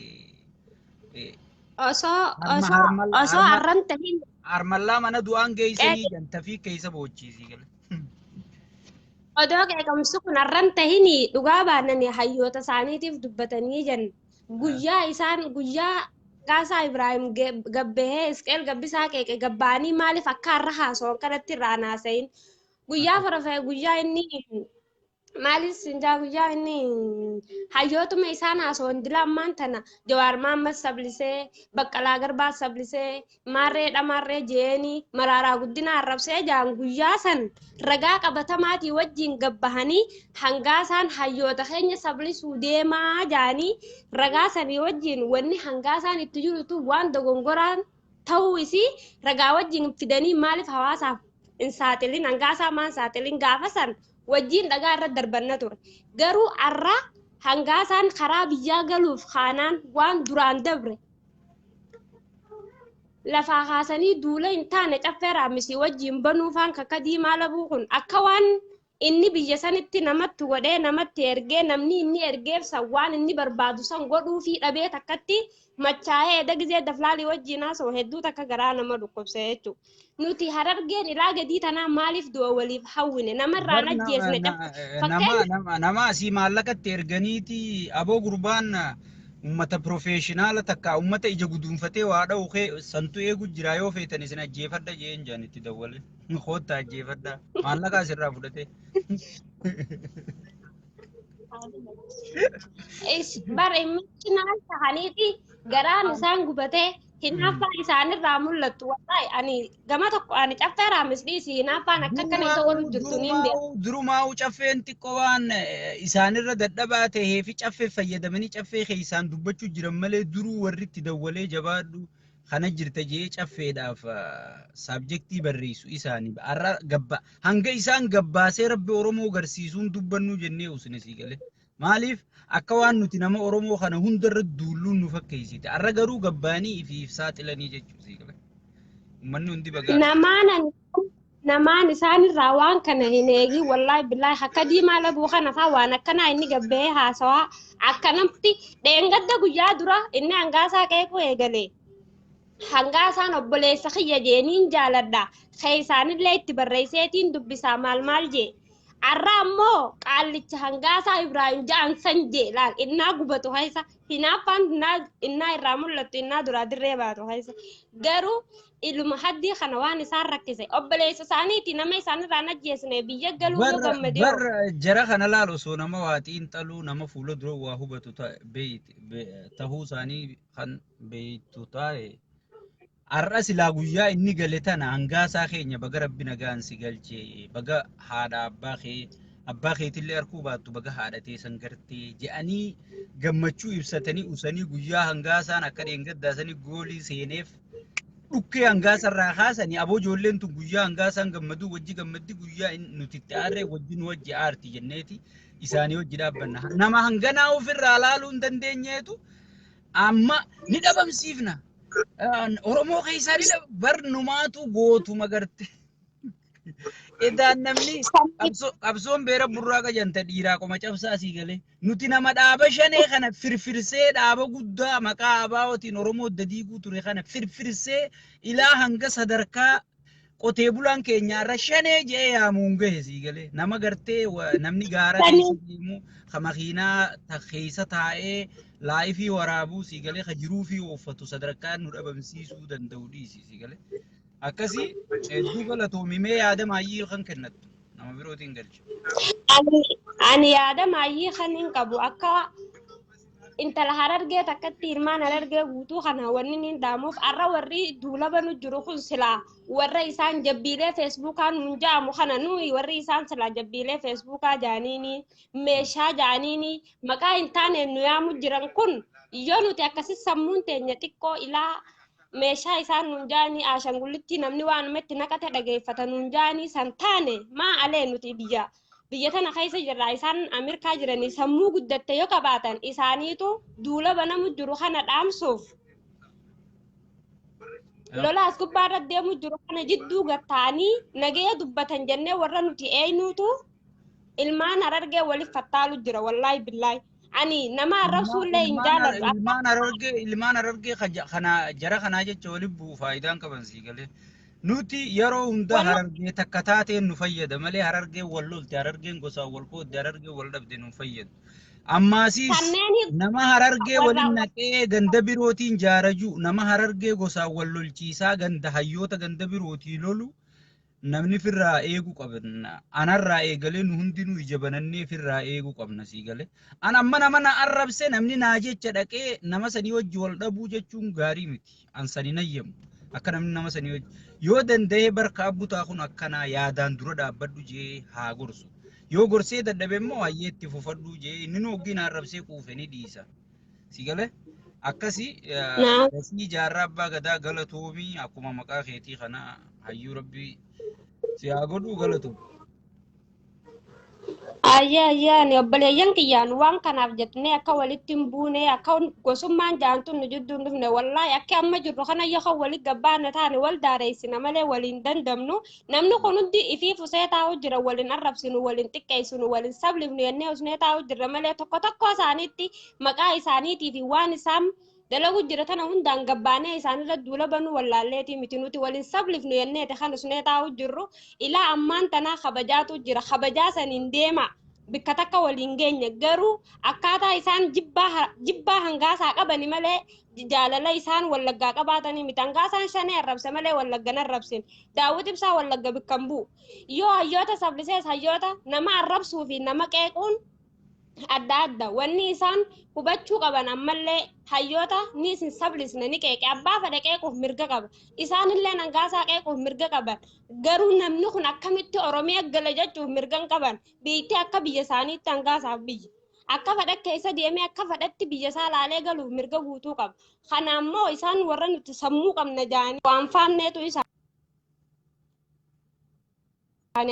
osoo arran tahin armallaa mana du'aan geessanii ganta fi keessa boochiisii gala. Odoo qeeqamsu kun arran tahini dhugaa baananii hayyoota isaaniitiif dubbatanii jiran guyyaa Gaasaa Ibrahim gabbahee Isqeel gabbisaa qeeqe gabbaanii maaliif akka har'a haasawan kanatti irraa naasayin guyyaa farafee guyyaa inni maaliif sinjaa guyyaa inni hayyootuma isaan haasawan dila ammaan tana Jawaar Mahammad sablisee Baqqalaa Garbaa sablisee maarree jeenii Maraaraa Guddinaa arrabsee jaan guyyaa san ragaa qabatamaatii wajjin gabbahanii hangaasaan hayyoota keenya sablisuu deemaa jaanii ragaa sanii wajjin wanni hangaasaan itti jirutu waan dogongoraan ta'uu isii ragaa wajjin fidanii maaliif hawaasaaf hin saaxilin hangaasaa maan saaxilin gaafa san wajjin dhagaa irra darbanna ture garuu arra hangaasaan karaa biyyaa galuuf kaanaan waan duraan dabre lafaa kaasanii duula hin taane caffee raammisii wajjin banuufaan kakka diimaa labuu kun akka waan inni biyya sanitti namatti godhee namatti ergee namni inni ergeef san waan inni barbaadu san godhuu fi dhabee takkatti machaa'ee edda gizee daflaalii wajjin haasoo hedduu takka garaa nama dhukkubsee jechuudha. Nuti harargeen ilaa gadii tanaa maaliif du'a waliif hawwine namarraan ajjeesne nama asii maallaqatti erganiiti aboo gurbaan ummata professionaala takka ummata ija guduunfatee waa dha'u santu eegu jira yoo feetan isin ajjeefadha jeen jaan itti dawwale koottaa ajjeefadha maallaqa asirraa fudhate. Bara immichinaal tahaniiti garaan isaan gubatee hinaaffaan isaanirraa mul'attu wallahi ani gama tokko ani caffee raammisdhiisi hinaaffaan akka kana isa oolu jirtu niin beeku. Durumaa'u caffeen xiqqoo waan isaanirra dadhabaa ta'ee fi caffee fayyadamanii caffee keessaan dubbachuu jiran malee duruu warri itti dawwalee jabaadhu kana jirta jee caffeedhaaf saabjektii barreessu isaanii arra gabba hanga isaan gabbaasee rabbi Oromoo garsiisuun dubbannuu jennee usine sii galee. Maaliif akka waan nuti nama Oromoo kana hundarra duulluun nu fakkeessite arra garuu gabbaanii ifiif saaxilanii jechuudha gala uummanni hundi bagaa namaan isaanirraa waan kana hin eegi wallahi billahi akka diimaa labuu kana faa waan akkanaa inni gabbee haasawaa akkanatti dheengadda guyyaa dura inni hangaasaa qeequu eegalee hangaasaan obboleessa kiyya jeeniin jaaladha keessaanillee itti barreesseetiin dubbisaa maal jee Arramo qaallicha hangaasaa Ibrahim ja'an san jee laal innaa gubatu haysa hinaaffaan innaa irraa mul'attu innaa duraa dirree baatu haysa garuu ilma haddii kana waan isaan rakkise obboleessa isaaniiti nama isaanirraa najjeesne biyya galuu yoo gammadee bar jara kana laal osoo nama waa xiinxaluu nama fuula dura waa hubatu tahuu isaanii kan beeytu taa'e arra silaa guyyaa inni gale tana hangaasaa keenya baga rabbi nagaan si galchee baga haadha abbaa keetillee harkuu baattu baga haadha teessan gartee je'anii gammachuu ibsatanii usanii guyyaa hangaasaan akka dheengaddaasanii goolii seeneef dhukkee hangaasarraa kaasanii aboo ijoolleen tun guyyaa hangaasaan gammaduu wajji gammaddi guyyaa nuti itti aarree wajjin wajji aarti jenneeti isaanii wajji dhaabbanna nama hanganaa ofirraa laaluu hin dandeenyeetu amma ni dhabamsiifna. Oromoo keessatti barnumaatu gootu magarte. Edaan namni qabsoon beera burraaqa janta dhiiraa qoma cabsaa sii galee. Nuti nama dhaaba shanee kana firfirsee dhaaba guddaa maqaa abaa'ootiin Oromoo dadiiguu ture kana firfirsee ilaa hanga sadarkaa qotee bulaan keenyaarra shanee jee yaamuun gahe sii galee. Nama gartee namni gaara keessa deemu makiinaa keessa taa'ee laayifii waraabuu sii galee jiruu fi uffatu sadarkaa nu dhabamsiisuu danda'u dhiisi sii galee. Akkasii hedduu galatoomimee yaada maayyii kan kennattu nama birootiin galchu. Ani yaada maayyii kan hin qabu akka intala harargee takkatti ilmaan harargee guutuu kana wanni hin dhaamuuf arra warri duulaba nu jiru kun silaa warra isaan jabbiilee feesbuukaa nuun jaamu kana nuyi warri isaan silaa jabbiilee feesbuukaa jaaniini meeshaa jaaniini maqaa hin taane nu yaamu jiran kun yoo nuti akkasi sammuun teenya xiqqoo ilaa meeshaa isaan nuun jaanii ashangullitti namni waanumatti naqate dhageeffata nuun jaanii san taane maa alee nuti biyya tana keessa jirra isaan Ameerikaa jiranii sammuu guddatte yoo qabaatan isaaniitu duulaba namu jiru kana dhaamsuuf lolaas gubbaarra deemu jiru kana jidduu gattaanii nagaya dubbatan jennee warra nuti eenyuutu ilmaan harargee waliif fattaalu jira wallaahi billaahi ani nama arrabsuullee hin jaalladhu ilmaan harargee kana jara kanaa jecha waliif bu'u faayidaan qaban sii galee. Nuti yeroo hunda harargee takka taateen nu fayyada malee harargee wal lolti harargeen gosaan wal qoodde harargee wal dhabde nu fayyadu. Ammaasiis nama harargee waliin naqee ganda birootiin jaaraju nama harargee gosaan wal lolchiisaa ganda hayyoota ganda birootii lolu namni firraa eeguu qabna. Anarraa eegalee nu hundinuu ija banannee firraa eeguu qabna sii galee. An amma nama na arrabse namni naa jecha dhaqee nama sanii wajji wal dhabuu jechuun gaarii miti. An sanii nayyamu. Akka namni nama sanii wajji yoo danda'ee barka abbutaa kun akkana yaadaan dura dhaabbadhu jee haa gorsu. Yoo gorsee dadhabe immoo hayyee itti fufadhu jee inni nu oggii na arrabsee quufe ni dhiisa. Si galee akkasii dasii jaarraa abbaa gadaa galatoomii akkuma maqaa keetii kana hayyuu rabbii si haa godhuu galatoomi. Ayyaani obboleeyyan kiyyaan waan kanaaf jettee akka walitti hin buune akka gosummaan jaantuun nu jidduu hin dhufne wallaahi akka amma jirru kana yoo walitti gabbaana taane wal daareessina malee waliin dandamnu namni kun hundi ifii fusee taa'u jira waliin arrabsinu waliin xiqqeessinu waliin sablifnu yennee usnee taa'u jira malee tokko isaaniitti maqaa isaaniitii fi waan isaan dalagu jira tana hundaan gabbaanee isaanirra duula banu wallaalleetii miti nuti waliin sablifnu yenneete kan usnee taa'u jirru ilaa ammaan tanaa kabajaatu jira kabajaa saniin deema bikka takka waliin geenye garuu akkaataa isaan jibbaa hangaasaa qabani malee jaalala isaan wallaggaa qabaatanii miti hangaasaan shanee arrabse malee wallaggan arrabsin daawwit ibsaa wallagga bikkan bu'u yoo hayyoota sablisees hayyoota nama arrabsuu fi nama qeequun adda wanni isaan hubachuu qaban ammallee hayyoota ni isin sablisne ni qeeqe abbaa fedhe qeequuf mirga qaba isaanillee hangaasaa qeequuf mirga qaban garuu namni kun akkamitti Oromiyaa gala jechuuf mirgan qaban biitti akka biyya isaaniitti hangaasaaf biyya akka fedhe keessa deemee akka fedhetti biyya isaa laalee galuuf mirga guutuu qaba kana ammoo isaan warra nuti sammuu qabna jaanii waan faanneetu isaanii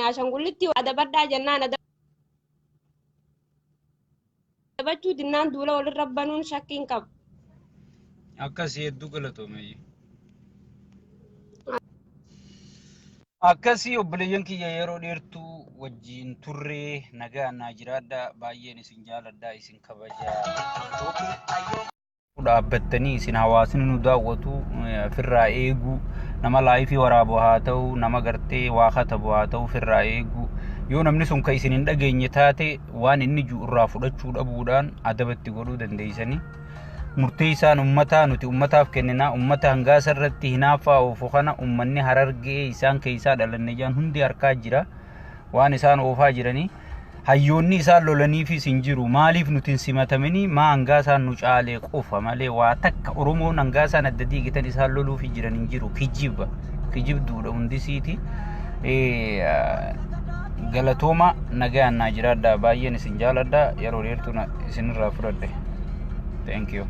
ashangullitti adabaddaa jennaan bachuu dinnaan duula walirra banuun shakkiin qabu. Akkasii hedduu galatoomee. Akkasii obboleeyyan kiyya yeroo dheertuu wajjin turree nagaa naa jiraadha baay'een isin jaaladha isin kabajaa. Dhaabbattanii isin hawaasni nu daawwatu firraa eeguu nama laayifii waraabu haa ta'u nama gartee waa katabu haa ta'u firraa eeguu yoo namni sun ka isin hin dhageenye taate waan inni jiru irraa fudhachuu dhabuudhaan adabatti godhuu dandeessanii murtee isaan ummataa nuti ummataaf kennina ummata hangaasa irratti hinaafaa oofu kana ummanni Harargee isaan keessaa dhalanne jaan hundi harkaa jira waan isaan oofaa jiranii hayyoonni isaan lolaniifis hin jiru maaliif nuti simatamanii maa hangaasaan nu caalee qofa malee waa takka Oromoon hangaasaan adda diigitan isaan loluuf jiran hin jiru kijibduudha hundisiiti galatooma nagayaan naa jiraadha baay'een isin jaaladha yeroo dheertuu isinirraa fudhadhe thank you